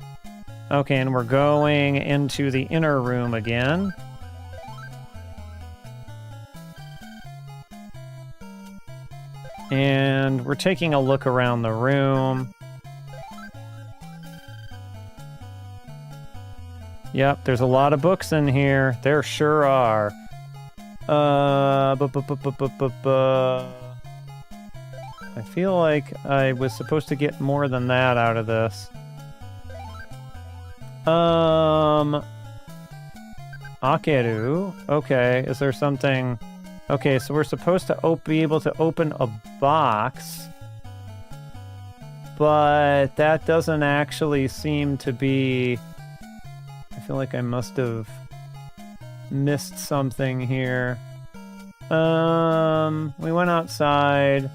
Okay, and we're going into the inner room again. And we're taking a look around the room. Yep, there's a lot of books in here. There sure are. I feel like I was supposed to get more than that out of this. Akeru. Okay, is there something... Okay, so we're supposed to be able to open a box. But that doesn't actually seem to be... I feel like I must have missed something here. We went outside.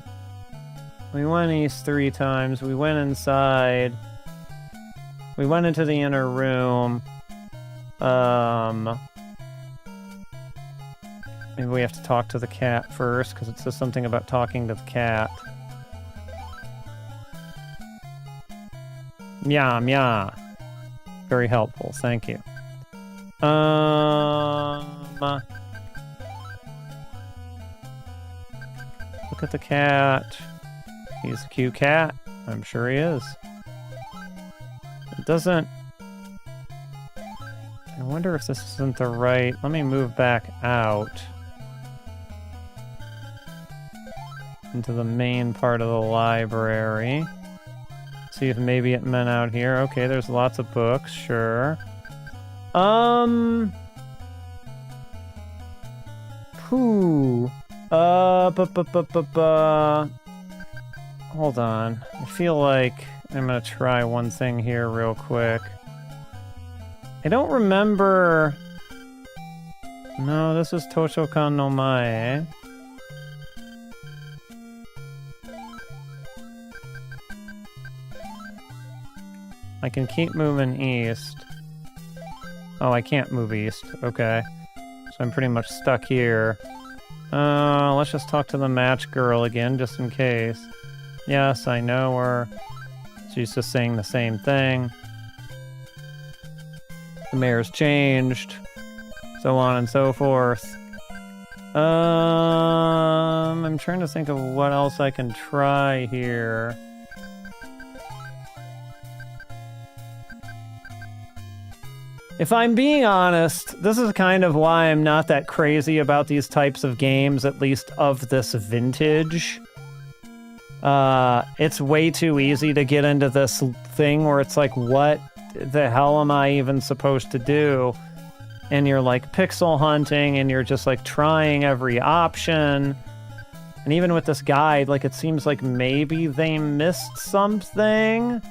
We went east 3 times. We went inside. We went into the inner room. Maybe we have to talk to the cat first, because it says something about talking to the cat. Meow, meow. Very helpful, thank you. Look at the cat. He's a cute cat. I'm sure he is. It doesn't... I wonder if this isn't the right... Let me move back out. Into the main part of the library. See if maybe it meant out here. Okay, there's lots of books, sure. Hold on. I feel like I'm gonna try one thing here real quick. I don't remember... No, this is Toshokan no Mae. I can keep moving east. Oh, I can't move east. Okay. So I'm pretty much stuck here. Let's just talk to the match girl again, just in case. Yes, I know her. She's just saying the same thing. The mayor's changed. So on and so forth. I'm trying to think of what else I can try here. If I'm being honest, this is kind of why I'm not that crazy about these types of games, at least of this vintage. It's way too easy to get into this thing where it's like, what the hell am I even supposed to do? And you're like pixel hunting and you're just like trying every option. And even with this guide, like it seems like maybe they missed something.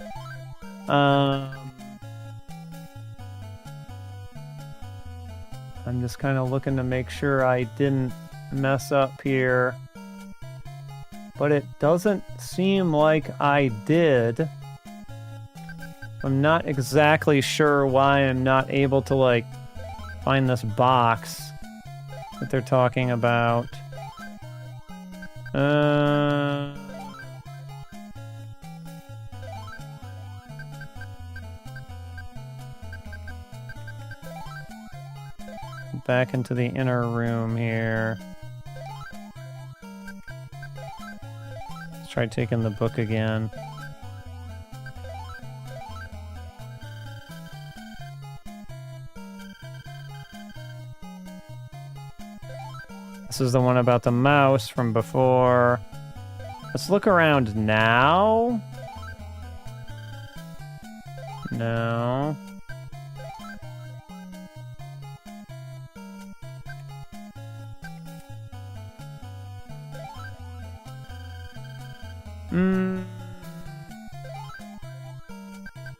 I'm just kind of looking to make sure I didn't mess up here. But it doesn't seem like I did. I'm not exactly sure why I'm not able to, like, find this box that they're talking about. Back into the inner room here. Let's try taking the book again. This is the one about the mouse from before. Let's look around now. No.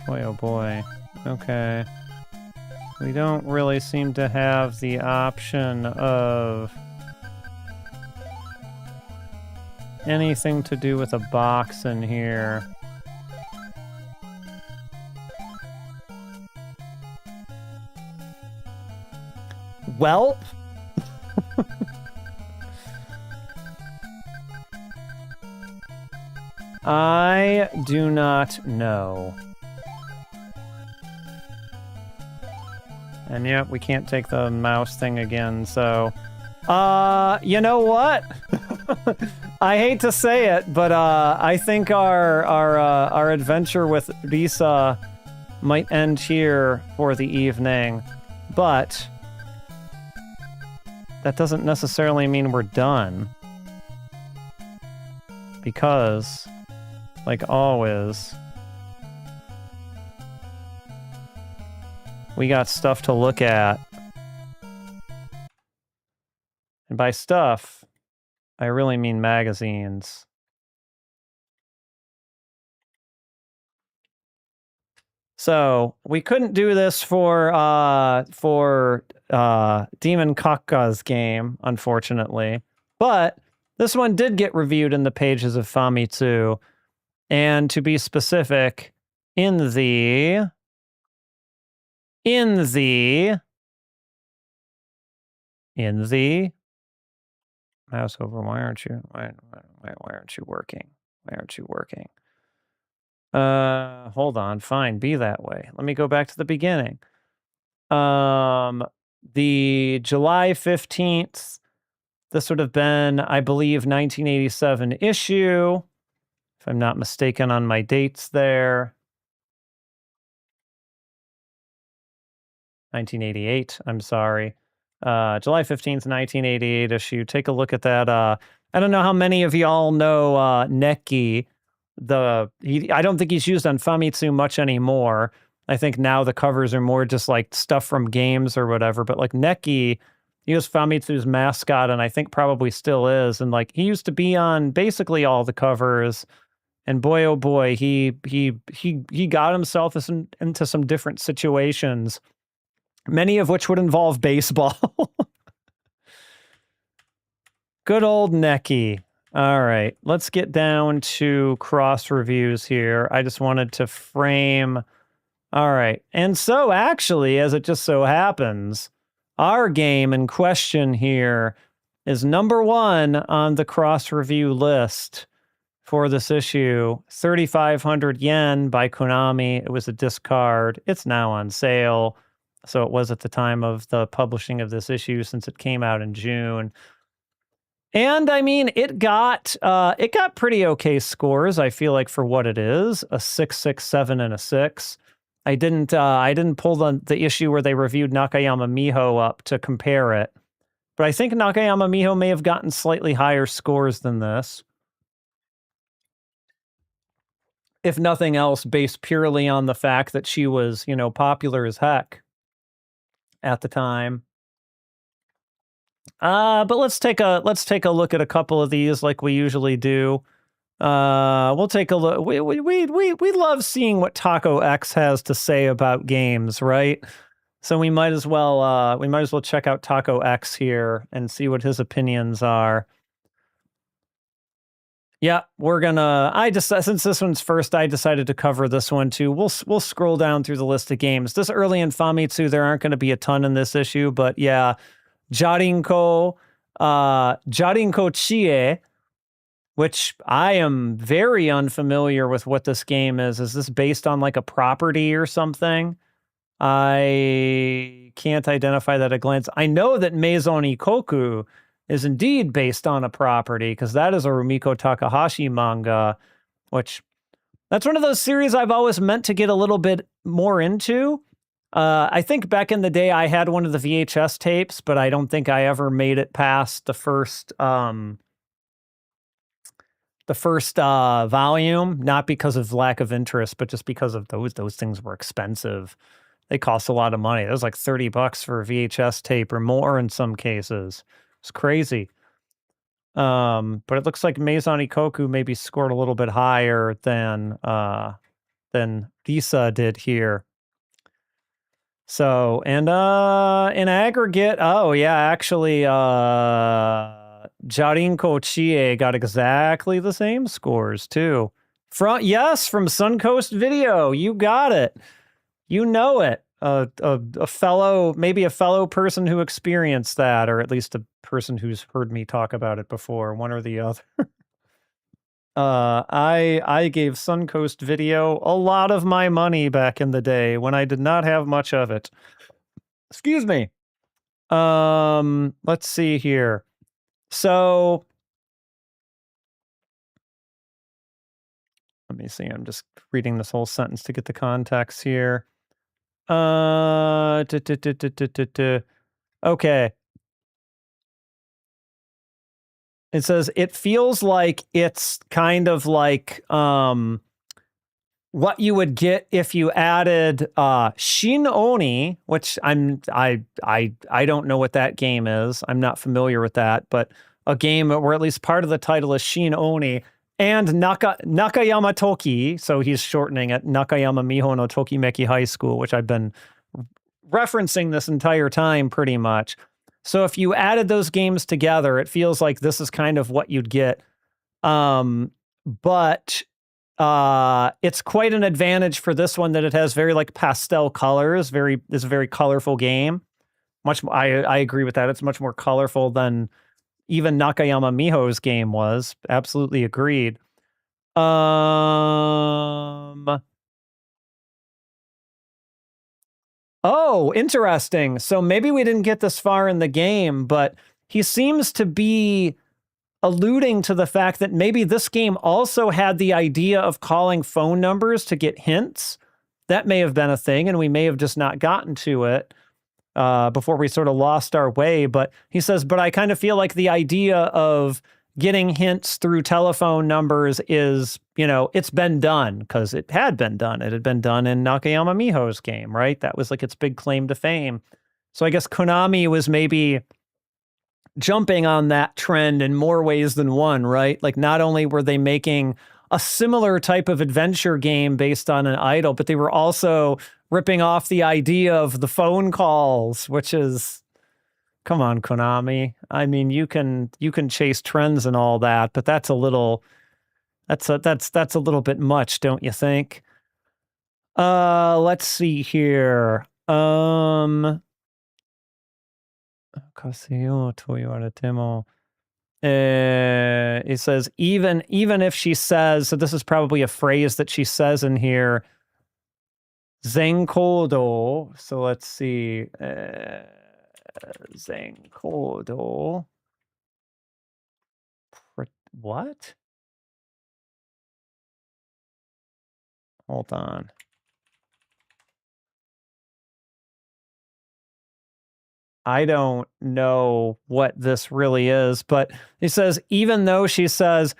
Boy, oh boy. Okay. We don't really seem to have the option of anything to do with a box in here. Welp? I do not know. And yet we can't take the mouse thing again, so... you know what? I hate to say it, but I think our adventure with Risa might end here for the evening. But that doesn't necessarily mean we're done. Because, like always, we got stuff to look at. And by stuff, I really mean magazines. So we couldn't do this for Demon Kaka's game, unfortunately. But this one did get reviewed in the pages of Famitsu. And to be specific, in the mouse over, why aren't you working? Why aren't you working? Hold on, fine, be that way. Let me go back to the beginning. The July 15th, this would have been, I believe, 1987 issue, if I'm not mistaken on my dates there. 1988, I'm sorry. July 15th, 1988 issue. Take a look at that. I don't know how many of y'all know Neki. I don't think he's used on Famitsu much anymore. I think now the covers are more just like stuff from games or whatever. But like Neki, he was Famitsu's mascot, and I think probably still is. And like he used to be on basically all the covers. And boy, oh boy, he got himself into some different situations, many of which would involve baseball. Good old Neki. All right, let's get down to cross reviews here. I just wanted to frame. All right, and so actually, as it just so happens, our game in question here is number 1 on the cross review list for this issue. 3,500 yen by Konami. It was a discard. It's now on sale. So it was at the time of the publishing of this issue, since it came out in June. And I mean, it got pretty okay scores, I feel like, for what it is. A 6, 6, 7, and a 6. I didn't pull the issue where they reviewed Nakayama Miho up to compare it. But I think Nakayama Miho may have gotten slightly higher scores than this. If nothing else, based purely on the fact that she was, popular as heck at the time. But let's take a look at a couple of these like we usually do. We'll take a look. We love seeing what Taco X has to say about games, right? So we might as well check out Taco X here and see what his opinions are. Yeah, we're gonna. Since this one's first, I decided to cover this one too. We'll scroll down through the list of games. This early in Famitsu, there aren't going to be a ton in this issue, but yeah, Jarinko Chie, which I am very unfamiliar with what this game is. Is this based on like a property or something? I can't identify that at a glance. I know that Maison Ikoku is indeed based on a property, because that is a Rumiko Takahashi manga, which that's one of those series I've always meant to get a little bit more into. I think back in the day I had one of the VHS tapes, but I don't think I ever made it past the first volume, not because of lack of interest, but just because of those things were expensive. They cost a lot of money. It was like $30 for a VHS tape or more in some cases. It's crazy. But it looks like Maison Ikoku maybe scored a little bit higher than Risa did here. So, and in aggregate, oh yeah, actually Jarinko Chie got exactly the same scores too. From Suncoast Video, you got it. You know it. A fellow, maybe a fellow person who experienced that, or at least a person who's heard me talk about it before, one or the other. I gave Suncoast Video a lot of my money back in the day when I did not have much of it. Excuse me. Let's see here. So let me see. I'm just reading this whole sentence to get the context here. Okay. It says it feels like it's kind of like what you would get if you added Shin Oni, which I don't know what that game is. I'm not familiar with that, but a game where at least part of the title is Shin Oni, and Nakayama Toki, so he's shortening it, Nakayama Miho no Tokimeki High School, which I've been referencing this entire time pretty much. So if you added those games together, it feels like this is kind of what you'd get. But it's quite an advantage for this one that it has very like pastel colors. It's a very colorful game. I agree with that. It's much more colorful than even Nakayama Miho's game was. Absolutely agreed. Oh, interesting. So maybe we didn't get this far in the game, but he seems to be alluding to the fact that maybe this game also had the idea of calling phone numbers to get hints. That may have been a thing, and we may have just not gotten to it before we sort of lost our way. But he says, but I kind of feel like the idea of getting hints through telephone numbers is, it's been done, because it had been done. It had been done in Nakayama Miho's game, right? That was like its big claim to fame. So I guess Konami was maybe jumping on that trend in more ways than one, right? Like not only were they making a similar type of adventure game based on an idol, but they were also ripping off the idea of the phone calls, which is, come on, Konami. I mean, you can chase trends and all that, but that's a little bit much, don't you think? Let's see here. It says even if she says, so this is probably a phrase that she says in here, Zenkodo. So let's see. Zenkodo. What? Hold on. I don't know what this really is, but he says, even though she says,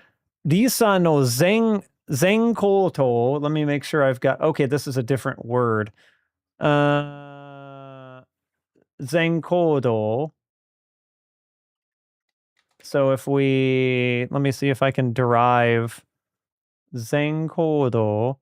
Risa no Zenkoto, let me make sure I've got, okay, this is a different word. Zenkodo. So if let me see if I can derive Zenkodo.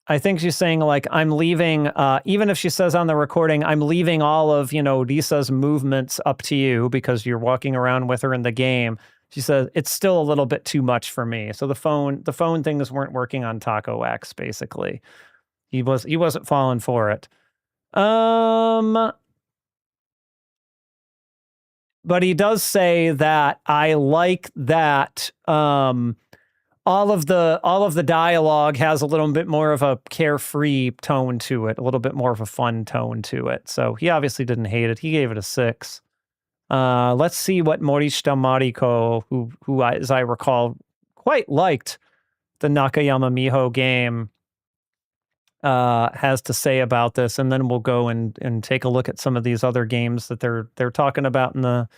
I think she's saying, like, I'm leaving, even if she says on the recording, I'm leaving all of, Risa's movements up to you because you're walking around with her in the game. She says, it's still a little bit too much for me. So the phone things weren't working on Taco X, basically. He wasn't falling for it. But he does say that I like that, all of the dialogue has a little bit more of a carefree tone to it, a little bit more of a fun tone to it. So he obviously didn't hate it. He gave it a 6. Let's see what Morishita Mariko, who as I recall, quite liked the Nakayama Miho game, has to say about this, and then we'll go and take a look at some of these other games that they're talking about in the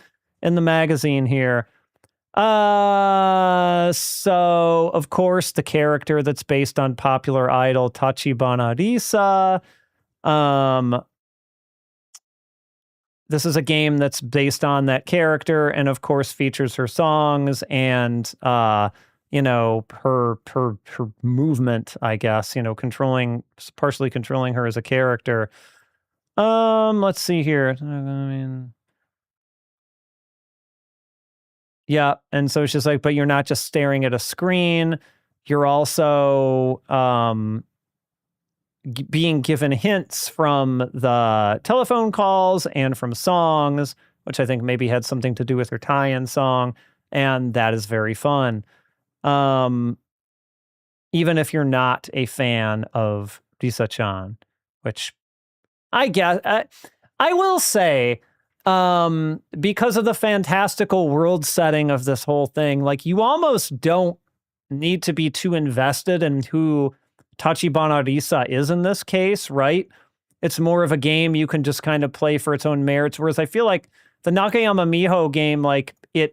magazine here. So of course the character that's based on popular idol Tachibana Risa. this is a game that's based on that character, and of course features her songs and you know, her movement, I guess, you know, partially controlling her as a character. Let's see here. I mean, yeah, and so she's like, but you're not just staring at a screen, you're also being given hints from the telephone calls and from songs, which I think maybe had something to do with her tie-in song, and that is very fun. Even if you're not a fan of Risa-chan, which I guess I will say, because of the fantastical world setting of this whole thing, like, you almost don't need to be too invested in who Tachibana Risa is in this case, right? It's more of a game you can just kind of play for its own merits, whereas I feel like the Nakayama Miho game, like, I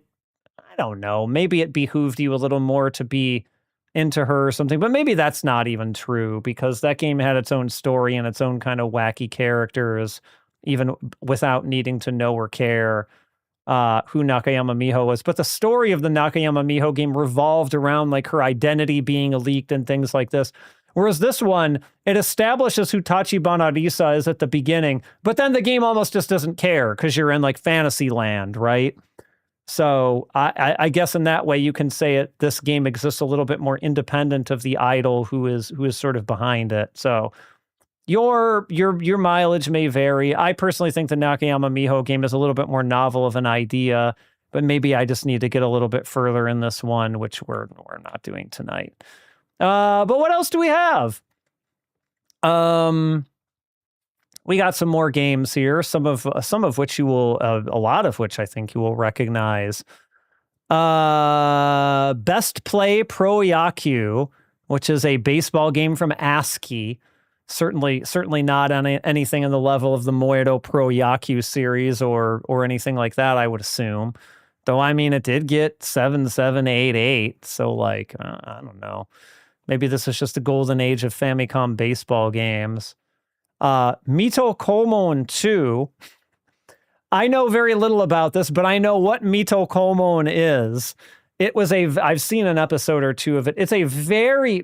don't know, maybe it behooved you a little more to be into her or something, but maybe that's not even true, because that game had its own story and its own kind of wacky characters, even without needing to know or care who Nakayama Miho was. But the story of the Nakayama Miho game revolved around like her identity being leaked and things like this. Whereas this one, it establishes who Tachibana Risa is at the beginning, but then the game almost just doesn't care because you're in like fantasy land, right? So I guess in that way you can say this game exists a little bit more independent of the idol who is sort of behind it. So your mileage may vary. I personally think the Nakayama Miho game is a little bit more novel of an idea, but maybe I just need to get a little bit further in this one, which we're not doing tonight. But what else do we have? We got some more games here, some of which you will, a lot of which I think you will recognize. Best Play Pro Yaku, which is a baseball game from ASCII. Certainly not on anything in the level of the Moedo Pro Yaku series or anything like that, I would assume. Though, I mean, it did get 7788, so like, I don't know. Maybe this is just the golden age of Famicom baseball games. Mito Komon 2. I know very little about this, but I know what Mito Komon is. I've seen an episode or two of it. It's a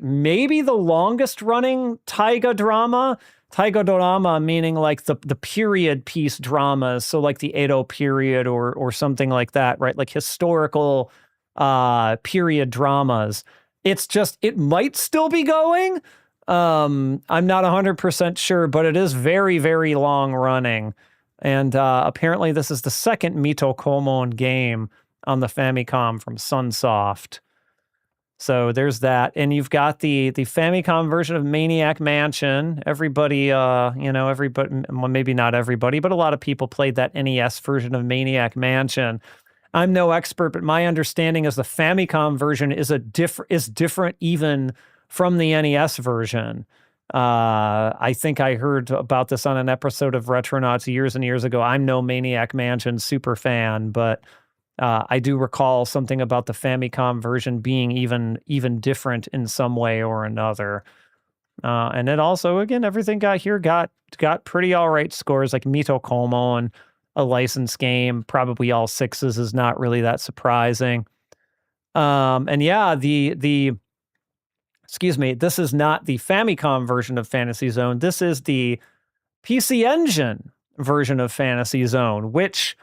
maybe the longest running Taiga drama. Taiga drama meaning like the period piece dramas. So like the Edo period or something like that, right? Like historical period dramas. It's just, it might still be going. I'm not 100% sure, but it is very, very long running. And apparently this is the second Mito Komon game on the Famicom from Sunsoft. So there's that. And you've got the Famicom version of Maniac Mansion. Everybody, well, maybe not everybody, but a lot of people played that NES version of Maniac Mansion. I'm no expert, but my understanding is the Famicom version is different even from the NES version. I think I heard about this on an episode of Retronauts years and years ago. I'm no Maniac Mansion super fan, but I do recall something about the Famicom version being even different in some way or another. And it also, again, everything got pretty all right scores, like Mito Komon, a licensed game, probably all sixes is not really that surprising. And yeah, excuse me, this is not the Famicom version of Fantasy Zone. This is the PC Engine version of Fantasy Zone, which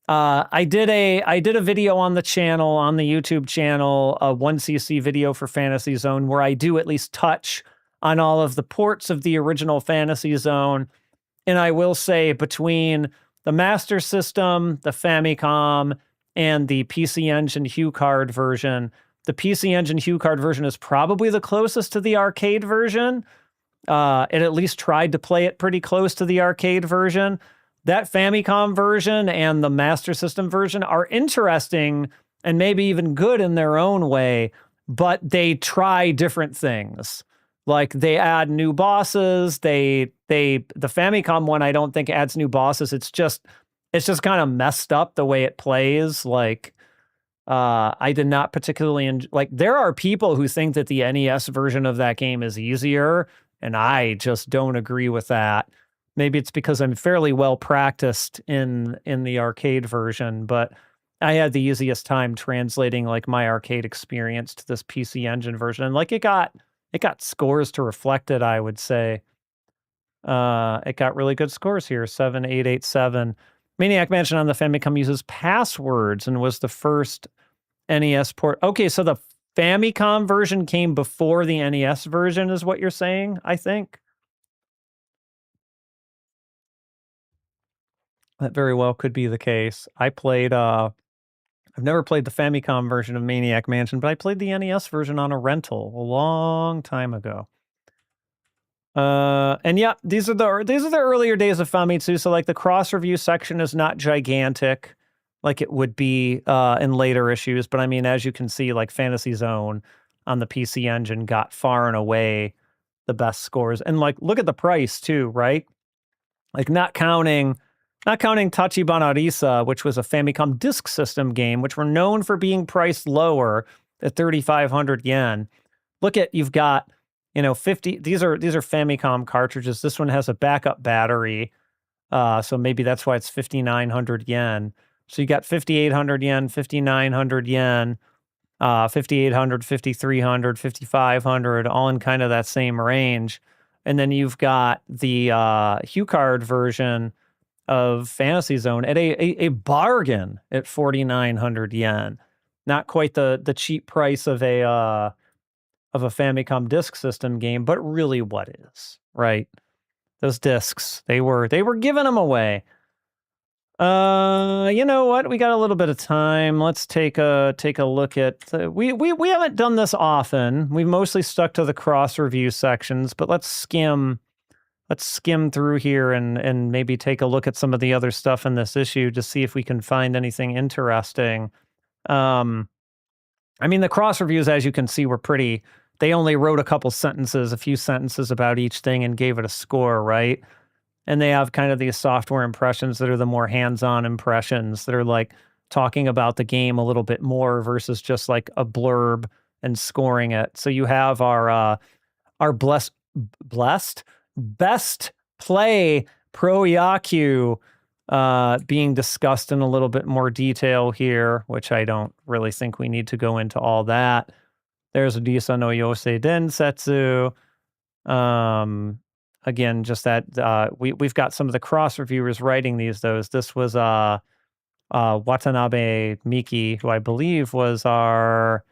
I did a video on the channel, on the YouTube channel, a 1cc video for Fantasy Zone, where I do at least touch on all of the ports of the original Fantasy Zone. And I will say, between the Master System, the Famicom, and the PC Engine HuCard version, the PC Engine HuCard version is probably the closest to the arcade version. It at least tried to play it pretty close to the arcade version. That Famicom version and the Master System version are interesting and maybe even good in their own way, but they try different things. Like, they add new bosses. The Famicom one, I don't think adds new bosses. It's just kind of messed up the way it plays. Like, I did not particularly there are people who think that the NES version of that game is easier, and I just don't agree with that. Maybe it's because I'm fairly well practiced in the arcade version, but I had the easiest time translating like my arcade experience to this PC Engine version. And like it got scores to reflect it, I would say. It got really good scores here, 7887. Maniac Mansion on the Famicom uses passwords and was the first NES port. Okay, so the Famicom version came before the NES version is what you're saying, I think. That very well could be the case. I've never played the Famicom version of Maniac Mansion, but I played the NES version on a rental a long time ago. And yeah, these are the earlier days of Famitsu. So like the cross review section is not gigantic like it would be in later issues, but I mean, as you can see, like Fantasy Zone on the PC Engine got far and away the best scores. And like, look at the price too, right? Like not counting Tachibana Risa, which was a Famicom Disk System game, which were known for being priced lower at 3,500 yen. Look at, you've got, 50, these are Famicom cartridges. This one has a backup battery. So maybe that's why it's 5,900 yen. So you got 5,800 yen, 5,900 yen, 5,800, 5,300, 5,500, all in kind of that same range. And then you've got the HuCard version of Fantasy Zone at a bargain at 4,900 yen. Not quite the cheap price of a Famicom Disk System game, but really what is, right? Those discs, they were giving them away. You know what? We got a little bit of time. Let's take a look at we haven't done this often. We've mostly stuck to the cross review sections, but let's skim through here and maybe take a look at some of the other stuff in this issue to see if we can find anything interesting. I mean, the cross reviews, as you can see, were pretty. They only wrote a few sentences about each thing and gave it a score, right? And they have kind of these software impressions that are the more hands-on impressions that are like talking about the game a little bit more versus just like a blurb and scoring it. So you have our best play Pro Yaku being discussed in a little bit more detail here, which I don't really think we need to go into all that. There's Risa no Yousei Densetsu. Again, just that we've got some of the cross reviewers writing those. This was Watanabe Miki, who I believe was our.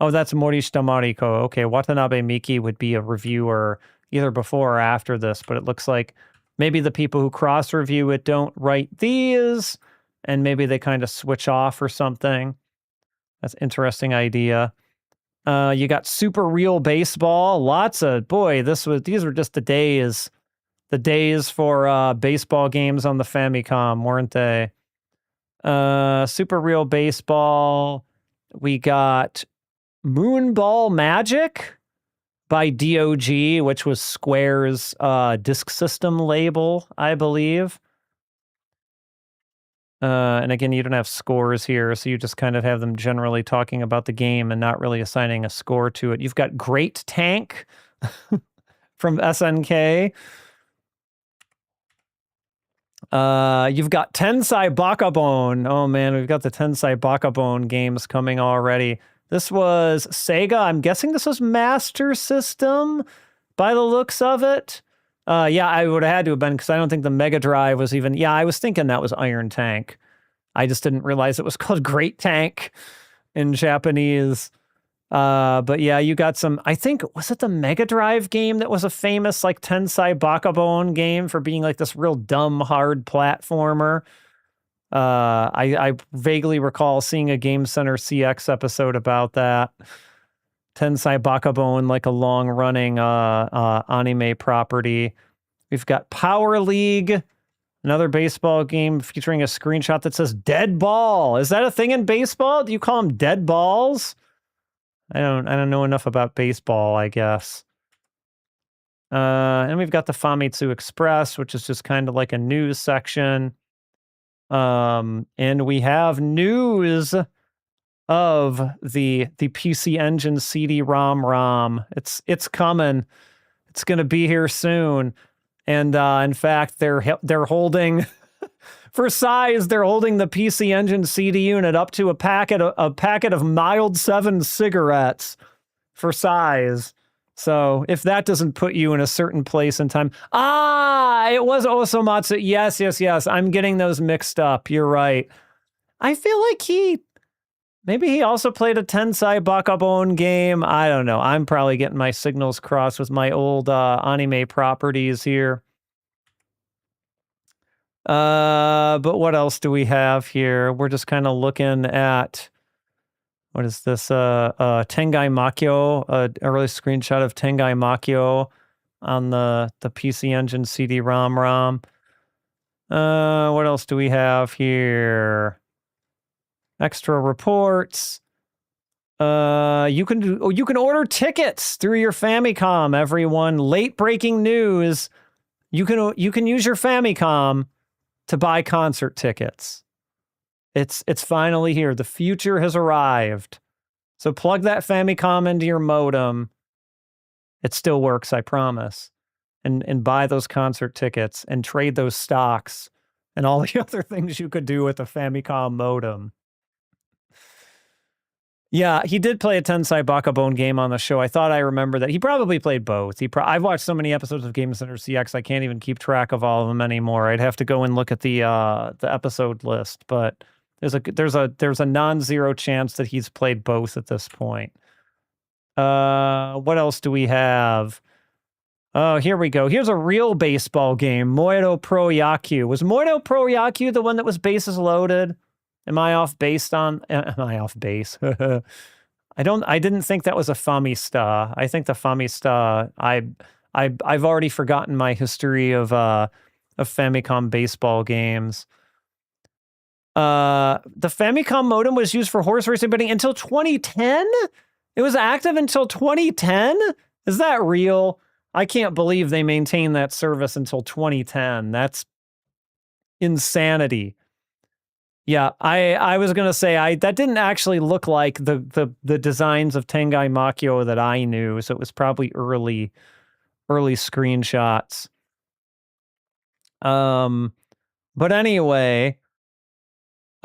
Oh, that's Morishita Mariko. Okay, Watanabe Miki would be a reviewer either before or after this, but it looks like maybe the people who cross review it don't write these, and maybe they kind of switch off or something. That's an interesting idea. You got Super Real Baseball. Lots of these were just the days for baseball games on the Famicom, weren't they? Super Real Baseball. We got Moonball Magic by DOG, which was Square's Disk System label, I believe. And again, you don't have scores here, so you just kind of have them generally talking about the game and not really assigning a score to it. You've got Great Tank from SNK. You've got Tensai Bakabone. Oh man, we've got the Tensai Bakabone games coming already. This was Sega. I'm guessing this was Master System by the looks of it. Yeah, I would have had to have been because I don't think the Mega Drive was even. Yeah, I was thinking that was Iron Tank. I just didn't realize it was called Great Tank in Japanese. But yeah, you got some. I think was it the Mega Drive game that was a famous like Tensai Bakabone game for being like this real dumb hard platformer. I vaguely recall seeing a Game Center CX episode about that. Tensai Bakabone, like a long-running anime property. We've got Power League, another baseball game featuring a screenshot that says Dead Ball. Is that a thing in baseball? Do you call them dead balls? I don't know enough about baseball, I guess. And we've got the Famitsu Express, which is just kind of like a news section. And we have news of the PC Engine CD-ROM. It's coming. It's going to be here soon. And in fact, they're holding, for size, they're holding the PC Engine CD unit up to a packet of mild 7 cigarettes for size. So if that doesn't put you in a certain place in time. It was Osomatsu. Yes. I'm getting those mixed up. You're right. I feel like maybe he also played a Tensai Bakabon game. I don't know. I'm probably getting my signals crossed with my old anime properties here. But what else do we have here? We're just kind of looking at, what is this? Tengai Makyo, an early screenshot of Tengai Makyo on the PC Engine CD-ROM ROM. What else do we have here? Extra reports. You can order tickets through your Famicom, everyone. Late breaking news. You can use your Famicom to buy concert tickets. It's finally here. The future has arrived. So plug that Famicom into your modem. It still works, I promise. And buy those concert tickets and trade those stocks and all the other things you could do with a Famicom modem. Yeah, he did play a Tensai Bakabon game on the show. I thought I remember that. He probably played both. I've watched so many episodes of Game Center CX, I can't even keep track of all of them anymore. I'd have to go and look at the episode list, but there's a non-zero chance that he's played both at this point. What else do we have? Oh, here we go. Here's a real baseball game, Moedo Pro Yaku. Was Moedo Pro Yaku the one that was bases loaded? Am I off base? I didn't think that was a Famista. I think the Famista, I've already forgotten my history of Famicom baseball games. The Famicom modem was used for horse racing betting until 2010? It was active until 2010? Is that real? I can't believe they maintained that service until 2010. That's insanity. Yeah, I was gonna say that didn't actually look like the designs of Tengai Makyo that I knew, so it was probably early screenshots. But anyway,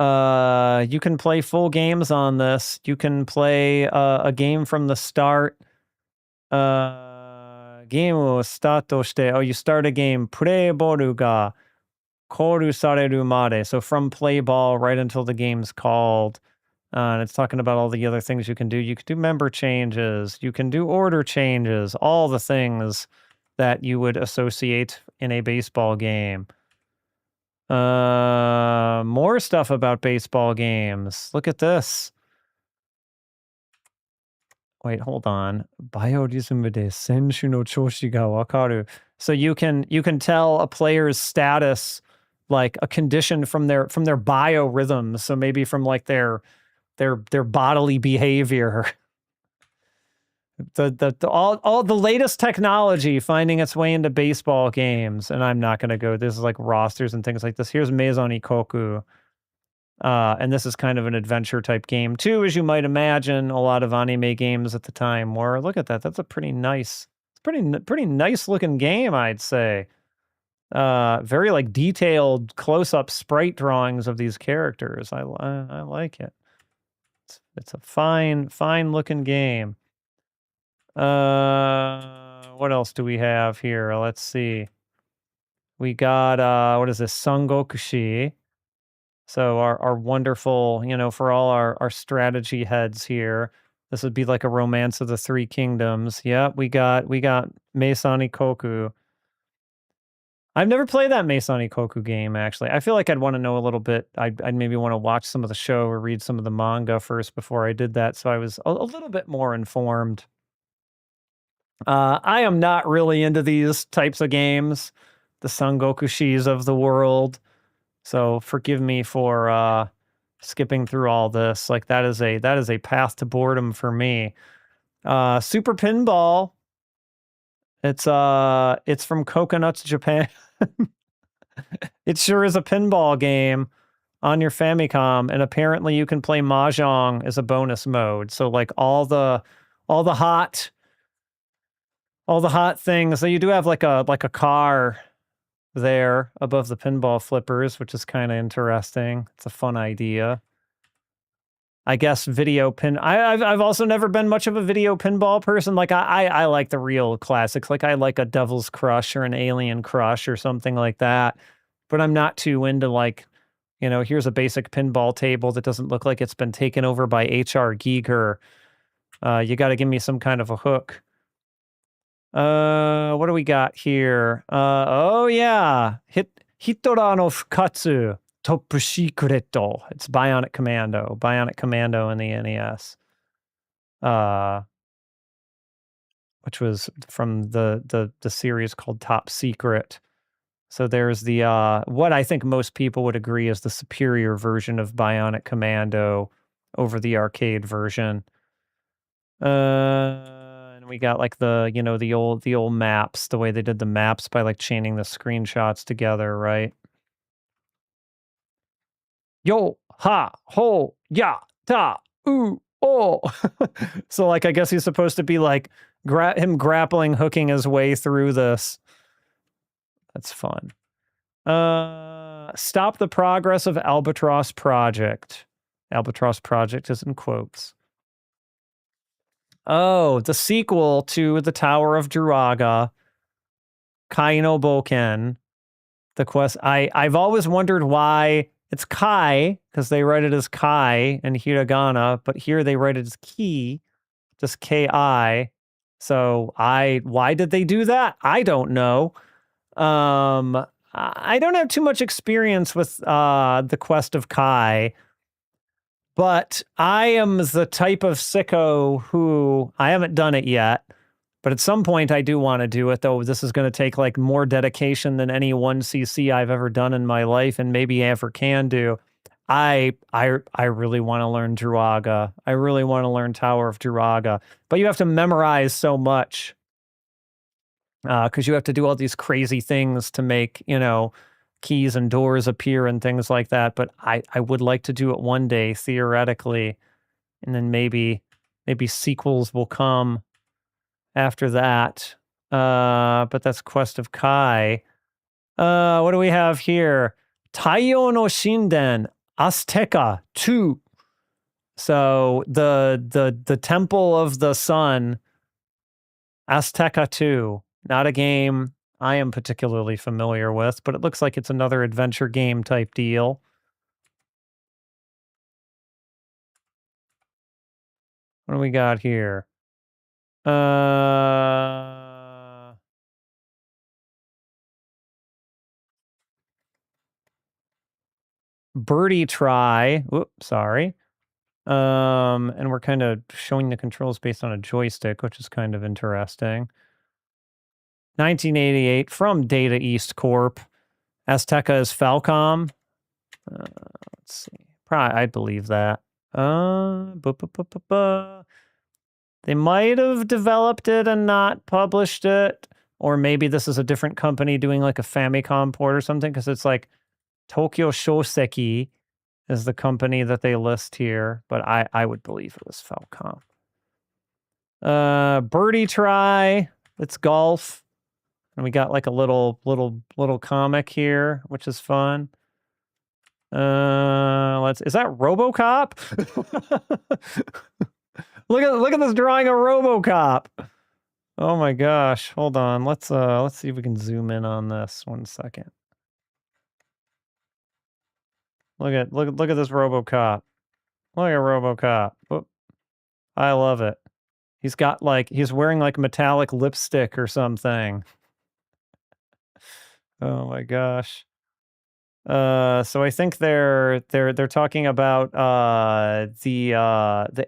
you can play full games on this. You can play a game from the start. Gameをスタートして、you start a game プレイボールが koru sareru made, so from play ball right until the game's called. And it's talking about all the other things you can do. You can do member changes. You can do order changes. All the things that you would associate in a baseball game. More stuff about baseball games. Look at this. Wait, hold on. Biorhythm de senshu no choshi ga wakaru. So you can tell a player's status, like a condition from their biorhythms. So maybe from like their bodily behavior. All the latest technology finding its way into baseball games. And I'm not gonna go. This is like rosters and things like this. Here's Maison Ikoku. And this is kind of an adventure type game too, as you might imagine. A lot of anime games at the time were. Look at that. That's a pretty nice looking game, I'd say. Very like detailed close-up sprite drawings of these characters. I like it. It's a fine looking game. What else do we have here? Let's see. We got what is this? Sangokushi. So our wonderful, for all our strategy heads here, this would be like a Romance of the Three Kingdoms. Yep, we got Meisani Koku. I've never played that Meisani Koku game, actually. I feel like I'd want to know a little bit. I'd maybe want to watch some of the show or read some of the manga first before I did that, so I was a little bit more informed. I am not really into these types of games, the Sangokushis of the world. So forgive me for skipping through all this. Like that is a path to boredom for me. Super Pinball. It's from Coconuts, Japan. It sure is a pinball game on your Famicom, and apparently you can play Mahjong as a bonus mode. So like all the hot things. So you do have like a car there above the pinball flippers, which is kind of interesting. It's a fun idea. I guess video pin. I've also never been much of a video pinball person. Like I like the real classics. Like I like a Devil's Crush or an Alien Crush or something like that. But I'm not too into like, here's a basic pinball table that doesn't look like it's been taken over by H.R. Giger. You got to give me some kind of a hook. What do we got here? Oh yeah, Hitora no Fukatsu. Top Secret. It's Bionic Commando. Bionic Commando in the NES. Which was from the series called Top Secret. So there's the what I think most people would agree is the superior version of Bionic Commando over the arcade version. And we got like the the old maps, the way they did the maps by like chaining the screenshots together, right? Yo, ha, ho, ya, ta, ooh, oh. So, like, I guess he's supposed to be, like, him grappling, hooking his way through this. That's fun. Stop the progress of Albatross Project. Albatross Project is in quotes. Oh, the sequel to The Tower of Druaga, Kai no Boken. The quest. I've always wondered why it's Kai, because they write it as Kai in hiragana, but here they write it as Ki, just Ki. So why did they do that? I don't know. I don't have too much experience with the quest of Kai, but I am the type of sicko who I haven't done it yet. But at some point, I do want to do it, though. This is going to take like more dedication than any 1cc I've ever done in my life, and maybe ever can do. I really want to learn Druaga. I really want to learn Tower of Druaga. But you have to memorize so much, because you have to do all these crazy things to make, keys and doors appear and things like that. But I would like to do it one day, theoretically, and then maybe sequels will come after that. But that's Quest of Kai. What do we have here? Taiyo no Shinden Azteca 2. So the Temple of the Sun, Azteca 2. Not a game I am particularly familiar with, but it looks like it's another adventure game type deal. What do we got here? Birdie try. Oops, sorry. And we're kind of showing the controls based on a joystick, which is kind of interesting. 1988 from Data East Corp. Azteca is Falcom. Let's see. Probably, I'd believe that. They might have developed it and not published it. Or maybe this is a different company doing like a Famicom port or something, because it's like Tokyo Shoseki is the company that they list here, but I would believe it was Falcom. Birdie try. It's golf. And we got like a little comic here, which is fun. Is that RoboCop? Look at this drawing of RoboCop. Oh my gosh. Hold on. Let's see if we can zoom in on this 1 second. Look at this RoboCop. Look at RoboCop. Oh, I love it. He's got he's wearing like metallic lipstick or something. Oh my gosh. So I think they're talking about the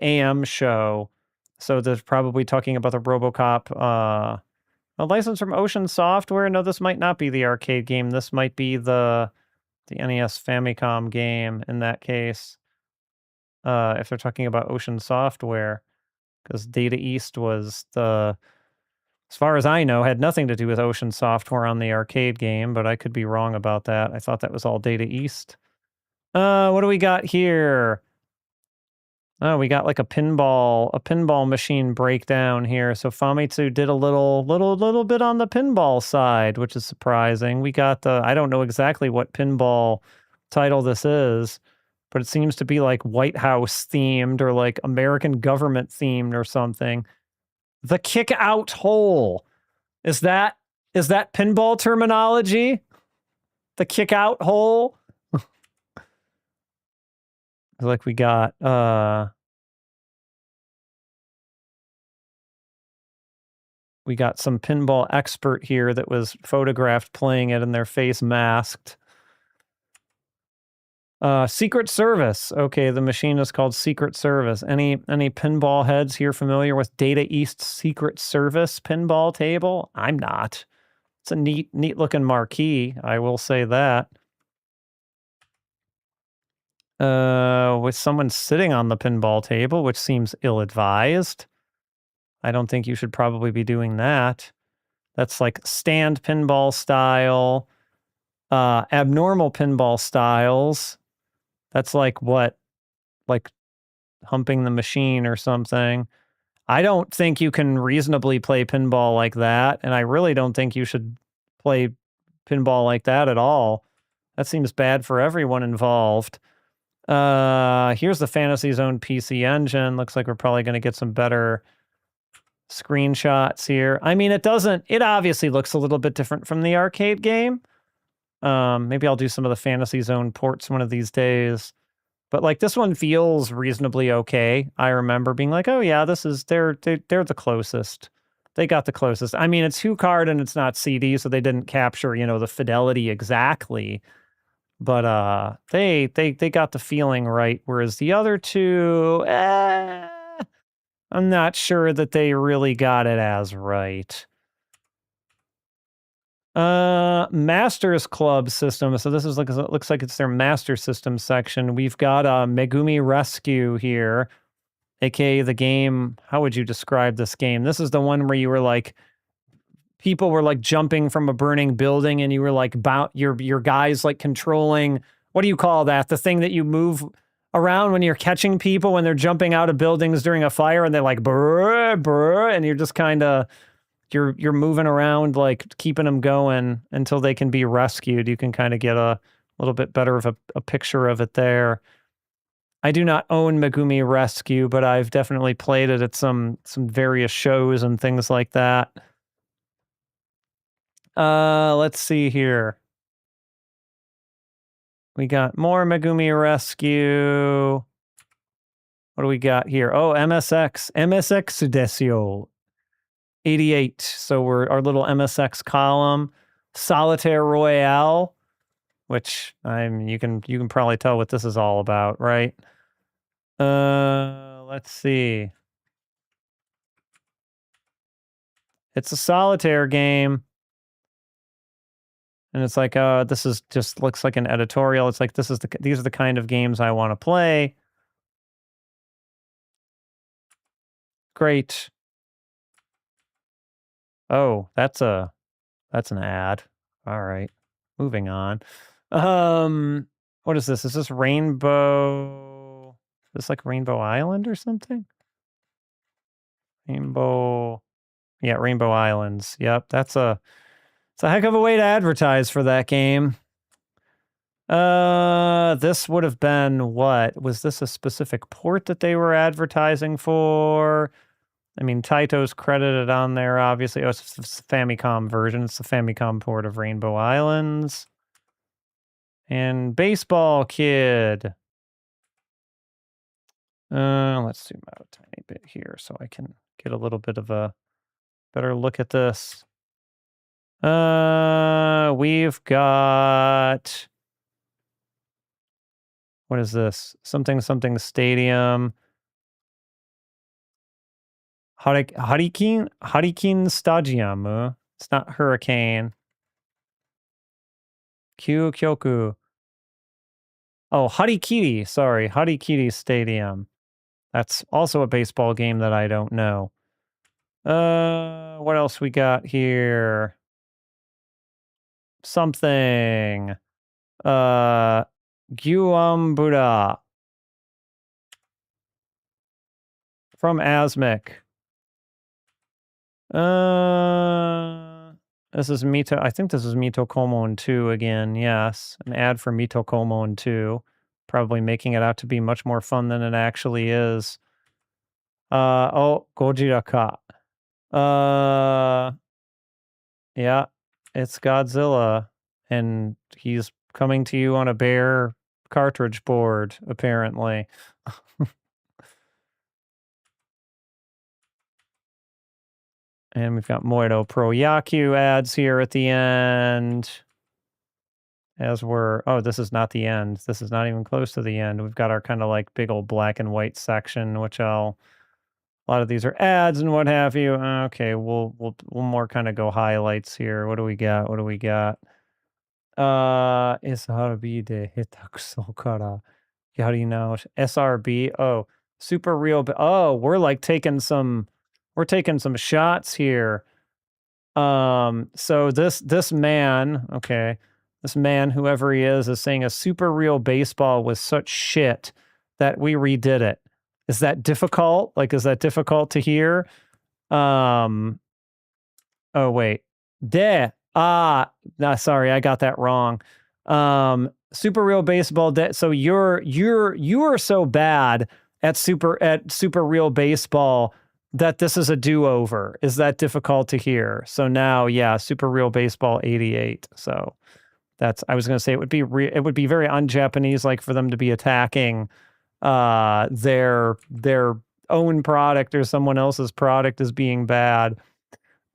AM show. So they're probably talking about the RoboCop a license from Ocean Software. No, this might not be the arcade game. This might be the NES Famicom game in that case. If they're talking about Ocean Software, because Data East was as far as I know, had nothing to do with Ocean Software on the arcade game, but I could be wrong about that. I thought that was all Data East. What do we got here? Oh, we got like a pinball machine breakdown here. So Famitsu did a little bit on the pinball side, which is surprising. We got I don't know exactly what pinball title this is, but it seems to be like White House themed or like American government themed or something. The kick out hole. Is that pinball terminology? The kick out hole? Like we got some pinball expert here that was photographed playing it and their face masked. Secret Service. Okay, the machine is called Secret Service. Any pinball heads here familiar with Data East's Secret Service pinball table? I'm not. It's a neat looking marquee, I will say that. With someone sitting on the pinball table, which seems ill-advised. I don't think you should probably be doing that. That's like stand pinball style, abnormal pinball styles. That's like what? Like humping the machine or something. I don't think you can reasonably play pinball like that, and I really don't think you should play pinball like that at all. That seems bad for everyone involved. Here's the Fantasy Zone PC engine. Looks like we're probably going to get some better screenshots here. I mean, it obviously looks a little bit different from the arcade game. Maybe I'll do some of the Fantasy Zone ports one of these days. But like this one feels reasonably okay. I remember being like, oh yeah, they're the closest. They got the closest. I mean, it's HuCard and it's not CD, so they didn't capture, the fidelity exactly. But they got the feeling right, whereas the other two, I'm not sure that they really got it as right. Masters Club system. So this looks like it's their Master System section. We've got Megumi Rescue here, aka the game. How would you describe this game? This is the one where you were like, people were like jumping from a burning building, and you were like your guys like controlling. What do you call that? The thing that you move around when you're catching people when they're jumping out of buildings during a fire, and they're like brr brr, and you're just kind of. You're moving around, like keeping them going until they can be rescued. You can kind of get a little bit better of a picture of it there. I do not own Megumi Rescue, but I've definitely played it at some various shows and things like that. Let's see here. We got more Megumi Rescue. What do we got here? Oh, MSX Desio. 88. So we're our little MSX column. Solitaire Royale, which you can probably tell what this is all about, right? Let's see. It's a solitaire game. And it's like, this is just looks like an editorial. It's like these are the kind of games I want to play. Great. Oh, that's an ad. All right. Moving on. What is this? Is this Rainbow? Is this like Rainbow Island or something? Rainbow. Yeah, Rainbow Islands. Yep, it's a heck of a way to advertise for that game. This would have been what? Was this a specific port that they were advertising for? I mean, Taito's credited on there, obviously. Oh, it's the Famicom version. It's the Famicom port of Rainbow Islands. And Baseball Kid. Let's zoom out a tiny bit here so I can get a little bit of a better look at this. We've got... What is this? Something stadium. Hurricane Stadium. It's not Hurricane. Kyokyu. Oh, Harikiri. Sorry, Harikiri Stadium. That's also a baseball game that I don't know. What else we got here? Something. Gyuambura. From Asmic. This is Mito. I think this is Mito Komon 2 again. Yes, an ad for Mito Komon 2. Probably making it out to be much more fun than it actually is. Oh, Gojira ka. Yeah, it's Godzilla, and he's coming to you on a bare cartridge board, apparently. And we've got Moito Pro Yaku ads here at the end. As we're... Oh, this is not the end. This is not even close to the end. We've got our kind of like big old black and white section, which I'll... A lot of these are ads and what have you. Okay, we'll more kind of go highlights here. What do we got? What do we got? SRB de hitakuso kara yari naoshi. SRB. Oh, super real. Oh, we're like taking some... We're taking some shots here. So this man, okay, this man, whoever he is saying a super real baseball was such shit that we redid it. Is that difficult? Like, is that difficult to hear? Oh wait. No, sorry, I got that wrong. Super real baseball. So you are so bad at super real baseball that this is a do-over. Is that difficult to hear? So now, yeah, Super Real Baseball 88. So that's... I was going to say it would be very un-Japanese like for them to be attacking their own product or someone else's product as being bad.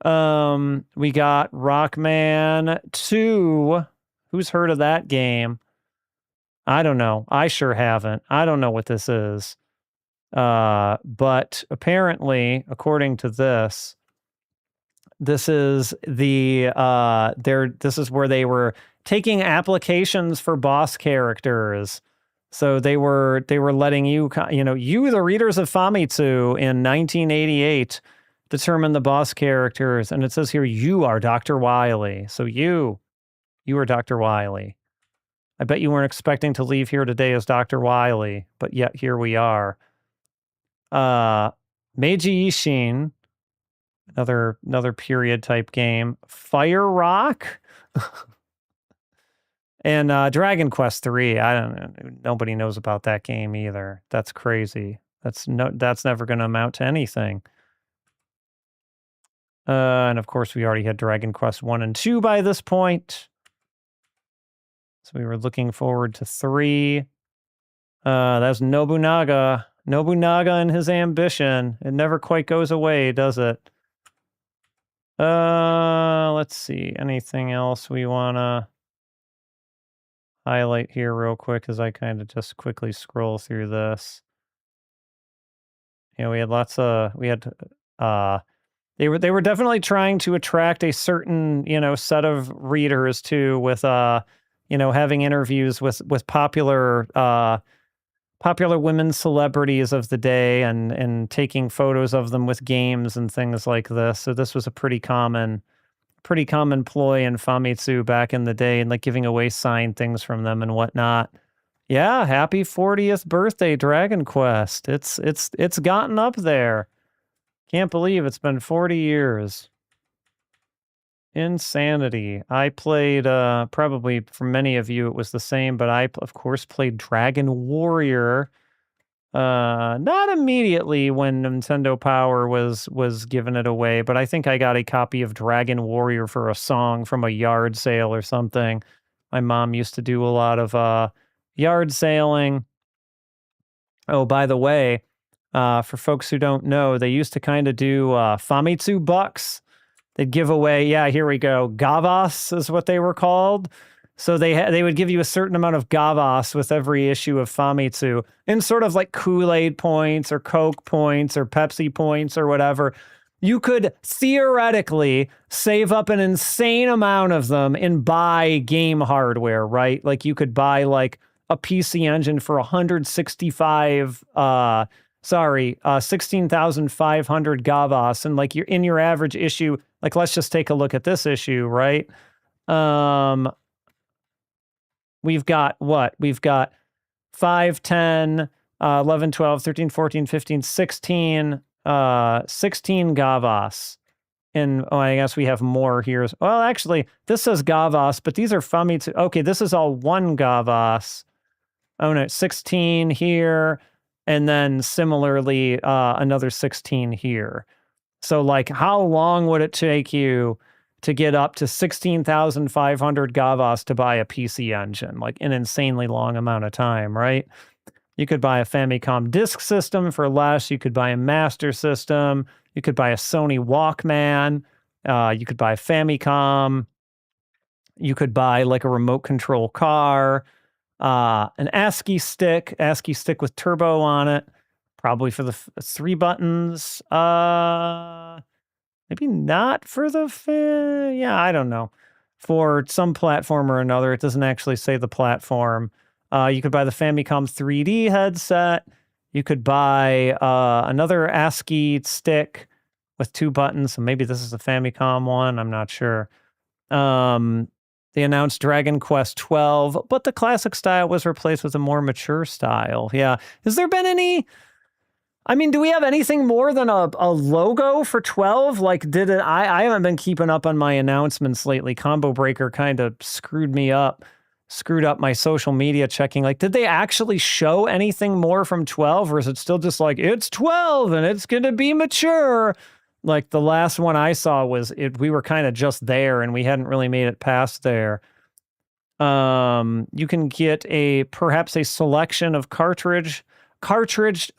We got Rockman 2. Who's heard of that game? I don't know. I sure haven't. I don't know what this is. But apparently, according to this is the this is where they were taking applications for boss characters. So they were letting you, you, the readers of Famitsu in 1988, determine the boss characters. And it says here, you are Dr. Wily. So you are Dr. Wily. I bet you weren't expecting to leave here today as Dr. Wily, but yet here we are. Meiji Ishin, another period type game. Fire Rock, and Dragon Quest 3. I don't know. Nobody knows about that game either. That's crazy. That's never going to amount to anything. And of course, we already had Dragon Quest 1 and 2 by this point. So we were looking forward to 3. That's Nobunaga. Nobunaga and his ambition. It never quite goes away, does it? Let's see. Anything else we want to highlight here real quick as I kind of just quickly scroll through this. We had lots of... They were definitely trying to attract a certain, set of readers too with, having interviews with popular women celebrities of the day and taking photos of them with games and things like this. So this was a pretty common ploy in Famitsu back in the day, and like giving away signed things from them and whatnot. Yeah, happy 40th birthday, Dragon Quest. It's gotten up there. Can't believe it's been 40 years. Insanity. I played, probably for many of you it was the same, but I, of course, played Dragon Warrior. Not immediately when Nintendo Power was giving it away, but I think I got a copy of Dragon Warrior for a song from a yard sale or something. My mom used to do a lot of yard sailing. Oh, by the way, for folks who don't know, they used to kind of do Famitsu bucks. They'd give away, yeah, here we go. Gavas is what they were called. So they would give you a certain amount of Gavas with every issue of Famitsu, in sort of like Kool-Aid points or Coke points or Pepsi points or whatever. You could theoretically save up an insane amount of them and buy game hardware, right? Like you could buy like a PC Engine for 16,500 Gavas, and like you're in your average issue. Like, let's just take a look at this issue, right? We've got what? We've got 5, 10, 11, 12, 13, 14, 15, 16, 16 gavas. And I guess we have more here. Well, actually, this says gavas, but these are Famitsu. Okay, this is all one gavas. Oh no, 16 here, and then similarly another 16 here. So like, how long would it take you to get up to 16,500 gavas to buy a PC engine? Like an insanely long amount of time, right? You could buy a Famicom disk system for less. You could buy a Master System. You could buy a Sony Walkman. You could buy a Famicom. You could buy like a remote control car, an ASCII stick with turbo on it, probably for the 3 buttons. Maybe not for the, yeah, I don't know. For some platform or another, it doesn't actually say the platform. You could buy the Famicom 3D headset. You could buy another ASCII stick with 2 buttons. So maybe this is the Famicom one. I'm not sure. They announced Dragon Quest 12, but the classic style was replaced with a more mature style. Yeah. Has there been any... I mean, do we have anything more than a logo for 12? Like, did it... I haven't been keeping up on my announcements lately. Combo Breaker kind of screwed up my social media checking. Like, did they actually show anything more from 12? Or is it still just like, it's 12 and it's going to be mature? Like, the last one I saw was, we were kind of just there and we hadn't really made it past there. You can get perhaps a selection of cartridge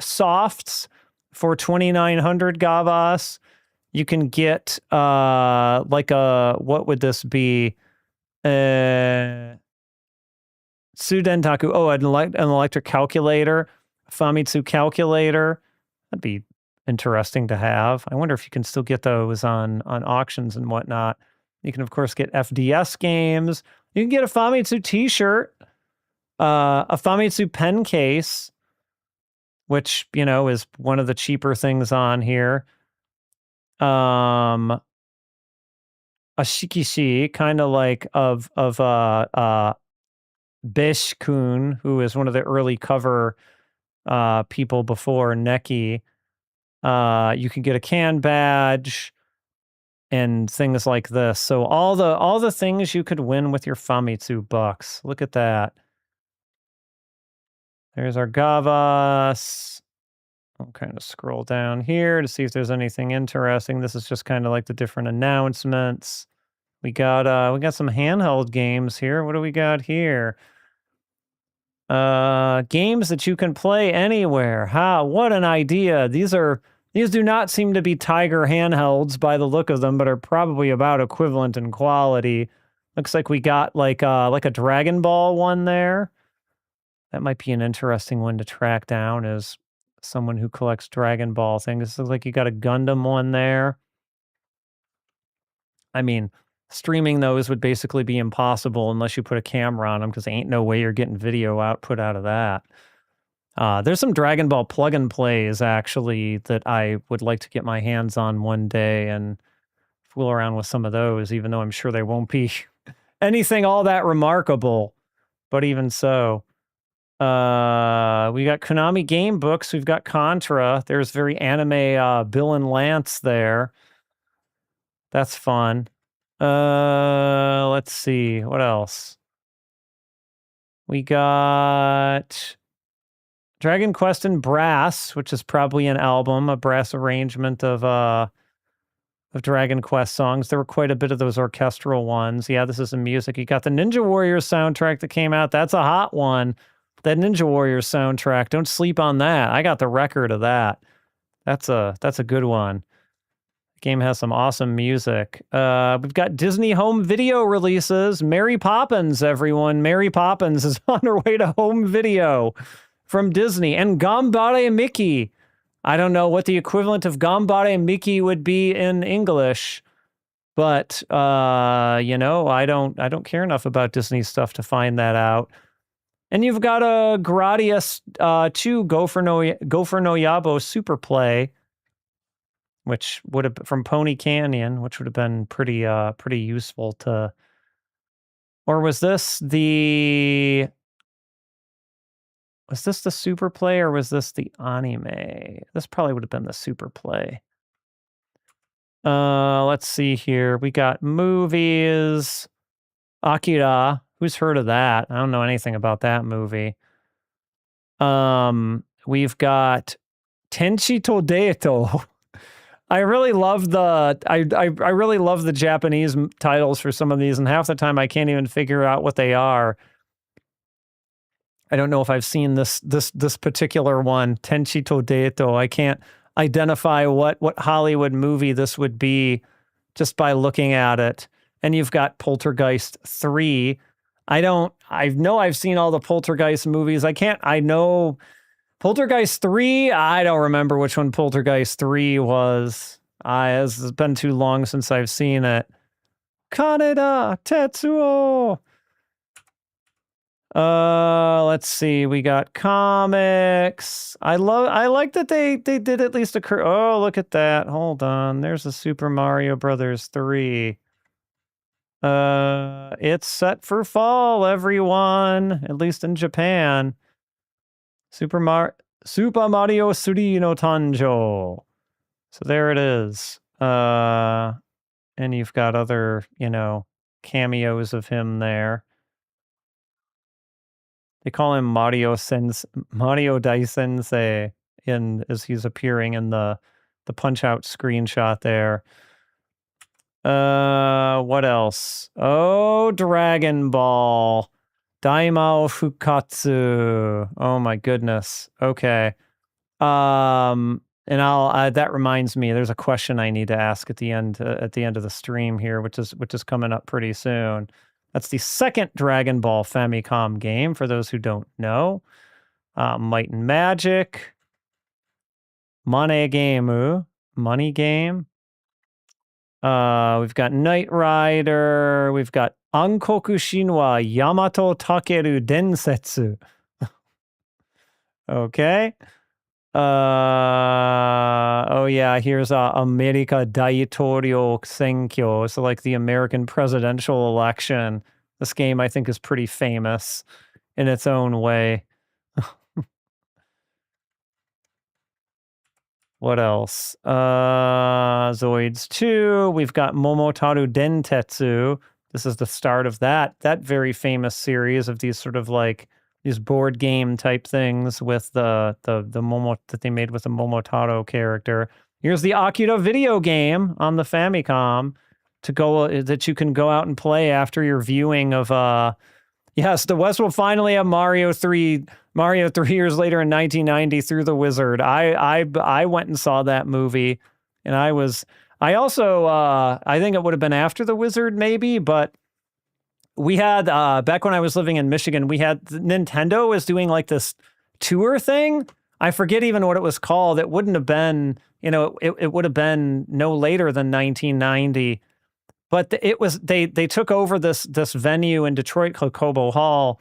softs for 2,900 gavas. You can get like what would this be? Sudentaku. Oh, an electric calculator, Famitsu calculator. That'd be interesting to have. I wonder if you can still get those on auctions and whatnot. You can, of course, get FDS games. You can get a Famitsu t-shirt, a Famitsu pen case, which, you know, is one of the cheaper things on here. A shikishi, kind of like of Besh-kun, who is one of the early cover people before Neki. You can get a can badge and things like this. So all the things you could win with your Famitsu bucks. Look at that. There's our gavas. I'll kind of scroll down here to see if there's anything interesting. This is just kind of like the different announcements. We got some handheld games here. What do we got here? Games that you can play anywhere. What an idea. These do not seem to be Tiger handhelds by the look of them, but are probably about equivalent in quality. Looks like we got like a Dragon Ball one there. That might be an interesting one to track down as someone who collects Dragon Ball things. It looks like you got a Gundam one there. I mean, streaming those would basically be impossible unless you put a camera on them, because ain't no way you're getting video output out of that. There's some Dragon Ball plug-and plays, actually, that I would like to get my hands on one day and fool around with some of those, even though I'm sure they won't be anything all that remarkable. But even so, we got Konami game books. We've got Contra. There's very anime Bill and Lance there. That's fun. Let's see. What else? We got Dragon Quest in Brass, which is probably an album, a brass arrangement of Dragon Quest songs. There were quite a bit of those orchestral ones. Yeah, this is the music. You got the Ninja Warriors soundtrack that came out. That's a hot one. That Ninja Warriors soundtrack. Don't sleep on that. I got the record of that. That's a good one. The game has some awesome music. We've got Disney home video releases. Mary Poppins, everyone. Mary Poppins is on her way to home video from Disney. And Gambare Mickey. I don't know what the equivalent of Gambare Mickey would be in English, but you know, I don't care enough about Disney stuff to find that out. And you've got a Gradius 2 Gopher no Yabo Super Play, which would have from Pony Canyon, which would have been pretty useful to. Or was this the? Was this the Super Play or was this the anime? This probably would have been the Super Play. Let's see here. We got movies. Akira. Who's heard of that? I don't know anything about that movie. We've got Tenchi Todeto. I really love the I really love the Japanese titles for some of these, and half the time I can't even figure out what they are. I don't know if I've seen this particular one, Tenchi Todeto. I can't identify what Hollywood movie this would be just by looking at it. And you've got Poltergeist 3. I know I've seen all the Poltergeist movies. I know Poltergeist 3, I don't remember which one Poltergeist 3 was. It's been too long since I've seen it. Kaneda Tetsuo. Let's see. We got comics. I like that they did at least a... Oh, look at that. Hold on. There's a Super Mario Brothers 3. It's set for fall, everyone. At least in Japan. Super Mario 3 no Tanjo. So there it is. And you've got other, cameos of him there. They call him Mario Dai Sensei as he's appearing in the Punch-Out screenshot there. What else? Oh, Dragon Ball. Daimao Fukatsu. Oh my goodness. Okay. And that reminds me, there's a question I need to ask at the end of the stream here, which is coming up pretty soon. That's the second Dragon Ball Famicom game, for those who don't know. Might and Magic. Money Game. We've got Knight Rider. We've got Ankoku Shinwa Yamato Takeru Densetsu. Okay. Oh yeah, here's America Daitorio Senkyo. So like the American presidential election. This game I think is pretty famous in its own way. What else? Zoids 2. We've got Momotaru Dentetsu. This is the start of that very famous series of these sort of like these board game type things with the Momo that they made with the Momotaro character. Here's the Akira video game on the Famicom that you can go out and play after your viewing of yes, the West will finally have Mario 3 years later in 1990 through the Wizard. I went and saw that movie, and I also I think it would have been after the Wizard maybe, but we had back when I was living in Michigan, we had Nintendo was doing like this tour thing. I forget even what it was called. It wouldn't have been, it would have been no later than 1990. But it was they took over this venue in Detroit called Cobo Hall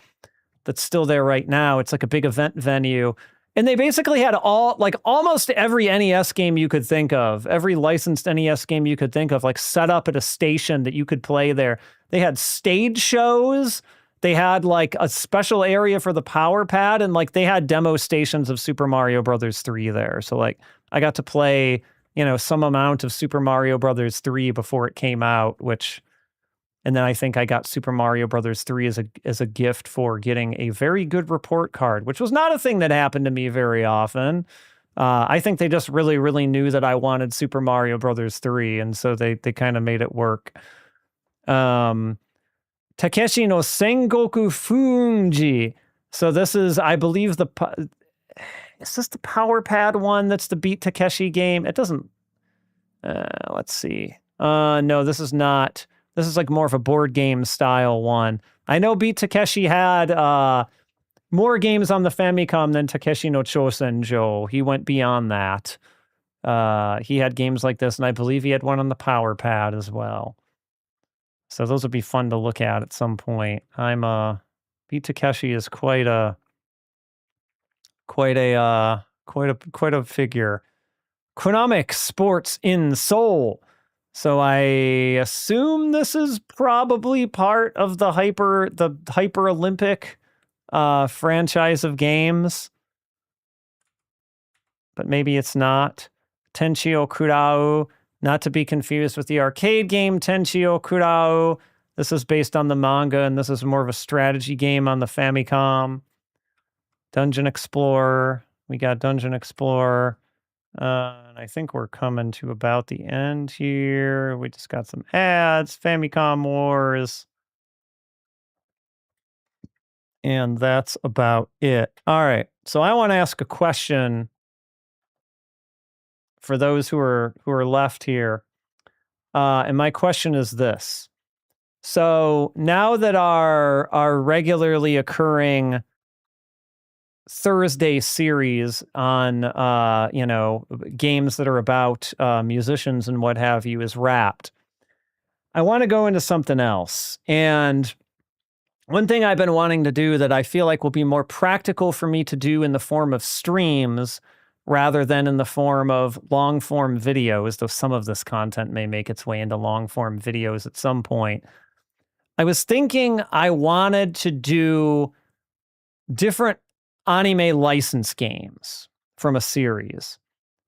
that's still there right now. It's like a big event venue. And they basically had almost every NES game you could think of, every licensed NES game you could think of, like set up at a station that you could play there. They had stage shows. They had like a special area for the power pad, and like they had demo stations of Super Mario Brothers 3 there. So like I got to play, some amount of Super Mario Brothers 3 before it came out, and then I think I got Super Mario Brothers 3 as a gift for getting a very good report card, which was not a thing that happened to me very often. I think they just really, really knew that I wanted Super Mario Brothers 3, and so they kind of made it work. Takeshi no Sengoku Funji. So this is, I believe, is this the Power Pad one that's the Beat Takeshi game? It doesn't... let's see. No, this is not... This is like more of a board game style one. I know Beat Takeshi had more games on the Famicom than Takeshi no Chosenjo. He went beyond that. He had games like this, and I believe he had one on the Power Pad as well. So those would be fun to look at some point. Beat Takeshi is quite a figure. Konami Sports in Seoul. So I assume this is probably part of the Hyper Olympic franchise of games, but maybe it's not. Tenchio Kurao, not to be confused with the arcade game Tenchio Kurao. This is based on the manga, and this is more of a strategy game on the Famicom. Dungeon Explorer. We got Dungeon Explorer. And I think we're coming to about the end here. We just got some ads, Famicom Wars. And that's about it. All right. So I want to ask a question for those who are left here. And my question is this. So now that our regularly occurring Thursday series on games that are about musicians and what have you is wrapped, I want to go into something else. And one thing I've been wanting to do that I feel like will be more practical for me to do in the form of streams rather than in the form of long-form videos, though some of this content may make its way into long-form videos at some point. I was thinking I wanted to do different anime license games from a series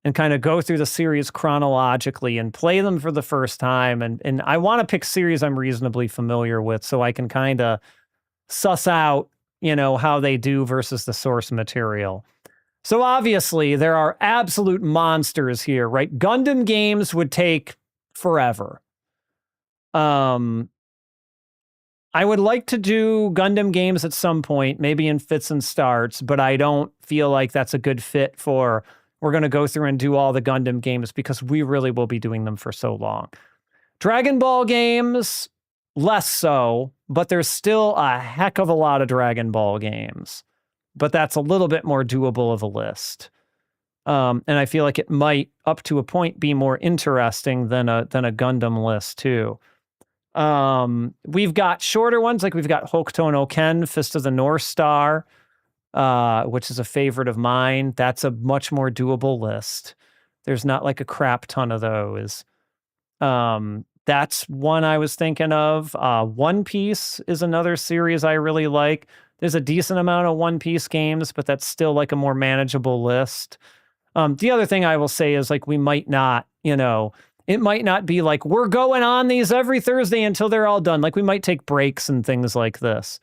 and kind of go through the series chronologically and play them for the first time. And I want to pick series I'm reasonably familiar with so I can kind of suss out, how they do versus the source material. So obviously there are absolute monsters here, right? Gundam games would take forever. I would like to do Gundam games at some point, maybe in fits and starts, but I don't feel like that's a good fit for, we're going to go through and do all the Gundam games because we really will be doing them for so long. Dragon Ball games, less so, but there's still a heck of a lot of Dragon Ball games. But that's a little bit more doable of a list. And I feel like it might, up to a point, be more interesting than a Gundam list, too. We've got shorter ones, like we've got Hokuto no Ken, Fist of the North Star, which is a favorite of mine. That's a much more doable list. There's not like a crap ton of those. That's one I was thinking of. One Piece is another series I really like. There's a decent amount of One Piece games, but that's still like a more manageable list. The other thing I will say is like we might not, it might not be like we're going on these every Thursday until they're all done. Like we might take breaks and things like this.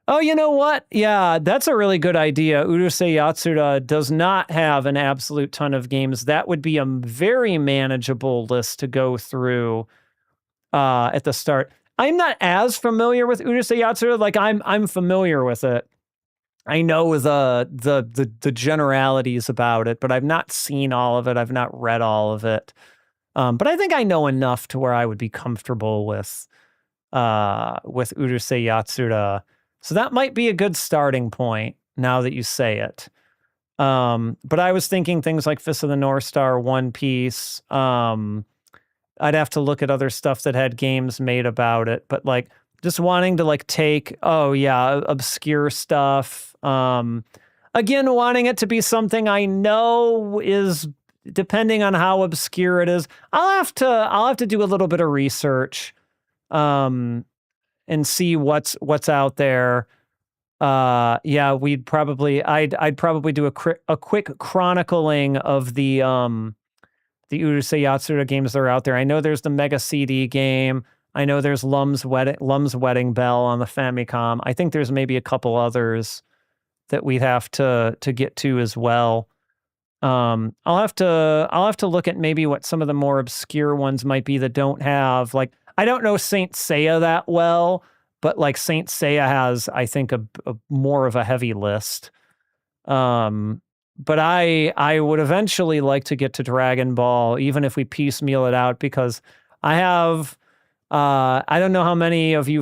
Oh, you know what? Yeah, that's a really good idea. Urusei Yatsura does not have an absolute ton of games. That would be a very manageable list to go through at the start. I'm not as familiar with Urusei Yatsura. Like I'm familiar with it. I know the generalities about it, but I've not seen all of it. I've not read all of it. But I think I know enough to where I would be comfortable with Urusei Yatsura. So that might be a good starting point now that you say it. But I was thinking things like Fist of the North Star, One Piece. I'd have to look at other stuff that had games made about it, but like just wanting to like take, obscure stuff. Again, wanting it to be something I know is, depending on how obscure it is, I'll have to do a little bit of research, and see what's out there. I'd probably do a quick chronicling of the Urusei Yatsura games that are out there. I know there's the Mega CD game. I know there's Lum's Wedding Bell on the Famicom. I think there's maybe a couple others that we'd have to get to as well. I'll have to look at maybe what some of the more obscure ones might be that don't have, like, I don't know Saint Seiya that well, but like Saint Seiya has, I think, a more of a heavy list. But I would eventually like to get to Dragon Ball, even if we piecemeal it out, because I have, I don't know how many of you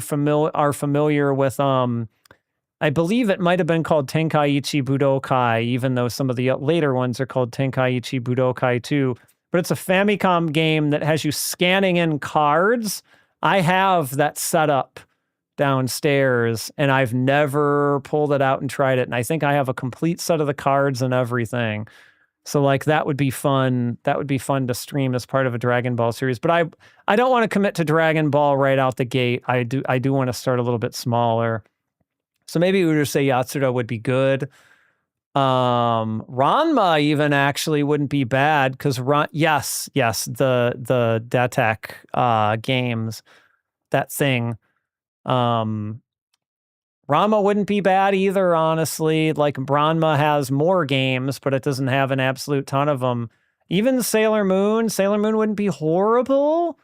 are familiar with, I believe it might have been called Tenkaichi Budokai, even though some of the later ones are called Tenkaichi Budokai 2. But it's a Famicom game that has you scanning in cards. I have that set up downstairs, and I've never pulled it out and tried it. And I think I have a complete set of the cards and everything. So like that would be fun. That would be fun to stream as part of a Dragon Ball series. But I don't want to commit to Dragon Ball right out the gate. I do want to start a little bit smaller. So maybe Urusei Yatsura would be good. Ranma even actually wouldn't be bad because yes, the Datek games, that thing. Ranma wouldn't be bad either, honestly. Like Ranma has more games, but it doesn't have an absolute ton of them. Even Sailor Moon wouldn't be horrible.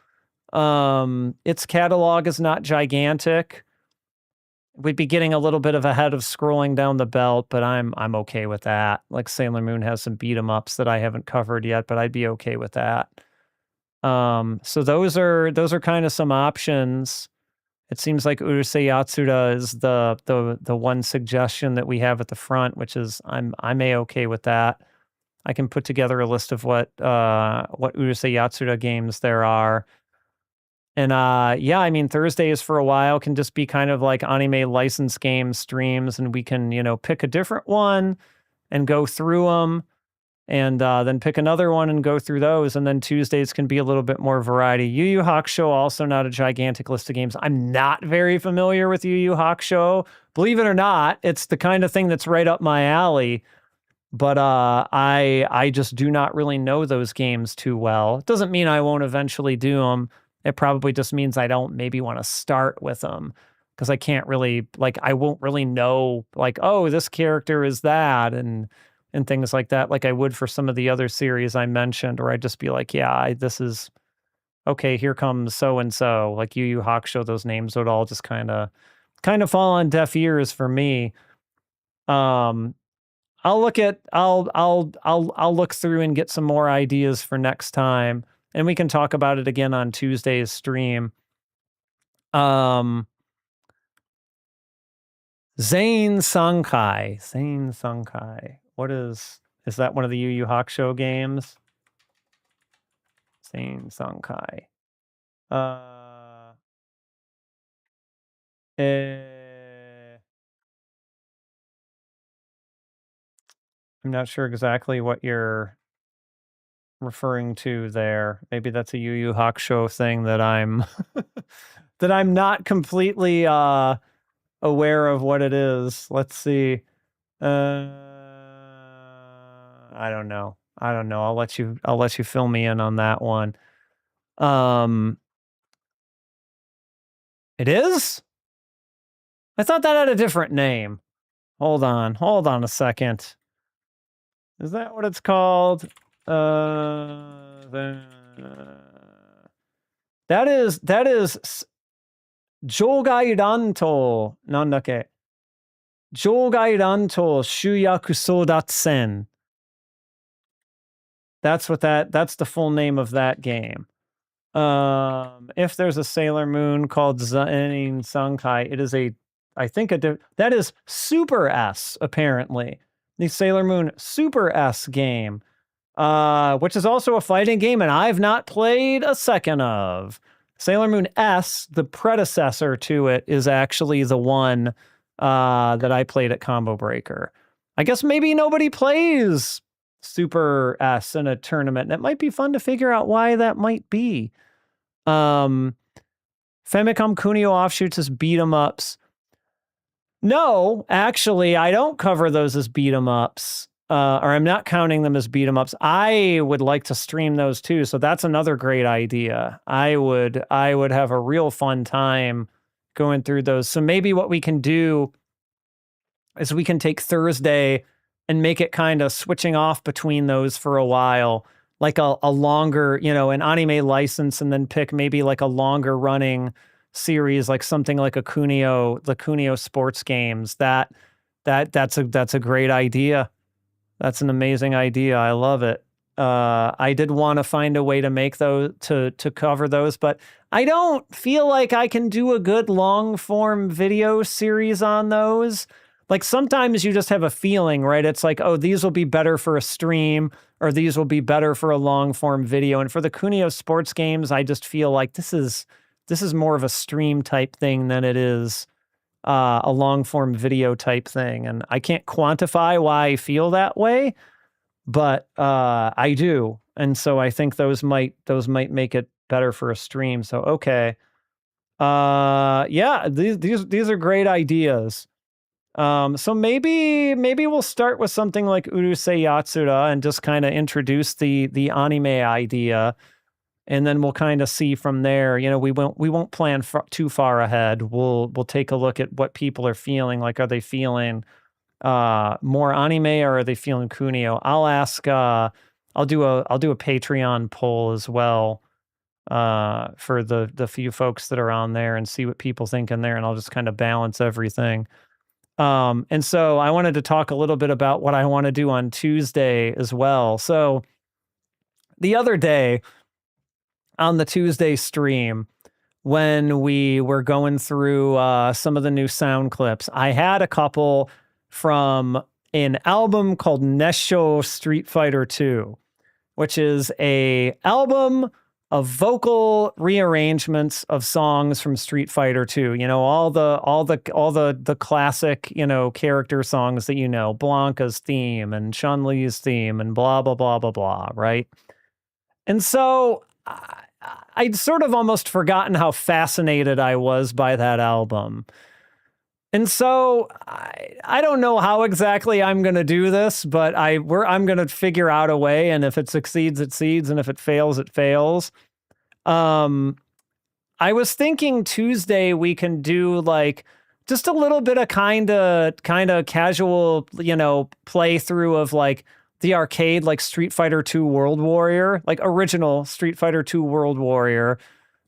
Its catalog is not gigantic. We'd be getting a little bit of ahead of scrolling down the belt, but I'm okay with that. Like Sailor Moon has some beat 'em ups that I haven't covered yet, but I'd be okay with that. So those are kind of some options. It seems like Urusei Yatsura is the one suggestion that we have at the front, which is I'm okay with that. I can put together a list of what Urusei Yatsura games there are. And yeah, I mean, Thursdays for a while can just be kind of like anime license game streams, and we can, pick a different one and go through them, and then pick another one and go through those. And then Tuesdays can be a little bit more variety. Yu Yu Hakusho, also not a gigantic list of games. I'm not very familiar with Yu Yu Hakusho. Believe it or not, it's the kind of thing that's right up my alley. But I just do not really know those games too well. It doesn't mean I won't eventually do them. It probably just means I don't maybe want to start with them because I can't really, I won't really know, oh, this character is that, and things like that, like I would for some of the other series I mentioned, or I'd just be like, yeah, this is, okay, here comes so-and-so, like Yu Yu Hakusho, those names would all just kind of fall on deaf ears for me. I'll look through and get some more ideas for next time. And we can talk about it again on Tuesday's stream. Zane Sankai. What is that one of the Yu Yu Hakusho games? Zane Sankai. I'm not sure exactly what you're referring to there. Maybe that's a Yu Yu Hakusho thing that I'm that I'm not completely aware of what it is. Let's see. I don't know. I'll let you fill me in on that one. It is? I thought that had a different name. Hold on a second. Is that what it's called? That is Jogai Ranto, nandake. Jogai Ranto Shuyaku Sodatsen. That's the full name of that game. If there's a Sailor Moon called Zane Sankai, it is that is Super S, apparently. The Sailor Moon Super S game. Which is also a fighting game, and I've not played a second of. Sailor Moon S, the predecessor to it, is actually the one that I played at Combo Breaker. I guess maybe nobody plays Super S in a tournament, and it might be fun to figure out why that might be. Famicom Kunio offshoots as beat-em-ups. No, actually, I don't cover those as beat-em-ups. Or I'm not counting them as beat 'em ups. I would like to stream those too, so that's another great idea. I would have a real fun time going through those. So maybe what we can do is we can take Thursday and make it kind of switching off between those for a while, like a longer, an anime license, and then pick maybe like a longer running series, like something like the Kunio sports games. That's a great idea. That's an amazing idea. I love it. I did want to find a way to make those, to cover those, but I don't feel like I can do a good long form video series on those. Like sometimes you just have a feeling, right? It's like, oh, these will be better for a stream, or these will be better for a long form video. And for the Kunio sports games, I just feel like this is more of a stream type thing than it is a long form video type thing. And I can't quantify why I feel that way, but I do. And so I think those might make it better for a stream. So, okay. Yeah, these are great ideas. So maybe we'll start with something like Urusei Yatsura and just kind of introduce the anime idea, and then we'll kind of see from there. You know, we won't plan too far ahead. We'll take a look at what people are feeling. Like, are they feeling more anime, or are they feeling Kunio? I'll ask. I'll do a Patreon poll as well for the few folks that are on there, and see what people think in there, and I'll just kind of balance everything. And so I wanted to talk a little bit about what I want to do on Tuesday as well. So the other day on the Tuesday stream, when we were going through some of the new sound clips, I had a couple from an album called Nesho Street Fighter 2, which is a album of vocal rearrangements of songs from Street Fighter 2. You know, all the classic, you know, character songs that, you know, Blanca's theme and Chun-Li's theme and blah blah blah blah blah, right? And so I'd sort of almost forgotten how fascinated I was by that album. And so I don't know how exactly I'm going to do this, but I'm going to figure out a way, and if it succeeds, it succeeds, and if it fails, it fails. I was thinking Tuesday we can do like just a little bit of kind of casual, you know, playthrough of like the arcade, like Street Fighter 2 World Warrior, like original Street Fighter 2 World Warrior,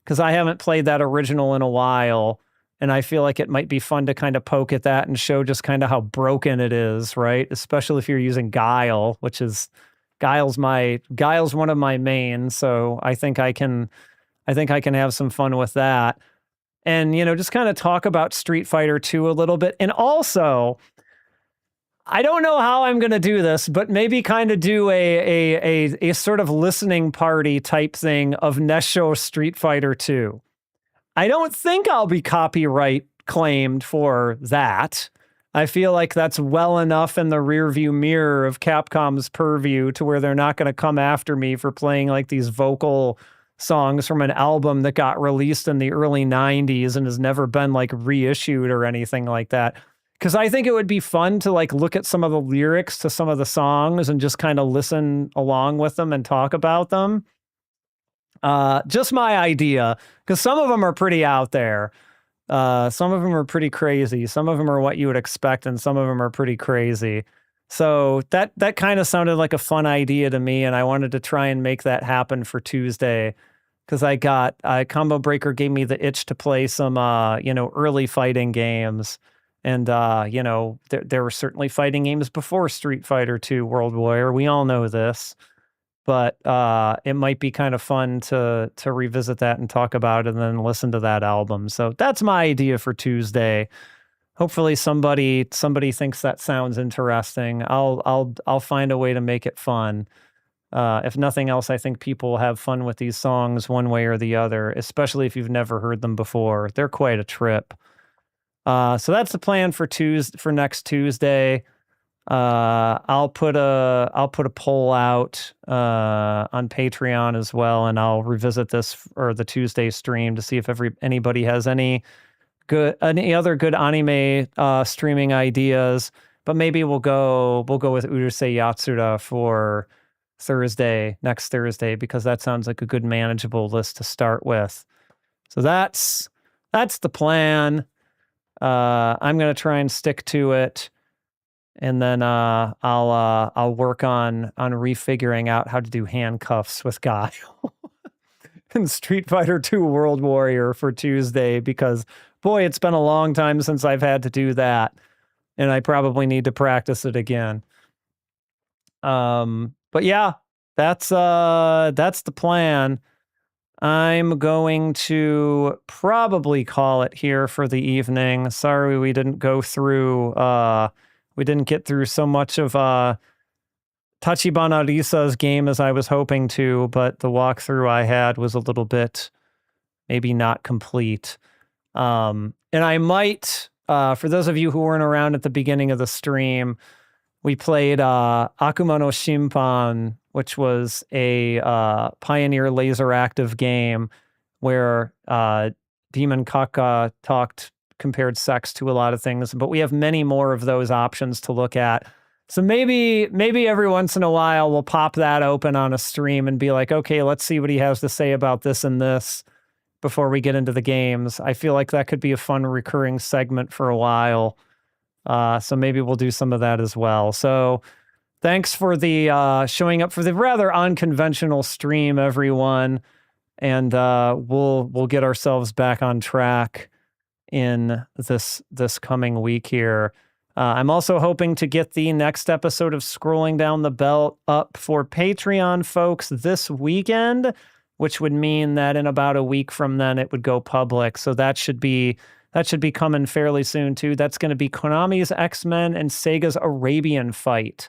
because I haven't played that original in a while. And I feel like it might be fun to kind of poke at that and show just kind of how broken it is, right? Especially if you're using Guile, which is Guile's one of my mains. So I think I can have some fun with that. And, you know, just kind of talk about Street Fighter 2 a little bit. And also, I don't know how I'm going to do this, but maybe kind of do a sort of listening party type thing of Nesho Street Fighter 2. I don't think I'll be copyright claimed for that. I feel like that's well enough in the rearview mirror of Capcom's purview to where they're not going to come after me for playing like these vocal songs from an album that got released in the early 90s and has never been like reissued or anything like that. Because I think it would be fun to like look at some of the lyrics to some of the songs and just kind of listen along with them and talk about them. Just my idea, because some of them are pretty out there. Some of them are pretty crazy. Some of them are what you would expect, and some of them are pretty crazy. So that kind of sounded like a fun idea to me, and I wanted to try and make that happen for Tuesday, because Combo Breaker gave me the itch to play some, you know, early fighting games. And, you know, there were certainly fighting games before Street Fighter 2 World Warrior. We all know this. But it might be kind of fun to revisit that and talk about it and then listen to that album. So that's my idea for Tuesday. Hopefully somebody thinks that sounds interesting. I'll find a way to make it fun. If nothing else, I think people will have fun with these songs one way or the other, especially if you've never heard them before. They're quite a trip. So that's the plan for next Tuesday. I'll put a poll out on Patreon as well, and I'll revisit this or the Tuesday stream to see if anybody has any other good anime streaming ideas. But maybe we'll go with Urusei Yatsura for next Thursday, because that sounds like a good manageable list to start with. So that's the plan. I'm gonna try and stick to it. And then I'll work on refiguring out how to do handcuffs with Guile in Street Fighter 2 World Warrior for Tuesday, because boy, it's been a long time since I've had to do that, and I probably need to practice it again. But yeah, that's the plan. I'm going to probably call it here for the evening. Sorry we didn't go through we didn't get through so much of Tachibana Risa's game as I was hoping to, but the walkthrough I had was a little bit maybe not complete. And I might, for those of you who weren't around at the beginning of the stream, we played Akuma no Shinpan, which was a Pioneer LaserActive game where Demon Kaka talked compared sex to a lot of things, but we have many more of those options to look at. So maybe every once in a while we'll pop that open on a stream and be like, okay, let's see what he has to say about this and this before we get into the games. I feel like that could be a fun recurring segment for a while. So maybe we'll do some of that as well. So thanks for the showing up for the rather unconventional stream, everyone. And we'll get ourselves back on track in this coming week here. I'm also hoping to get the next episode of Scrolling Down the Belt up for Patreon folks this weekend, which would mean that in about a week from then it would go public. So that should be coming fairly soon too. That's going to be Konami's X-Men and Sega's Arabian Fight.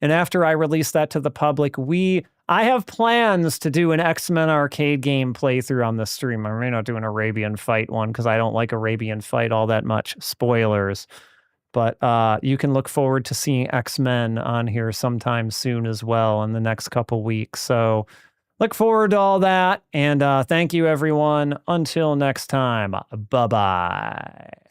And after I release that to the public, I have plans to do an X-Men arcade game playthrough on the stream. I may not do an Arabian Fight one because I don't like Arabian Fight all that much. Spoilers. But you can look forward to seeing X-Men on here sometime soon as well in the next couple weeks. So look forward to all that. And thank you, everyone. Until next time, bye-bye.